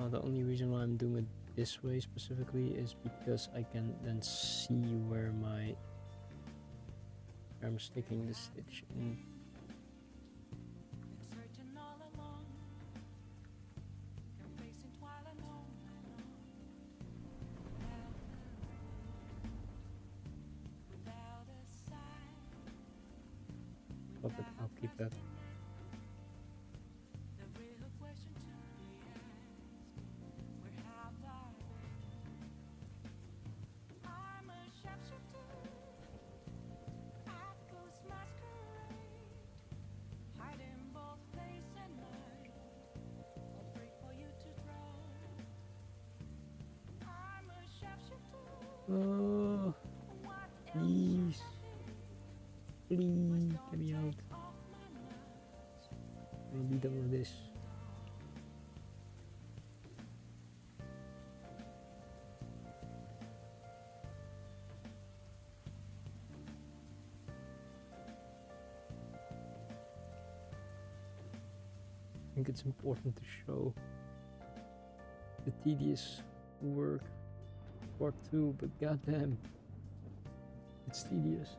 The only reason why I'm doing it this way specifically is because I can then see where I'm sticking the stitch in. But I'll keep that. Oh, please. Please, get me out. I'll be done with this. I think it's important to show the tedious work part 2, but goddamn, it's tedious.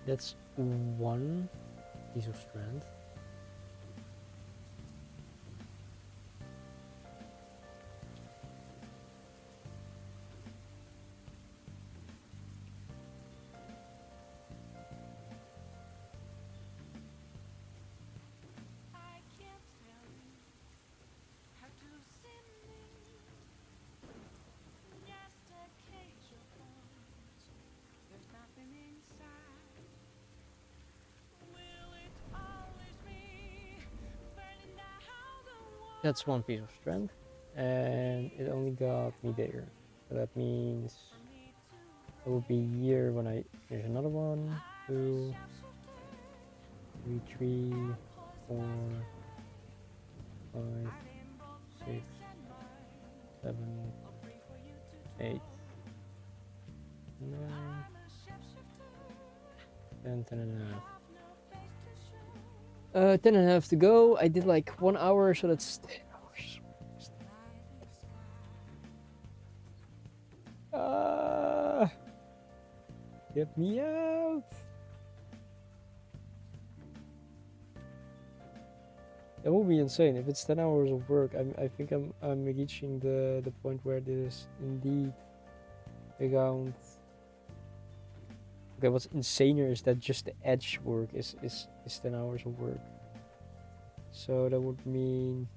That's one piece of strand. That's one piece of strand, and it only got me there. So that means it will be here when I finish another one, 2, 3, 4, 5, 6, 7, 8, 9, 10, 10 and a half. 10 and a half to go. I did like 1 hour, so that's 10 hours. Get me out. That will be insane. If it's 10 hours of work, I think I'm reaching the point where this indeed around. Okay, what's insaner is that just the edge work is 10 hours of work. So that would mean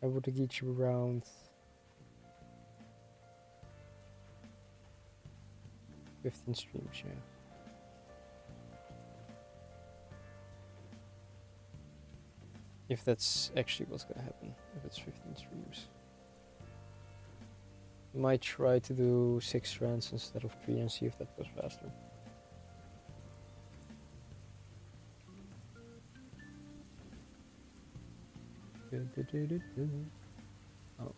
I would get you around 15 streams, yeah. If that's actually what's gonna happen, if it's 15 streams. Might try to do 6 strands instead of 3 and see if that goes faster. Oh,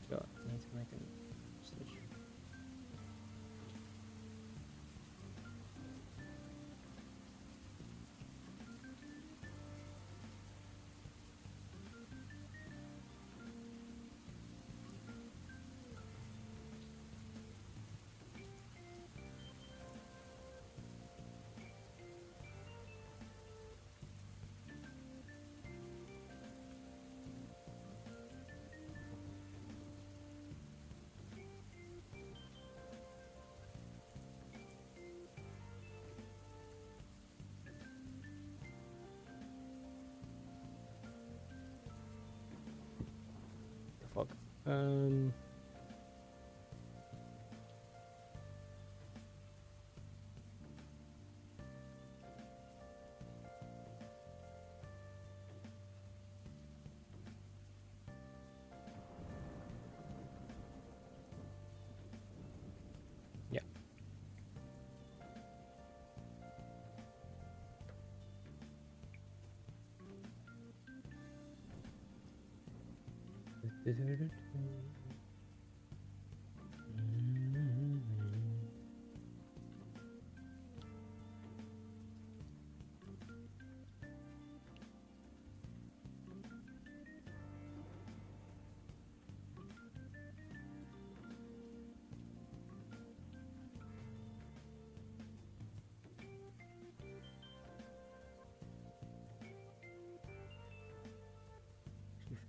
God, I need to make a stitch. Fuck. Yeah. I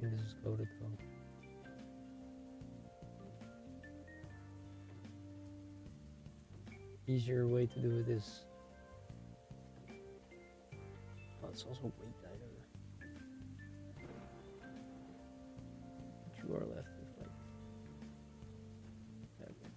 think this is loaded though. Easier way to do it is. Oh, it's also way tighter. But you are left with like fabric.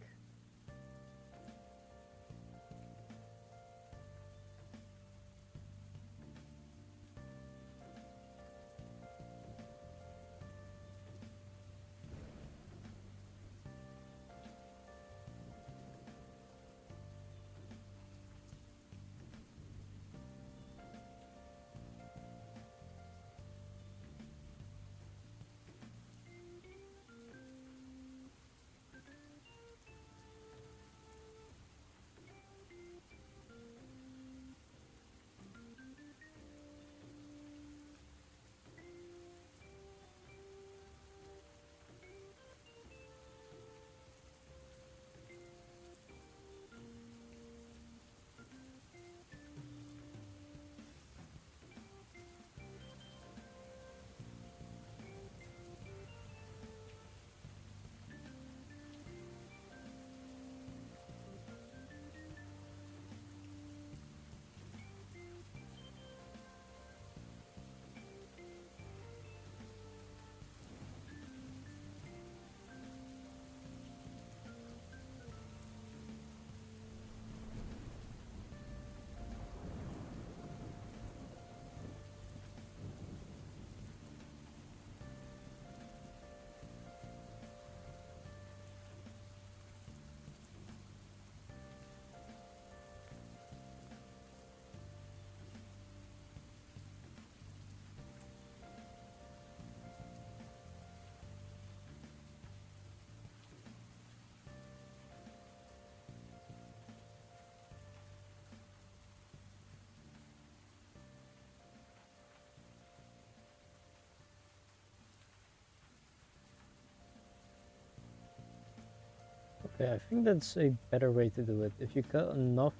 Okay, I think that's a better way to do it. If you cut enough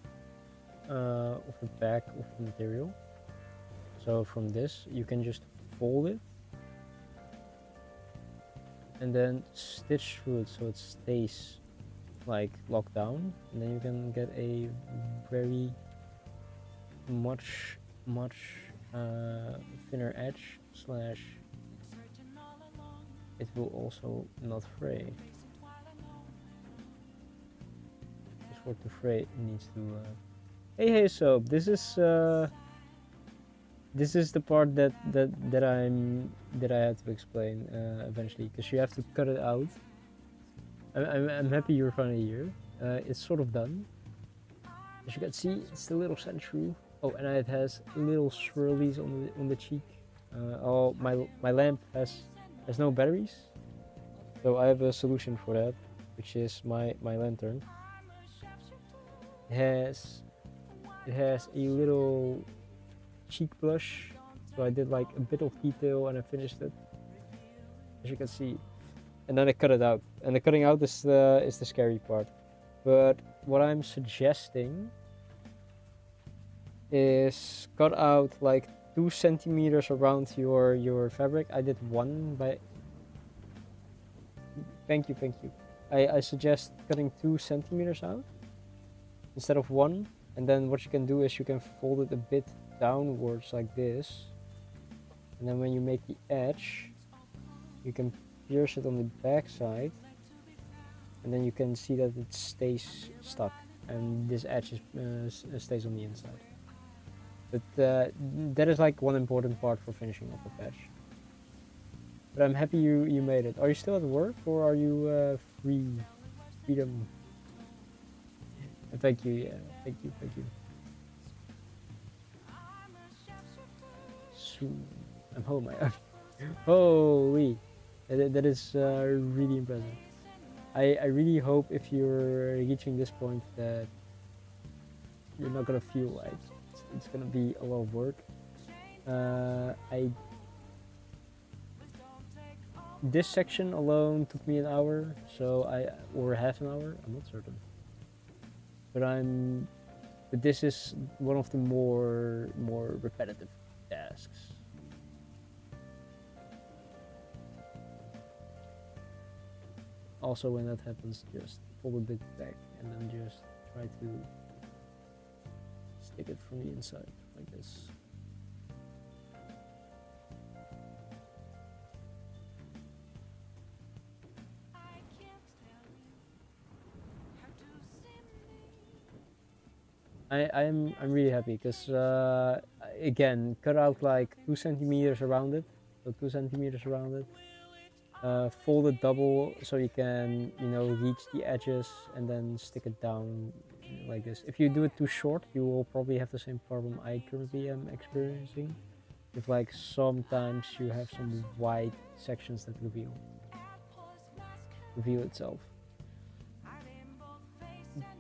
of the back of the material, so from this, you can just fold it and then stitch through it so it stays like locked down, and then you can get a very much thinner edge slash it will also not fray. Just for it to fray, it needs to hey soap, this is the part that I have to explain eventually, because you have to cut it out. I'm happy you're finally here. It's sort of done. As you can see, it's the little sand shrew. Oh, and it has little swirlies on the cheek. Oh, my lamp has no batteries, so I have a solution for that, which is my lantern. It has a little cheek blush, so I did like a bit of detail and I finished it, as you can see, and then I cut it out. And the cutting out is the scary part. But what I'm suggesting is cut out like 2 centimeters around your fabric. I did 1 by. Thank you. I suggest cutting 2 centimeters out instead of 1, and then what you can do is you can fold it a bit downwards like this, and then when you make the edge, you can pierce it on the back side, and then you can see that it stays stuck, and this edge stays on the inside. But that is like one important part for finishing off the patch. But I'm happy you made it. Are you still at work, or are you freedom? Thank you, yeah, thank you. Soon. I'm home. Holy, that is really impressive. I really hope if you're reaching this point that you're not gonna feel like it's gonna be a lot of work. This section alone took me an hour, or half an hour. I'm not certain. But this is one of the more repetitive tasks. Also, when that happens, just pull a bit back and then just try to stick it from the inside like this. I'm really happy because again, cut out like 2 centimeters around it, so 2 centimeters around it. Fold it double so you can reach the edges and then stick it down like this. If you do it too short, you will probably have the same problem I currently am experiencing. If like sometimes you have some wide sections that reveal itself.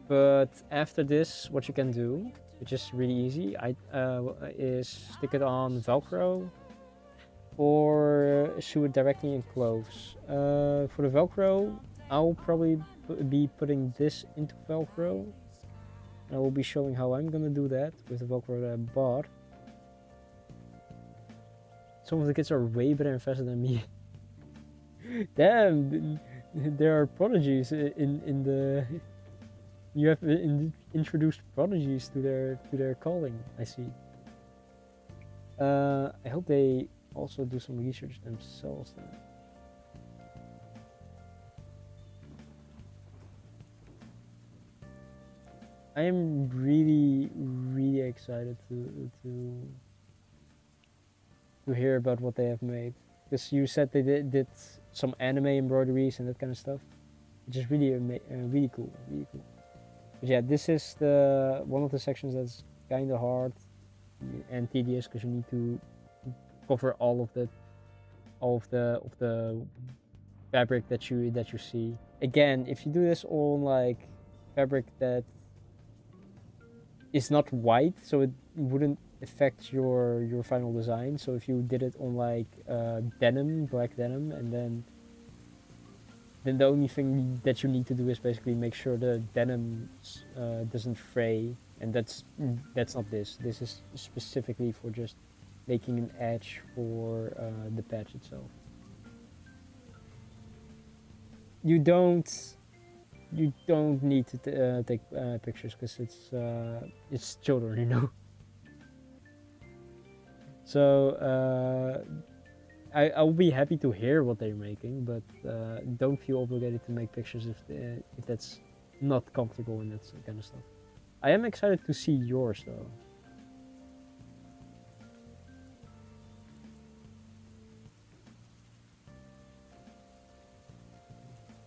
But after this, what you can do, which is really easy, is stick it on Velcro or sew it directly in cloves. For the Velcro, I'll probably be putting this into Velcro. I will be showing how I'm gonna do that with the Velcro that I bought. Some of the kids are way better and faster than me. Damn, there are prodigies in the. You have introduced prodigies to their calling. I see. I hope they also do some research themselves then. I am really excited to hear about what they have made, because you said they did some anime embroideries and that kind of stuff, which is really cool. But yeah, this is one of the sections that's kind of hard and tedious because you need to cover all of the fabric that you see. Again, if you do this on like fabric that is not white, so it wouldn't affect your final design. So if you did it on like denim, black denim, and then then the only thing that you need to do is basically make sure the denim doesn't fray, and that's not this. This is specifically for just making an edge for the patch itself. You don't need to take pictures because it's children, you know. So I'll be happy to hear what they're making, but don't feel obligated to make pictures if that's not comfortable and that kind of stuff. I am excited to see yours though.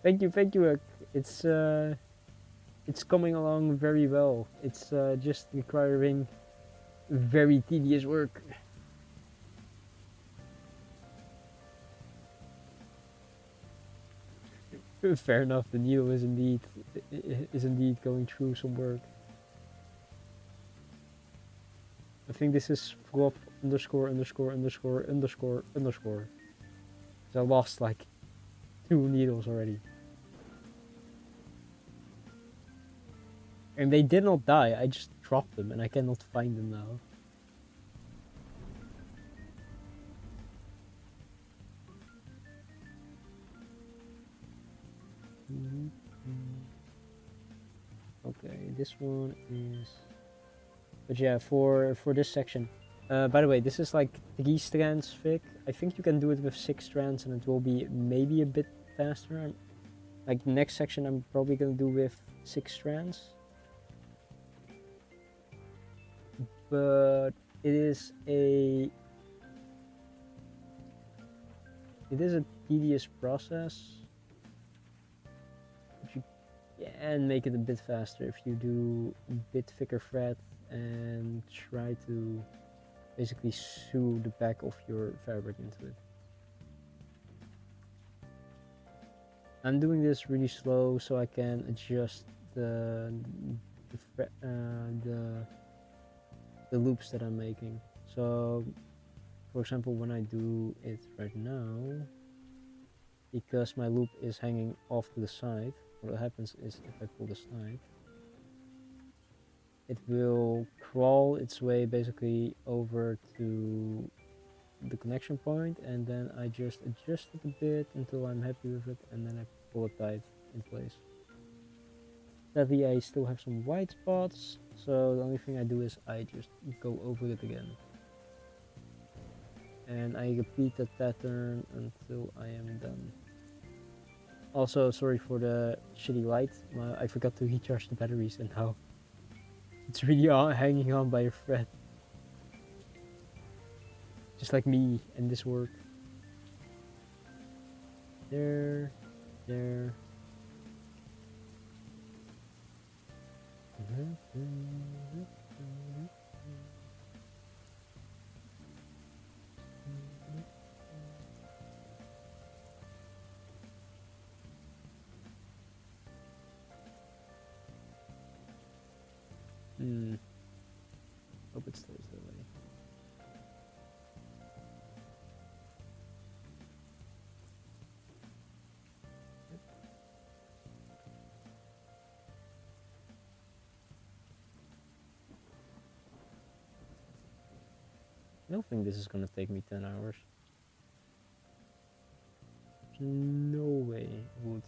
Thank you. It's coming along very well. It's just requiring very tedious work. Fair enough. The needle is indeed going through some work. I think this is flop underscore underscore underscore underscore underscore. So I lost like 2 needles already. And they did not die. I just dropped them and I cannot find them now. Okay, this one is. But yeah, for this section. By the way, this is like 3 strands thick. I think you can do it with 6 strands and it will be maybe a bit faster. Like the next section I'm probably gonna do with 6 strands. But it is a tedious process. But you can make it a bit faster if you do a bit thicker thread and try to basically sew the back of your fabric into it. I'm doing this really slow so I can adjust the loops that I'm making. So for example, when I do it right now, because my loop is hanging off to the side, what happens is if I pull the side, it will crawl its way basically over to the connection point, and then I just adjust it a bit until I'm happy with it, and then I pull it tight in place. Sadly, I still have some white spots, so the only thing I do is I just go over it again. And I repeat that pattern until I am done. Also, sorry for the shitty light. I forgot to recharge the batteries and now it's really hanging on by a thread. Just like me and this work. There. Hope it stays that way. I don't think this is gonna take me 10 hours. There's no way it would.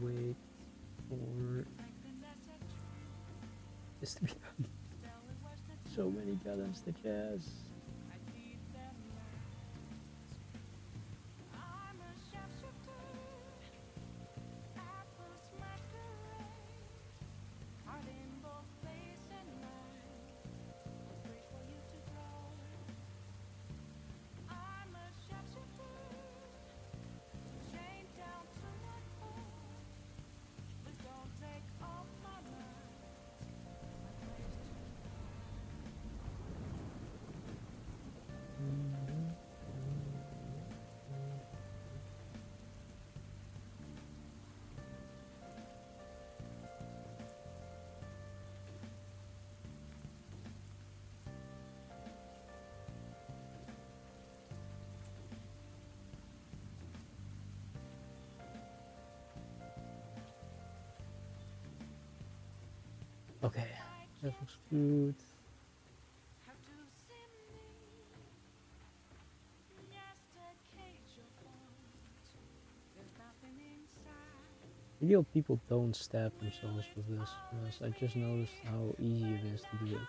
wait for this to be done. So many goddamn stitches. Okay, that was good. Really hope people don't stab themselves with this, because I just noticed how easy it is to do it.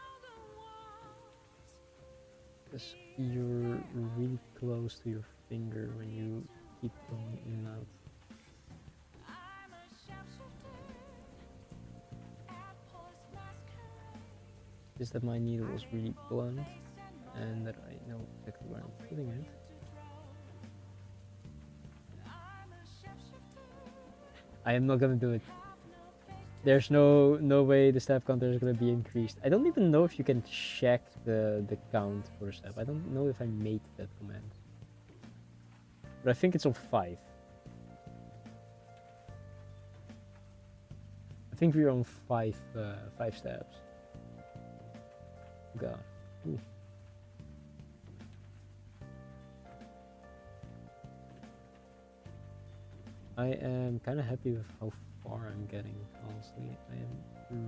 Because you're really close to your finger when you keep going in and out. Just that my needle is really blunt and that I know exactly where I'm putting it. I am not gonna do it. There's no way the step counter is gonna be increased. I don't even know if you can check the count for a step. I don't know if I made that command. But I think it's on 5. I think we're on 5 steps. God. Ooh. I am kind of happy with how far I'm getting, honestly. I am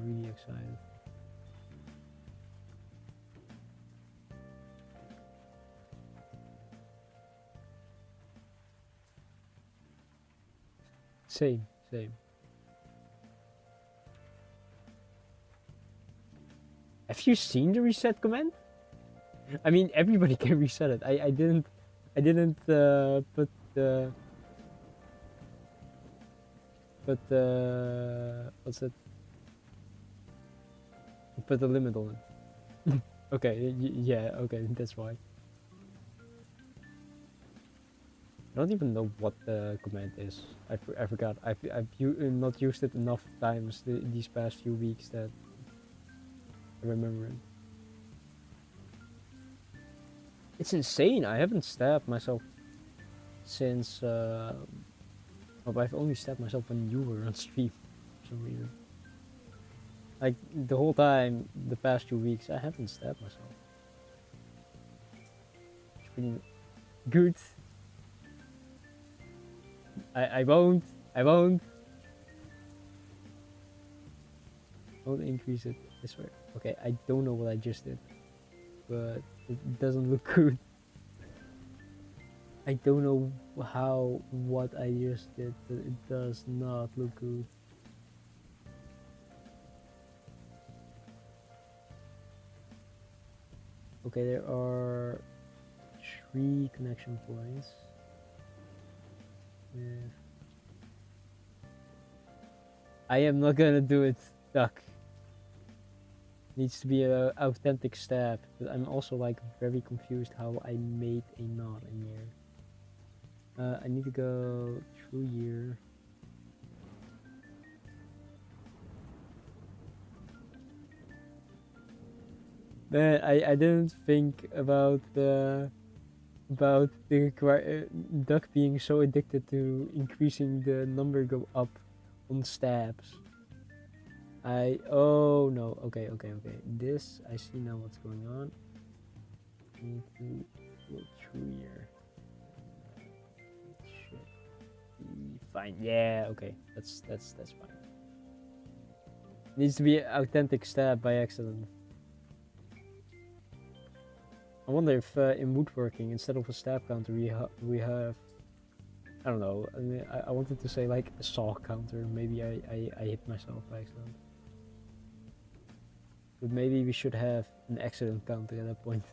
really excited. Same. Have you seen the reset command? I mean, everybody can reset it. I didn't put the what's it? Put the limit on it. Okay, yeah, okay, that's why. I don't even know what the command is. I forgot. I've not used it enough times these past few weeks that I remember it. It's insane. I haven't stabbed myself since. Well, I've only stabbed myself when you were on stream for some reason. Like the whole time, the past 2 weeks, I haven't stabbed myself. It's pretty good. I won't. I won't increase it. I swear. Okay, I don't know what I just did, but it doesn't look good. I don't know what I just did, but it does not look good. Okay, there are 3 connection points. Yeah. I am not gonna do it, duck. Needs to be an authentic stab, but I'm also like very confused how I made a knot in here. I need to go through here. Man, I didn't think about the duck being so addicted to increasing the number go up on stabs. Oh no, okay. This, I see now what's going on. I need to go through here. Fine. Yeah. Okay. That's fine. Needs to be an authentic stab by accident. I wonder if in woodworking, instead of a stab counter, we have I don't know. I mean, I wanted to say like a saw counter. Maybe I hit myself by accident. But maybe we should have an accident counter at that point.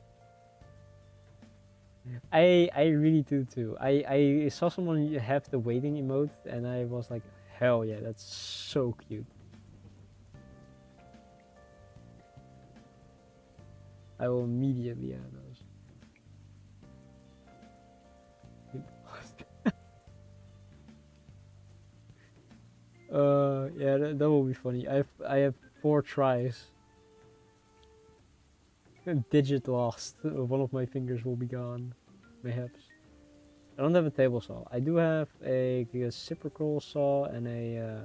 I really do too. I saw someone have the waiting emote and I was like, hell yeah, that's so cute. I will immediately add those. Yeah, that will be funny. I have 4 tries. Digit lost. One of my fingers will be gone. Mayhaps. I don't have a table saw. I do have a reciprocal saw and a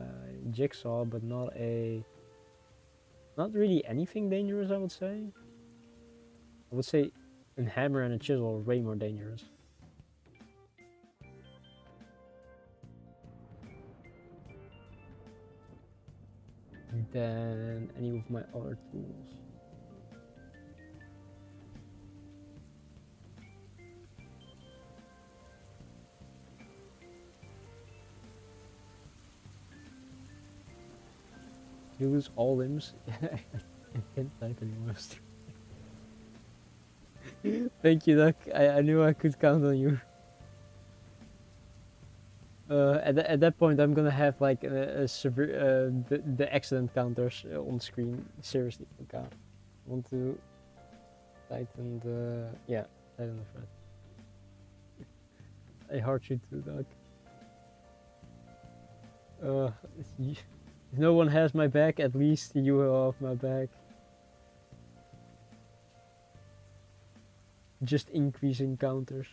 jigsaw, but not really anything dangerous. I would say. I would say a hammer and a chisel are way more dangerous. Than any of my other tools. You lose all limbs. I can't type anymore. Thank you, Duck. I knew I could count on you. At that point, I'm gonna have like a severe the accident counters on screen. Seriously, oh god. I want to tighten the tighten the thread. I heart you too, Duck. If no one has my back, at least you have my back. Just increasing counters.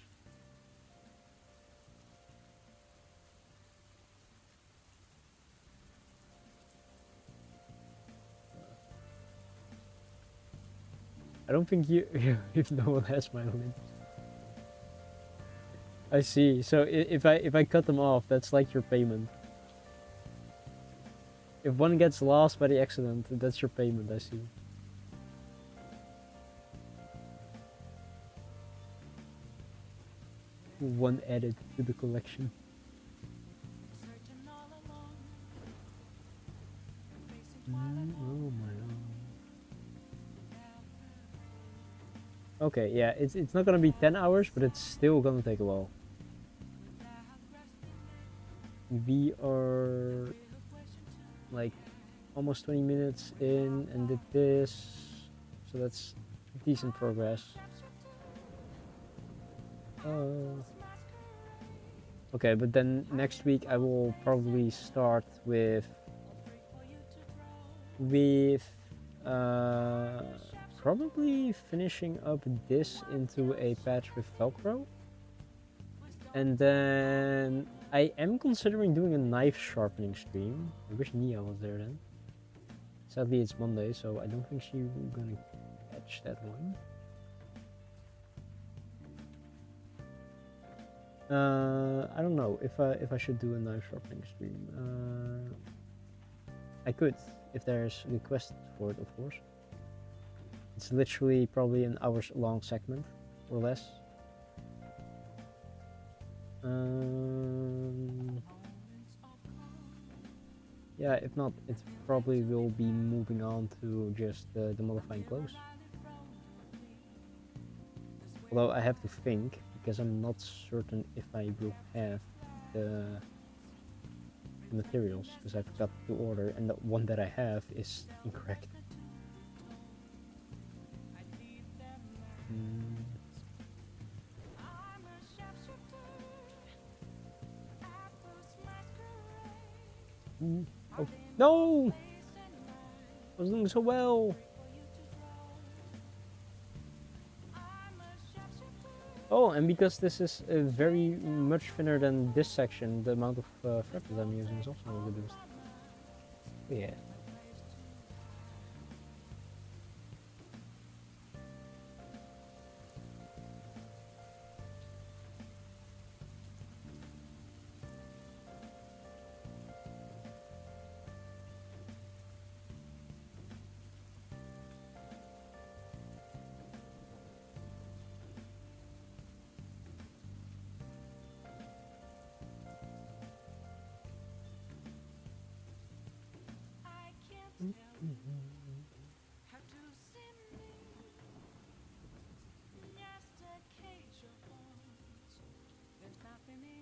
I don't think you if no one has my limbs. I see. So if I cut them off, that's like your payment. If one gets lost by the accident, that's your payment. I see. One added to the collection. Oh my god. Okay, yeah, it's not gonna be 10 hours, but it's still gonna take a while. We are like almost 20 minutes in and did this, so that's decent progress. Okay, but then next week I will probably start with probably finishing up this into a patch with Velcro. And then I am considering doing a knife sharpening stream. I wish Nia was there then. Sadly it's Monday, so I don't think she's gonna catch that one. I don't know if I should do a knife sharpening stream. I could, if there's a request for it, of course. It's literally probably an hour's long segment, or less. Yeah, if not, it probably will be moving on to just the modifying clothes. Although I have to think, because I'm not certain if I will have the materials, because I forgot to order, and the one that I have is incorrect. Oh, no! I was doing so well! Oh, and because this is very much thinner than this section, the amount of thread that I'm using is also reduced. Yeah.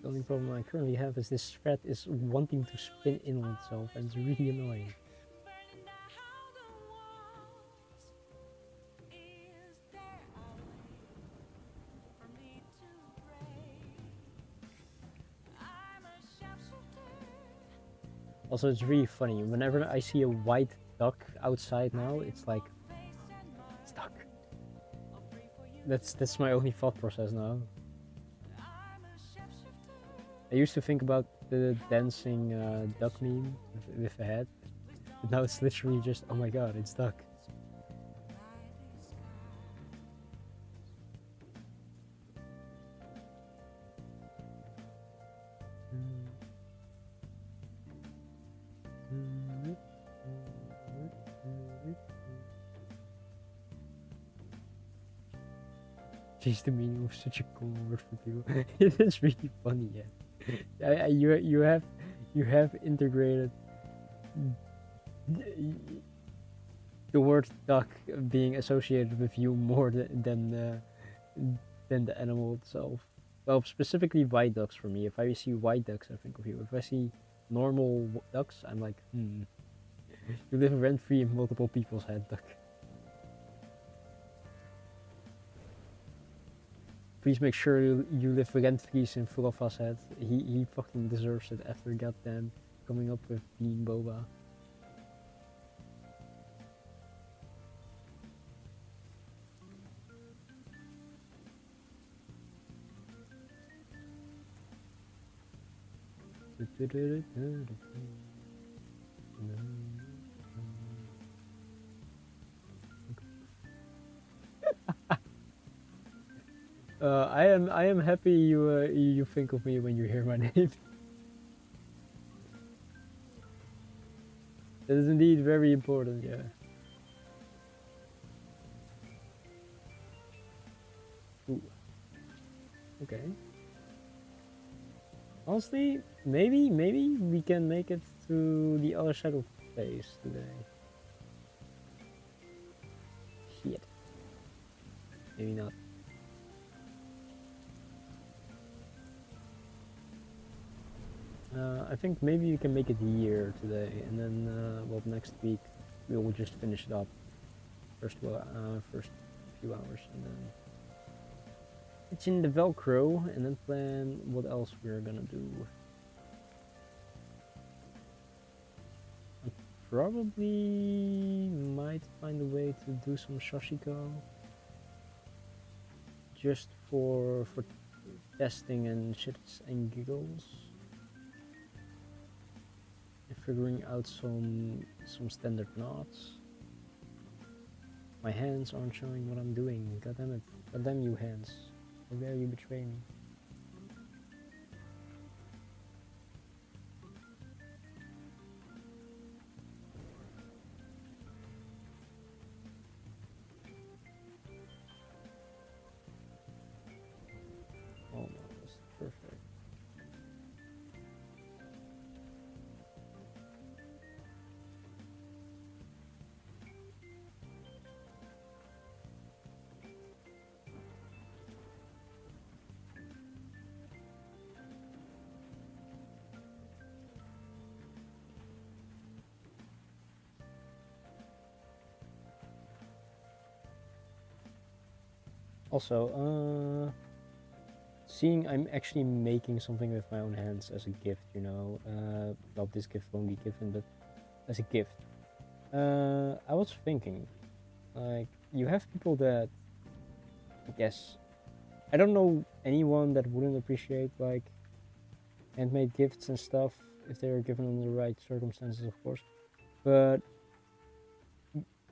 The only problem I currently have is this thread is wanting to spin in on itself, and it's really annoying. Also, it's really funny. Whenever I see a white duck outside now, it's like stuck. That's my only thought process now. I used to think about the dancing duck meme with a head, but now it's literally just, oh my god, it's duck. Change the meaning of such a common word for people. It is really funny, yeah. You have integrated the word duck being associated with you more than the animal itself. Well, specifically white ducks for me. If I see white ducks, I think of you. If I see normal ducks, I'm like, You live rent free in multiple people's head, duck. Please make sure you live rent-free in Furoffa's head. He fucking deserves it after goddamn coming up with Bean Boba. I am happy you think of me when you hear my name. That is indeed very important, yeah. Ooh. Okay. Honestly, maybe we can make it to the other side of the place today. Shit. Maybe not. I think maybe we can make it here today, and then well, next week we will just finish it up. First few hours, and then it's in the Velcro, and then plan what else we're gonna do. I probably might find a way to do some Shoshiko, just for testing and shits and giggles. Figuring out some standard knots. My hands aren't showing what I'm doing. God damn it. God damn you hands. How dare you betray me? Oh no, this is perfect. Also, seeing I'm actually making something with my own hands as a gift, you know. Well, this gift won't be given, but as a gift. I was thinking, like, you have people that, I guess, I don't know anyone that wouldn't appreciate, like, handmade gifts and stuff if they were given under the right circumstances, of course. But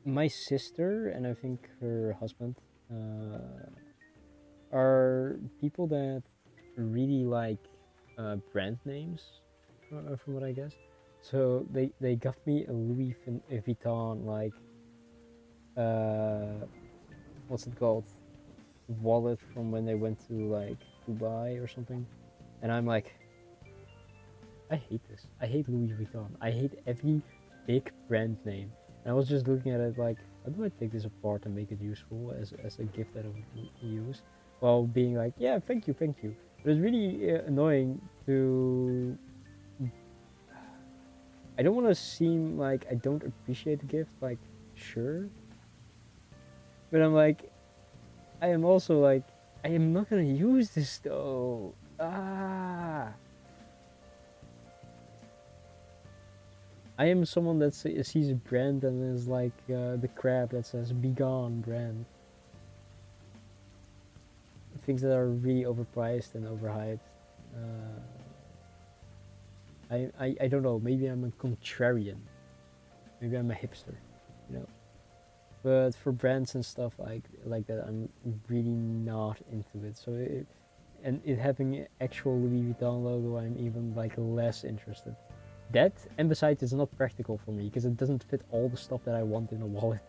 my sister and I think her husband are people that really like brand names, from what I guess. So they got me a Louis Vuitton, like what's it called, wallet from when they went to like Dubai or something, and I'm like, I hate this. I hate Louis Vuitton. I hate every big brand name. And I was just looking at it like, how do I take this apart and make it useful as a gift that I would use? While being like, yeah, thank you. But it's really annoying to. I don't want to seem like I don't appreciate the gift. Like, sure, but I'm like, I am also like, I am not gonna use this though. Ah. I am someone that sees a brand and is like the crab that says "Begone" brand. Things that are really overpriced and overhyped. Uh, I don't know. Maybe I'm a contrarian. Maybe I'm a hipster. You know. But for brands and stuff like that, I'm really not into it. So and it having actual Louis Vuitton logo, I'm even like less interested. That, and besides, it's not practical for me because it doesn't fit all the stuff that I want in a wallet.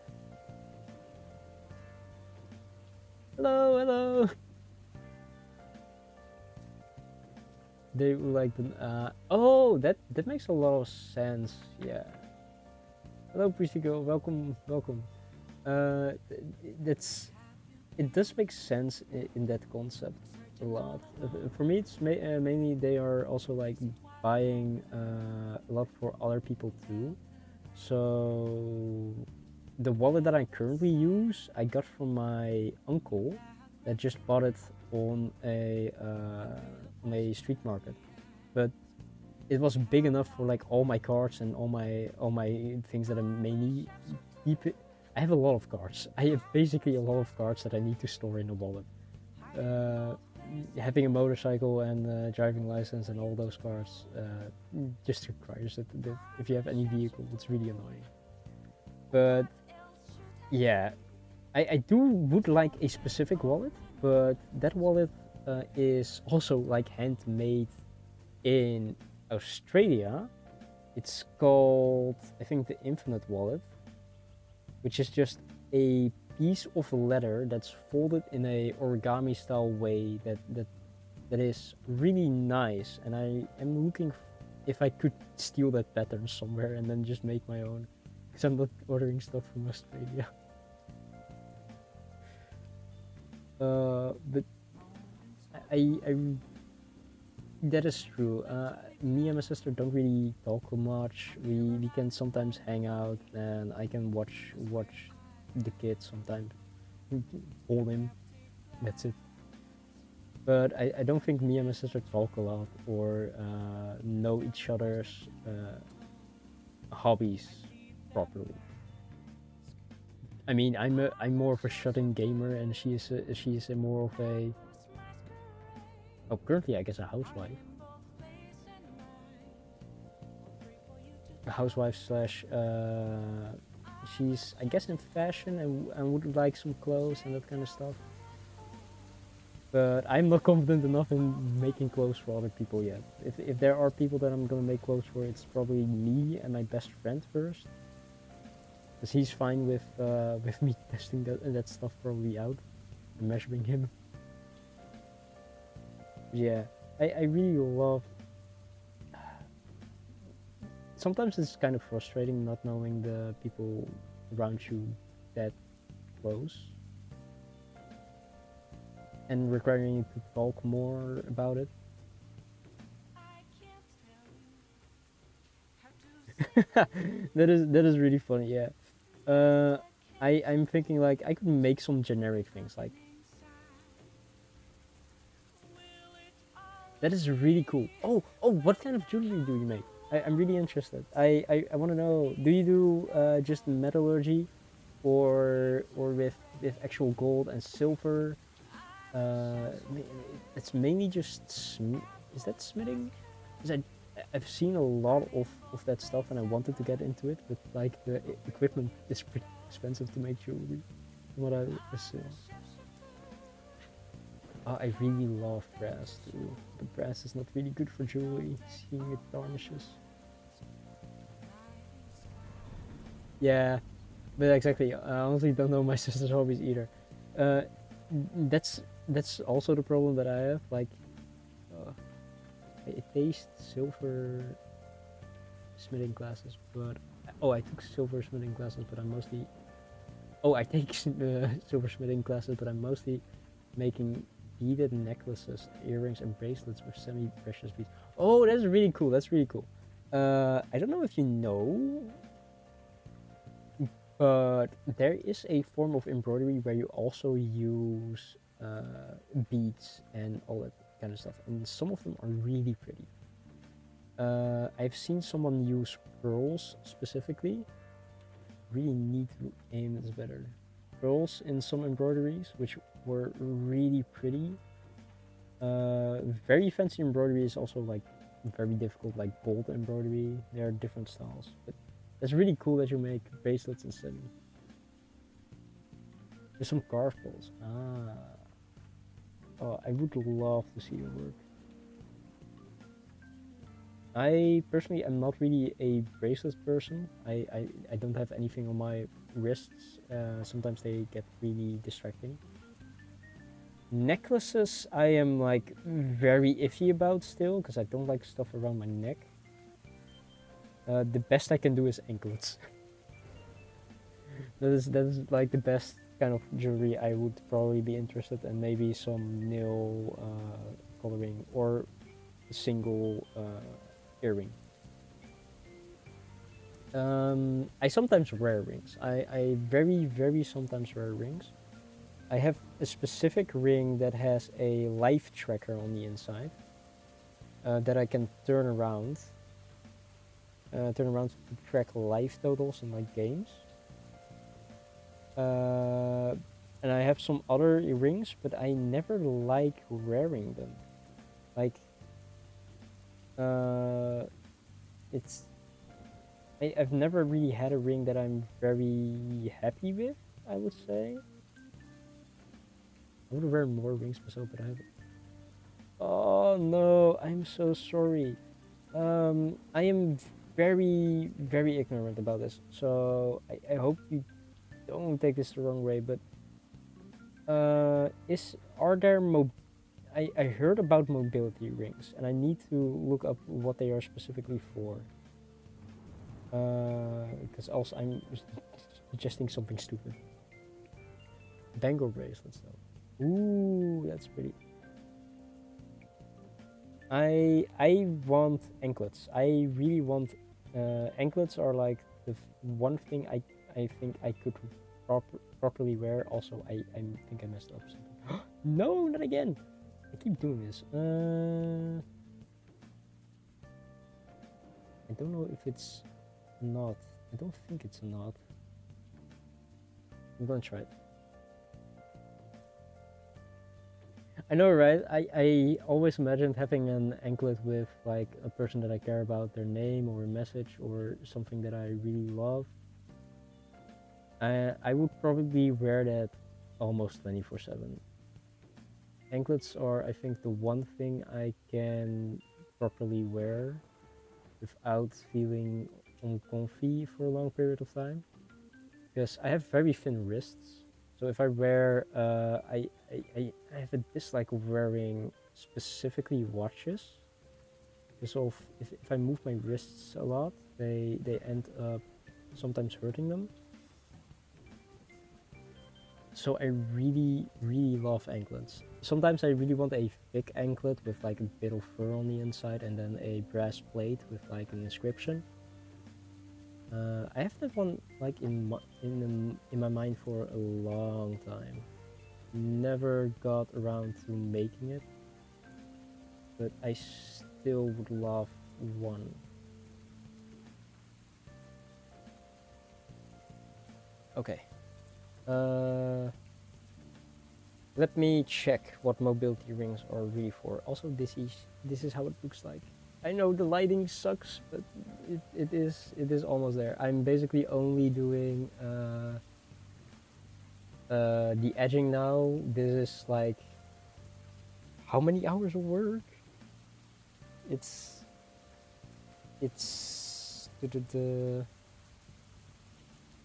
Hello, hello. They like the oh, that makes a lot of sense. Yeah. Hello, Priestico. Welcome, welcome. That's it does make sense in that concept a lot. For me, it's mainly they are also like buying a lot for other people too. So the wallet that I currently use, I got from my uncle that just bought it on a street market, but it was big enough for like all my cards and all my things that I mainly keep it. I have a lot of cards. I have basically a lot of cards that I need to store in a wallet. Having a motorcycle and driving license and all those cars just requires it. That if you have any vehicle, it's really annoying. But yeah, I would like a specific wallet, but that wallet is also like handmade in Australia. It's called, I think, the Infinite Wallet, which is just a piece of leather that's folded in a origami style way that is really nice. And I am looking if I could steal that pattern somewhere and then just make my own, because I'm not ordering stuff from Australia. But I that is true. Me and my sister don't really talk much. We can sometimes hang out, and I can watch the kids sometimes, hold him. That's it. But I don't think me and my sister talk a lot or know each other's hobbies properly. I mean, I'm more of a shut-in gamer, and she is a more of a currently I guess a housewife. A housewife slash she's I guess in fashion and would like some clothes and that kind of stuff. But I'm not confident enough in making clothes for other people yet. If there are people that I'm gonna make clothes for, it's probably me and my best friend first. Because he's fine with me testing that stuff probably out and measuring him. Yeah, I really love. Sometimes it's kind of frustrating not knowing the people around you that close and requiring you to talk more about it. that is really funny. Yeah, I'm thinking like I could make some generic things like that is really cool. Oh, what kind of jewelry do you make? I'm really interested. I want to know. Do you do just metallurgy, or with actual gold and silver? It's mainly just is that smithing? Because I've seen a lot of that stuff and I wanted to get into it, but like the equipment is pretty expensive to make jewelry, from what I assume. I really love brass too, but brass is not really good for jewelry, seeing it tarnishes. Yeah, but exactly. I honestly don't know my sister's hobbies either. Uh, that's also the problem that I have. Like, uh, I taste silver smithing classes, but I took silver smithing classes, but I'm mostly. I take silver smithing classes, but I'm mostly making beaded necklaces, earrings, and bracelets with semi-precious beads. Oh, that's really cool. That's really cool. I don't know if you know, but there is a form of embroidery where you also use beads and all that kind of stuff, and some of them are really pretty. I've seen someone use pearls specifically. Really need to aim this better. Pearls in some embroideries, which were really pretty. Very fancy embroidery is also like very difficult, like gold embroidery. There are different styles, but it's really cool that you make bracelets instead. There's some carved pearls. Ah. Oh, I would love to see your work. I personally am not really a bracelet person. I don't have anything on my wrists. Sometimes they get really distracting. Necklaces I am like very iffy about still, because I don't like stuff around my neck. The best I can do is anklets. that is like the best kind of jewelry I would probably be interested in. Maybe some nail coloring or a single earring. I sometimes wear rings. I very sometimes wear rings. I have a specific ring that has a life tracker on the inside that I can turn around to track life totals in like games. And I have some other rings, but I never like wearing them. Like, I've never really had a ring that I'm very happy with, I would say. I would wear more rings myself, but I haven't. Oh no, I'm so sorry. I am very ignorant about this, so I hope you don't take this the wrong way, but are there I heard about mobility rings, and I need to look up what they are specifically for. Because also I'm suggesting something stupid. Bangle bracelets though. Ooh, that's pretty. I want anklets. I really want anklets are like the one thing I think I could properly wear. Also, I think I messed up something. No, not again. I keep doing this. I don't know if it's not. I don't think it's not. I'm gonna try it. I know, right? I always imagined having an anklet with like a person that I care about, their name or a message or something that I really love. I would probably wear that almost 24/7. Anklets are, I think, the one thing I can properly wear without feeling uncomfy for a long period of time. Because I have very thin wrists. So if I wear, I have a dislike of wearing specifically watches. So if I move my wrists a lot, they end up sometimes hurting them. So I really love anklets. Sometimes I really want a thick anklet with like a bit of fur on the inside and then a brass plate with like an inscription. I have that one like in my mind for a long time. Never got around to making it, but I still would love one. Okay. Let me check what mobility rings are really for. Also, this is how it looks like. I know the lighting sucks, but it is almost there. I'm basically only doing the edging now. This is like how many hours of work? It's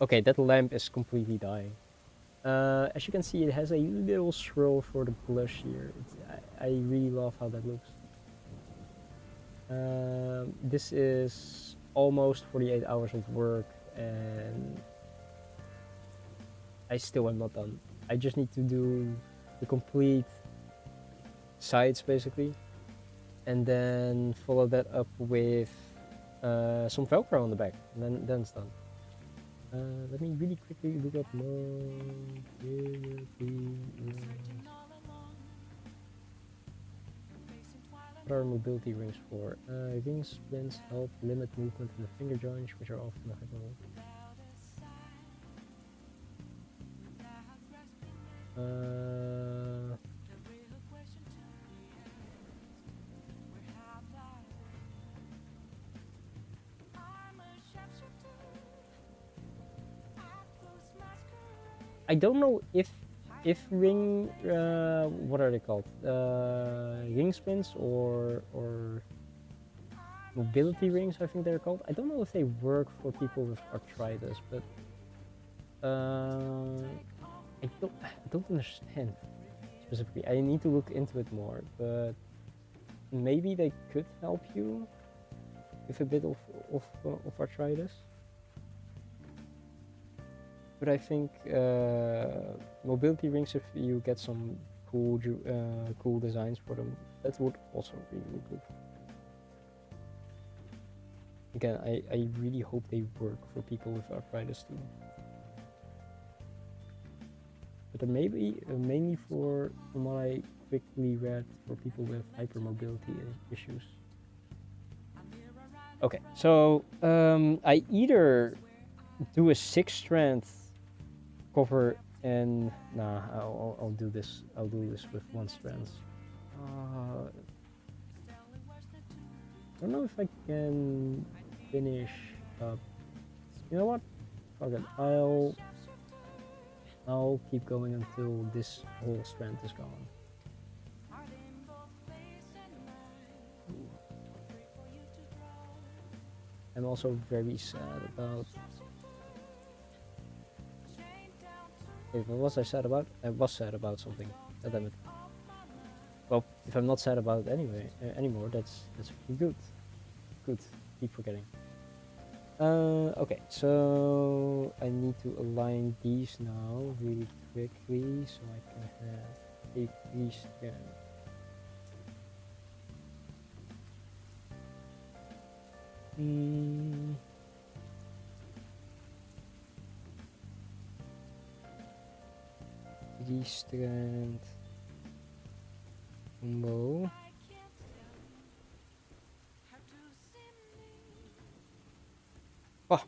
okay, that lamp is completely dying. As you can see, it has a little swirl for the blush here. I really love how that looks. This is almost 48 hours of work, and I still am not done. I just need to do the complete sides basically, and then follow that up with some Velcro on the back, and then it's done. Let me really quickly look up mobility. What are mobility rings for? Ring splints help limit movement in the finger joints, which are often a hypermobile. I don't know if ring what are they called? Ring splints or mobility rings, I think they're called. I don't know if they work for people with arthritis, but I don't understand specifically. I need to look into it more, but maybe they could help you with a bit of arthritis. But I think mobility rings, if you get some cool designs for them, that would also be really good. Again, I really hope they work for people with arthritis too. But they're maybe mainly from what I quickly read, for people with hypermobility issues. Okay, so I either do a 6-strand cover and I'll do this. I'll do this with 1 strand. I don't know if I can finish up. You know what? Fuck it. I'll keep going until this whole strand is gone. I'm also very sad about. Wait, what was I sad about? I was sad about something. God damn it. Well, if I'm not sad about it anymore, that's good. Good. Keep forgetting. Okay, so I need to align these now really quickly so I can have a 3-strand. Three-strand combo. Oh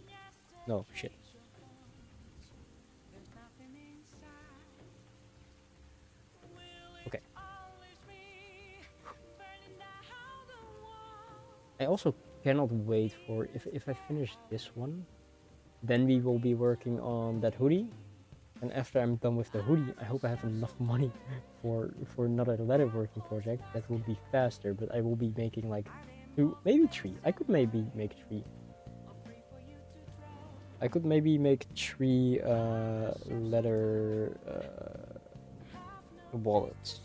no, shit. Okay. I also cannot wait for if I finish this one, then we will be working on that hoodie. And after I'm done with the hoodie, I hope I have enough money for another leatherworking project that will be faster, but I will be making like 2, maybe 3. I could maybe make 3. I could maybe make 3 leather wallets.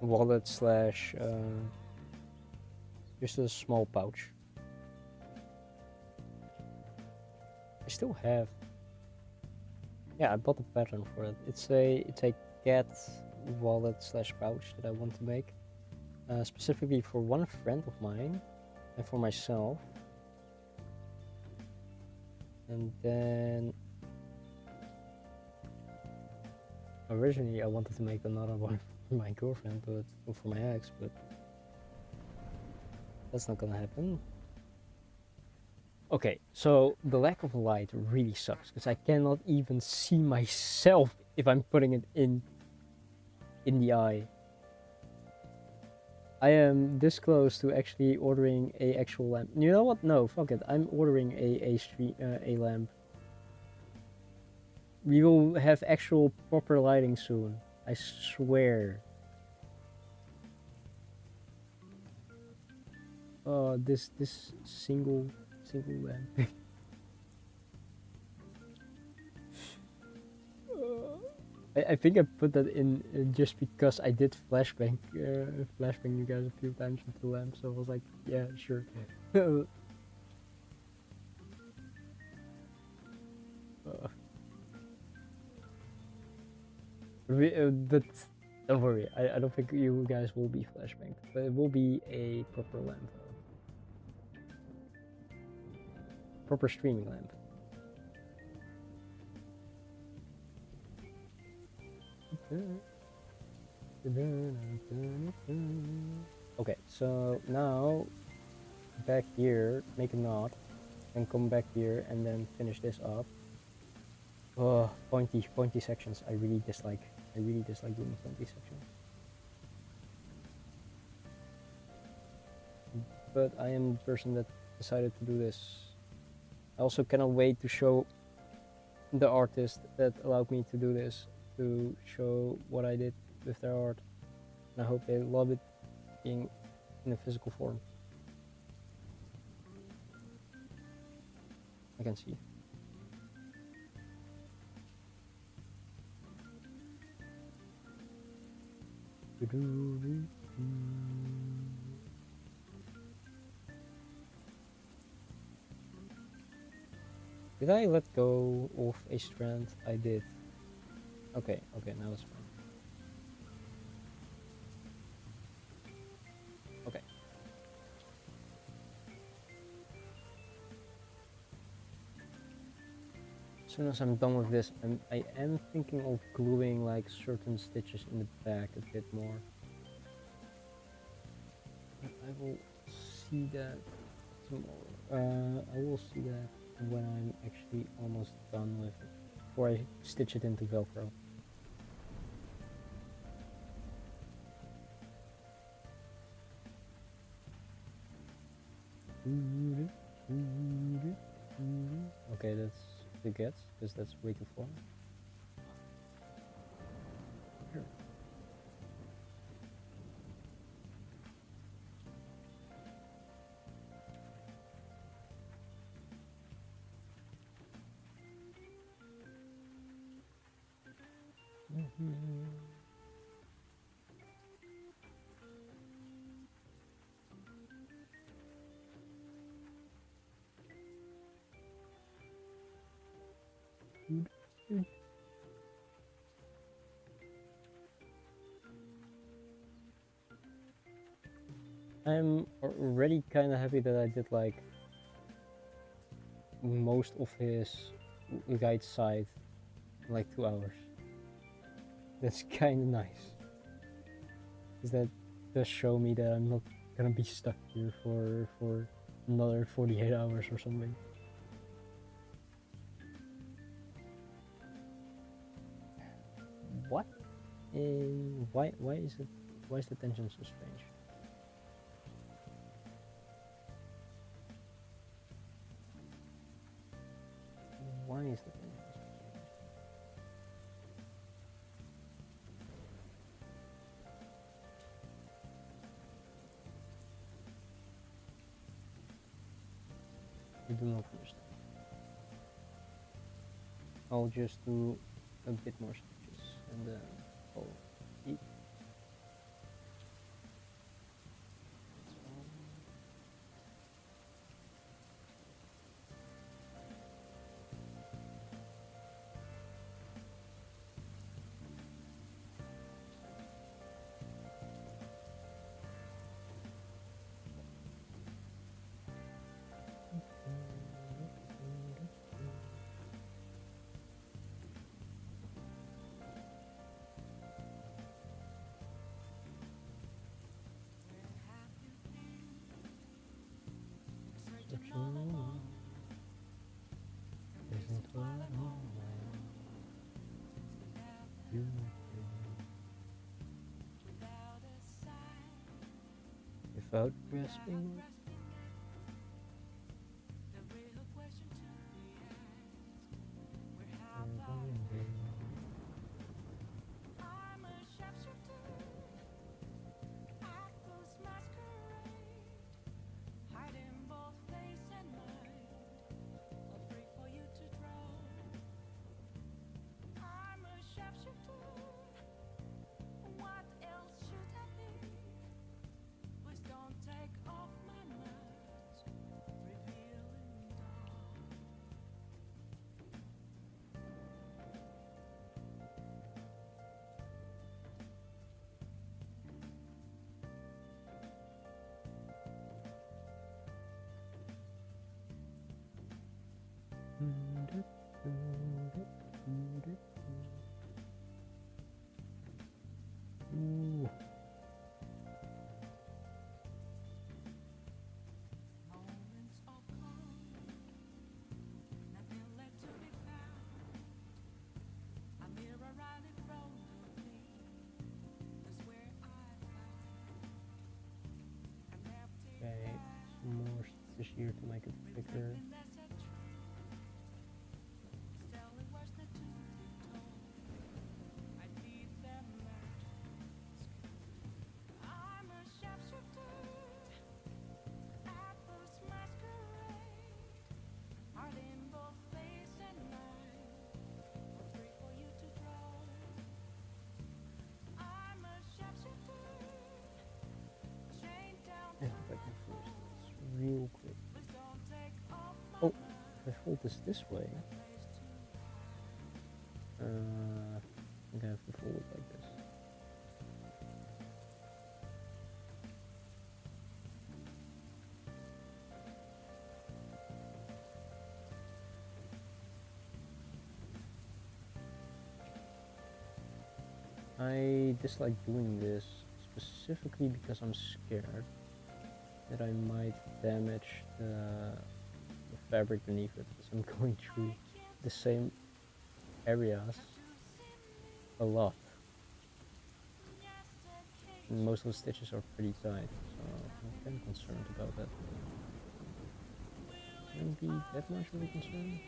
Wallet slash just a small pouch. I still have. Yeah, I bought the pattern for it. It's a cat wallet slash pouch that I want to make, specifically for one friend of mine and for myself. And then originally I wanted to make another one for my girlfriend, or for my ex, but that's not gonna happen. Okay, so the lack of light really sucks because I cannot even see myself if I'm putting it in the eye. I am this close to actually ordering a actual lamp. You know what? No, fuck it. I'm ordering a lamp. We will have actual proper lighting soon. I swear. Oh, this single lamp. I think I put that in just because I did flashbang you guys a few times with the lamp, so I was like, yeah, sure. But don't worry, I don't think you guys will be flashbanged, but it will be a proper lamp, though. Proper streaming lamp. Okay, so now back here, make a knot, and come back here, and then finish this up. Oh, pointy sections. I really dislike doing pointy sections. But I am the person that decided to do this. I also cannot wait to show the artist that allowed me to do this, to show what I did with their art. And I hope they love it being in a physical form. I can see. Did I let go of a strand? I did. Okay, now it's fine. Okay. As soon as I'm done with this, I am thinking of gluing like certain stitches in the back a bit more. But I will see that tomorrow. I will see that when I'm actually almost done with it, before I stitch it into Velcro. Okay, that's the gets, because that's way too far. Here. I'm already kind of happy that I did like most of his guide side in like 2 hours. That's kind of nice, because that does show me that I'm not gonna be stuck here for another 48 hours or something. What? Why is the tension so strange? Why is the tension so strange? I do not understand. I'll just do a bit more stitches and then I'll eat. Without grasping. here to make it bigger. I hope I can finish this real quick. Oh, if I fold this way, I think I have to fold it like this. I dislike doing this specifically because I'm scared that I might damage the fabric beneath it, because I'm going through the same areas a lot. And most of the stitches are pretty tight, so I'm kind of concerned about that. Shouldn't be that much of a concern.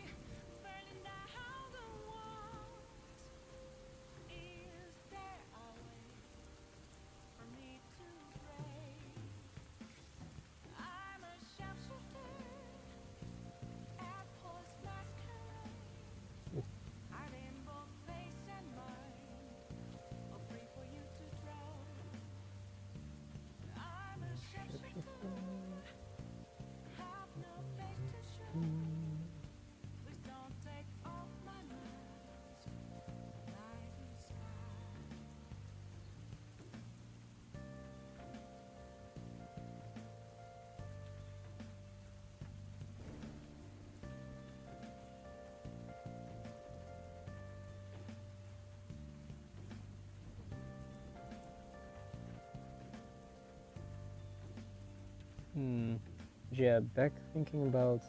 Yeah, back thinking about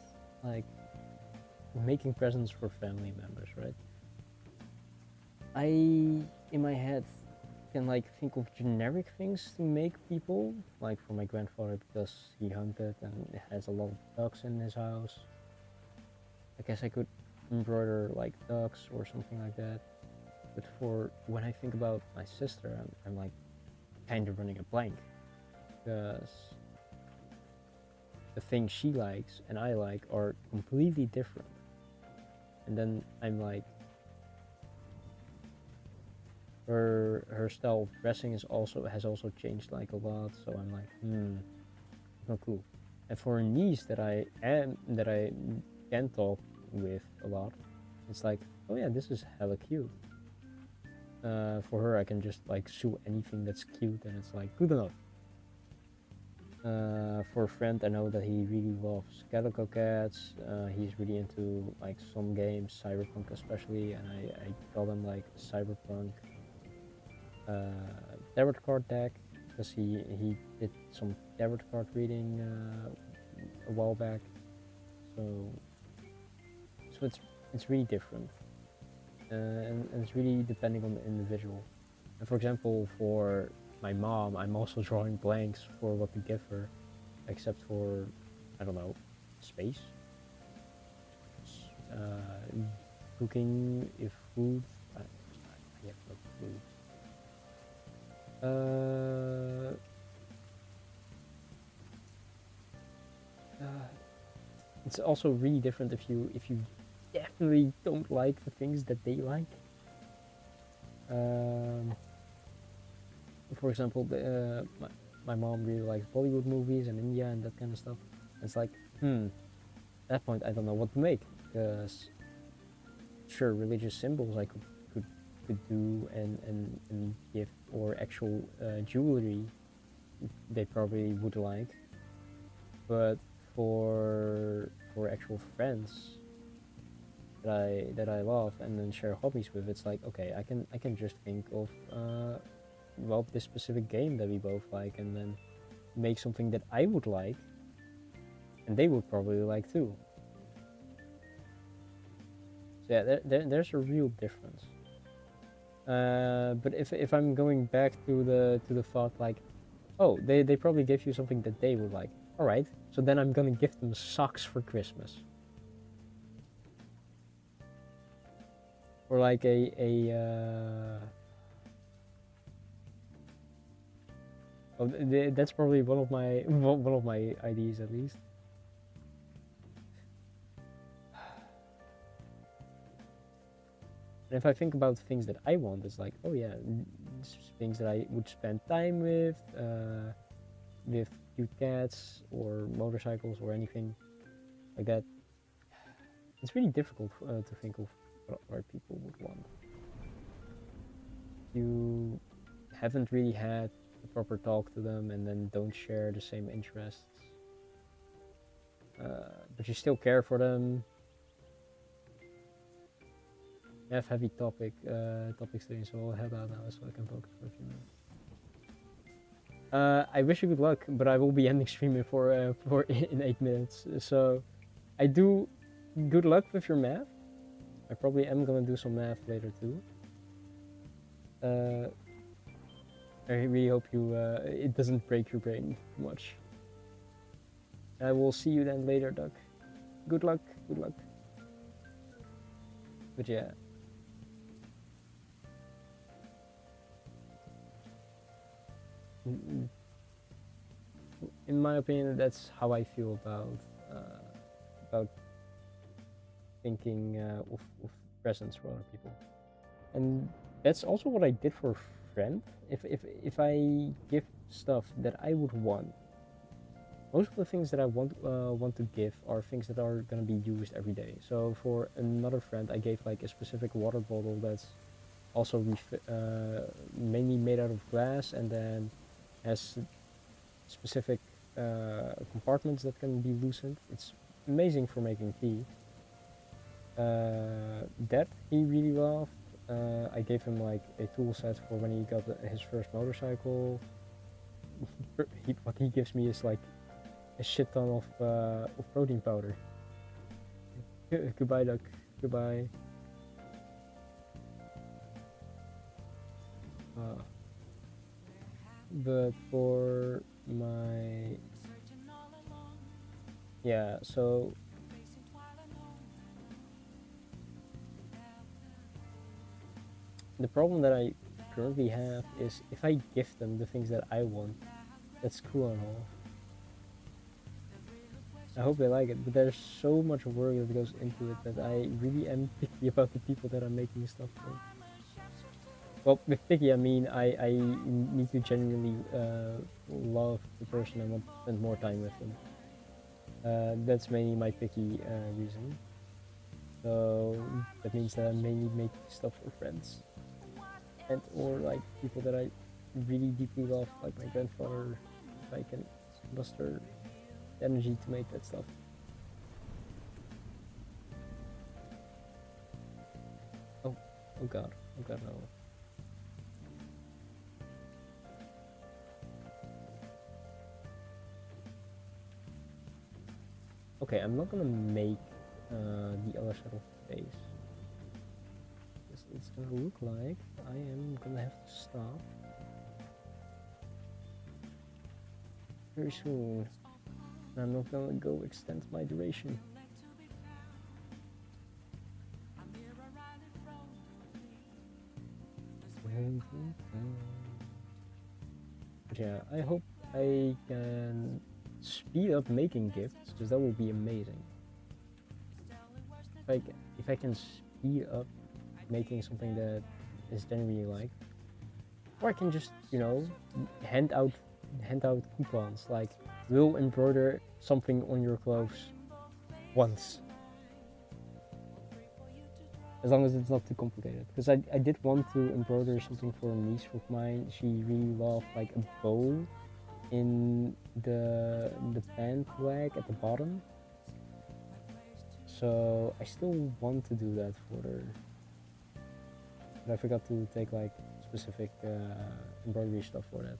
like making presents for family members, right? I, in my head, can like think of generic things to make people, like for my grandfather because he hunted and has a lot of ducks in his house. I guess I could embroider like ducks or something like that. But for when I think about my sister, I'm like kind of running a blank, because the things she likes and I like are completely different. And then I'm like, her style of dressing has also changed like a lot. So I'm like, no clue. And for a niece that I can talk with a lot, it's like, oh yeah, this is hella cute. For her, I can just like sew anything that's cute, and it's like good enough. For a friend, I know that he really loves calico cats. He's really into like some games, cyberpunk especially, and I got him like a cyberpunk tarot card deck, because he did some tarot card reading a while back. So it's really different, and it's really depending on the individual. And for example, for my mom, I'm also drawing blanks for what to give her, except for, I don't know, space, cooking, if food, I have no clue. It's also really different if you definitely don't like the things that they like. For example, my mom really likes Bollywood movies and India and that kind of stuff. It's like, at that point I don't know what to make, because sure, religious symbols I could do and give, or actual jewelry they probably would like, but for actual friends that I love and then share hobbies with, it's like, okay, I can just think of well, this specific game that we both like, and then make something that I would like and they would probably like too. So yeah, there's a real difference. But if I'm going back to the thought like, oh, they probably gave you something that they would like, Alright, so then I'm gonna give them socks for Christmas. Or like oh, that's probably one of my one of my ideas at least. And if I think about things that I want, it's like, oh yeah, things that I would spend time with cute cats or motorcycles or anything like that. It's really difficult to think of what other people would want. You haven't really had a proper talk to them and then don't share the same interests. But you still care for them. I have heavy topics today, so I'll head out now so I can focus for a few minutes. I wish you good luck, but I will be ending streaming for in 8 minutes. So I do good luck with your math. I probably am gonna do some math later too. I really hope you it doesn't break your brain much. I will see you then later, Doug. Good luck. Good luck. But yeah. In my opinion, that's how I feel about thinking of presents for other people, and that's also what I did for a friend. If I give stuff that I would want, most of the things that I want to give are things that are gonna be used every day. So for another friend, I gave like a specific water bottle that's also mainly made out of glass and then has specific compartments that can be loosened. It's amazing for making tea. That he really loved. I gave him like a tool set for when he got his first motorcycle. What he gives me is like a shit ton of protein powder. Goodbye, Duck. Goodbye. But for my so the problem that I currently have is if I give them the things that I want, that's cool and all. I hope they like it, but there's so much work that goes into it that I really am picky about the people that I'm making stuff for. Well, with picky, I mean I need to genuinely love the person and want to spend more time with them. That's mainly my picky reason. So that means that I mainly make stuff for friends and or like people that I really deeply love, like my grandfather. If I can muster energy to make that stuff. Oh god, no. Okay, I'm not gonna make the other side of the face. It's gonna look like I am gonna have to stop very soon. I'm not gonna go extend my duration. But yeah, I hope I can speed up making gifts, because that would be amazing. If I can speed up making something that is genuinely liked, or I can just, you know, hand out coupons like, we'll embroider something on your clothes once, as long as it's not too complicated. Because I did want to embroider something for a niece of mine. She really loved like a bow in the pant leg at the bottom, so I still want to do that for her, but I forgot to take like specific embroidery stuff for that.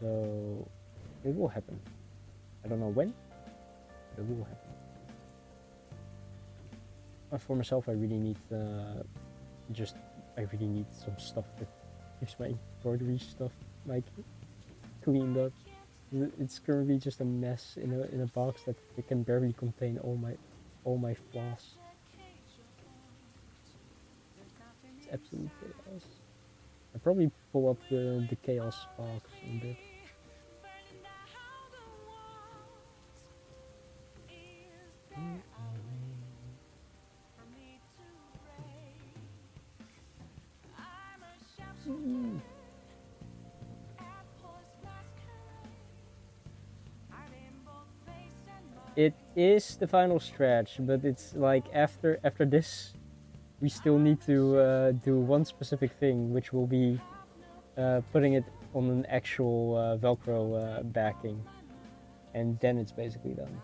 So it will happen. I don't know when, but it will happen. For myself, I really need some stuff Here's my embroidery stuff, like cleaned up. It's currently just a mess in a box that it can barely contain all my floss. It's absolute chaos. I probably pull up the chaos box a bit. It is the final stretch, but it's like after this, we still need to do one specific thing, which will be putting it on an actual Velcro backing, and then it's basically done.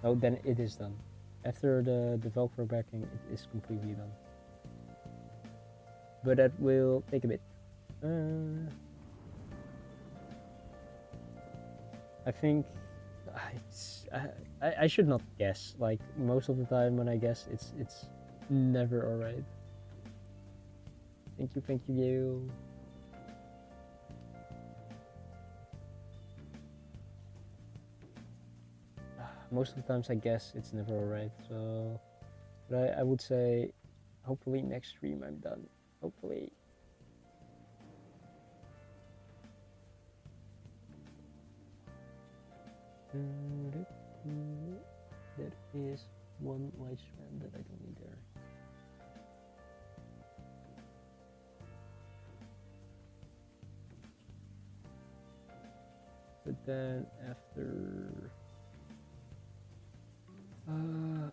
No, then it is done. After the Velcro backing, it is completely done. But that will take a bit. I think I should not guess. Like most of the time when I guess, it's never alright. Thank you, Gail. Most of the times I guess it's never alright. So, but I would say, hopefully next stream I'm done. Hopefully. There is one white strand that I don't need there. But then after,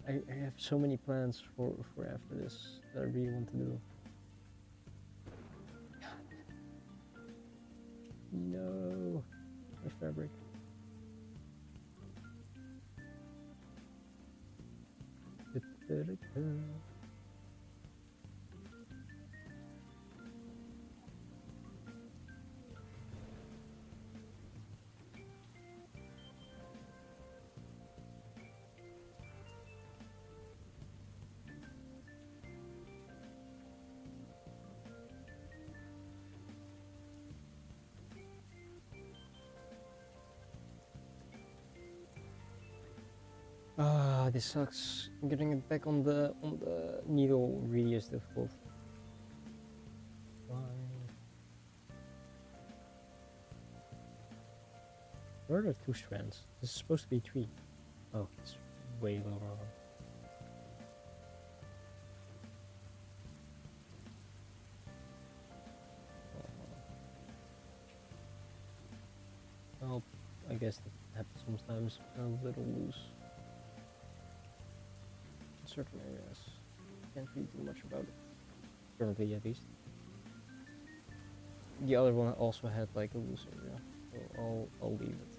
I have so many plans for after this that I really want to do. No, my fabric. Ah, this sucks. Getting it back on the needle really is difficult. Why? Where are there 2 strands? This is supposed to be 3. Oh, it's way lower on. Well, I guess that happens sometimes. A little loose. In certain areas. Can't really do much about it. Currently, at least. The other one also had like a loose area, so I'll leave it.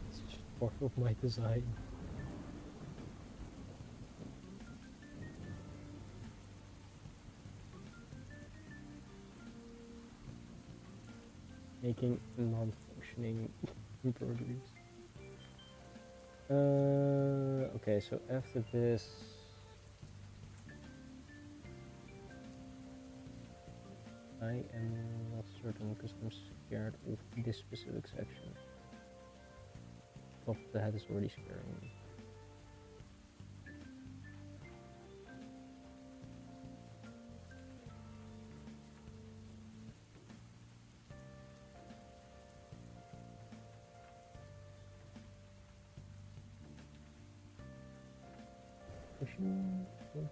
It's just part of my design. Making non-functioning embroideries. Okay, so after this, I am not certain because I'm scared of this specific section. Top of the head is already scaring me. Pushing. Nope.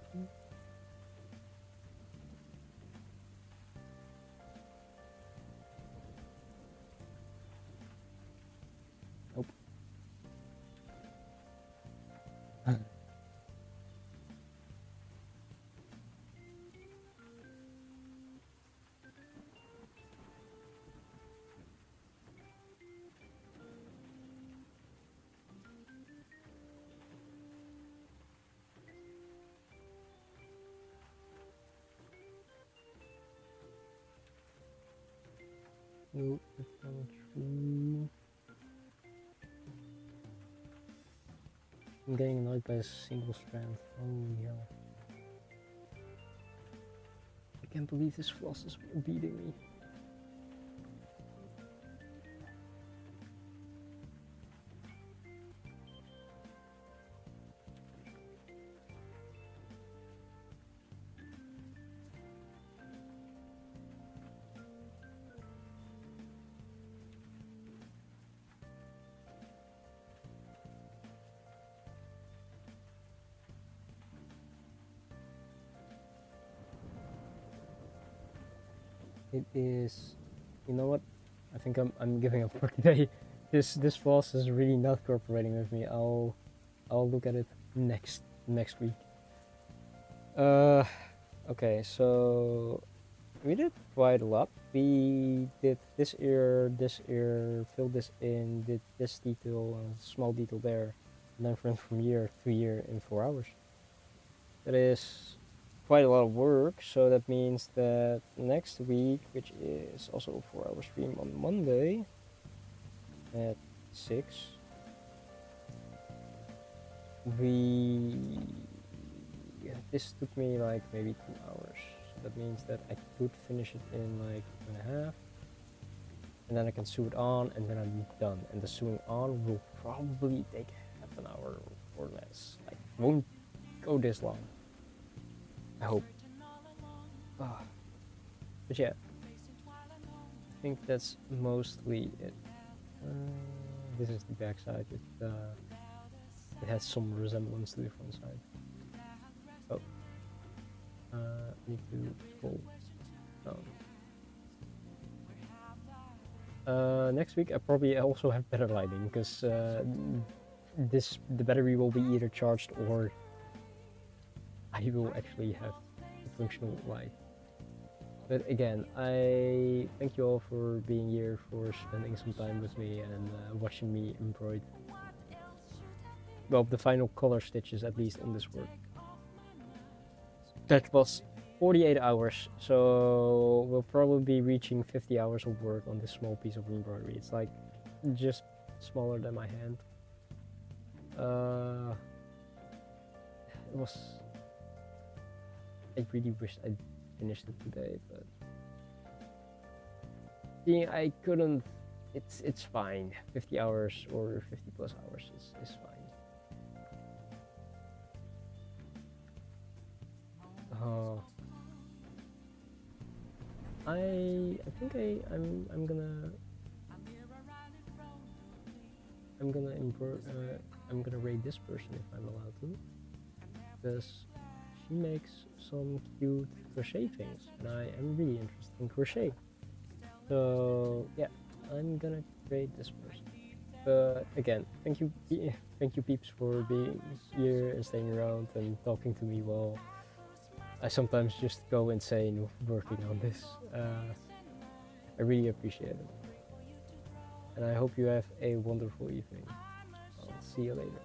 Nope, that's not true. I'm getting annoyed by a single strand. Holy hell. can't believe this floss is beating me. It is, you know what? I think I'm giving up for today. This floss is really not cooperating with me. I'll look at it next week. Okay, so we did quite a lot. We did this ear, filled this in, did this detail, small detail there, and then from year to year in 4 hours. That is quite a lot of work, so that means that next week, which is also a 4-hour stream on Monday at 6, this took me like maybe 2 hours. So that means that I could finish it in like 2.5, and then I can sew it on, and then I'm done. And the sewing on will probably take half an hour or less. Like, won't go this long, I hope. But yeah, I think that's mostly it. This is the back side. It has some resemblance to the front side. Oh, need to scroll down. Next week I probably also have better lighting, because the battery will be either charged or I will actually have a functional light. But again, I thank you all for being here, for spending some time with me and watching me embroider. Well, the final color stitches, at least on this work. That was 48 hours, so we'll probably be reaching 50 hours of work on this small piece of embroidery. It's like just smaller than my hand. I really wished I'd finished it today, but seeing I couldn't, it's fine. 50 hours or 50 plus hours is fine. I think I'm gonna rate this person if I'm allowed to, because she makes some cute crochet things, and I am really interested in crochet. So yeah, I'm gonna rate this person. But again, thank you peeps for being here and staying around and talking to me while I sometimes just go insane working on this. I really appreciate it. And I hope you have a wonderful evening. I'll see you later.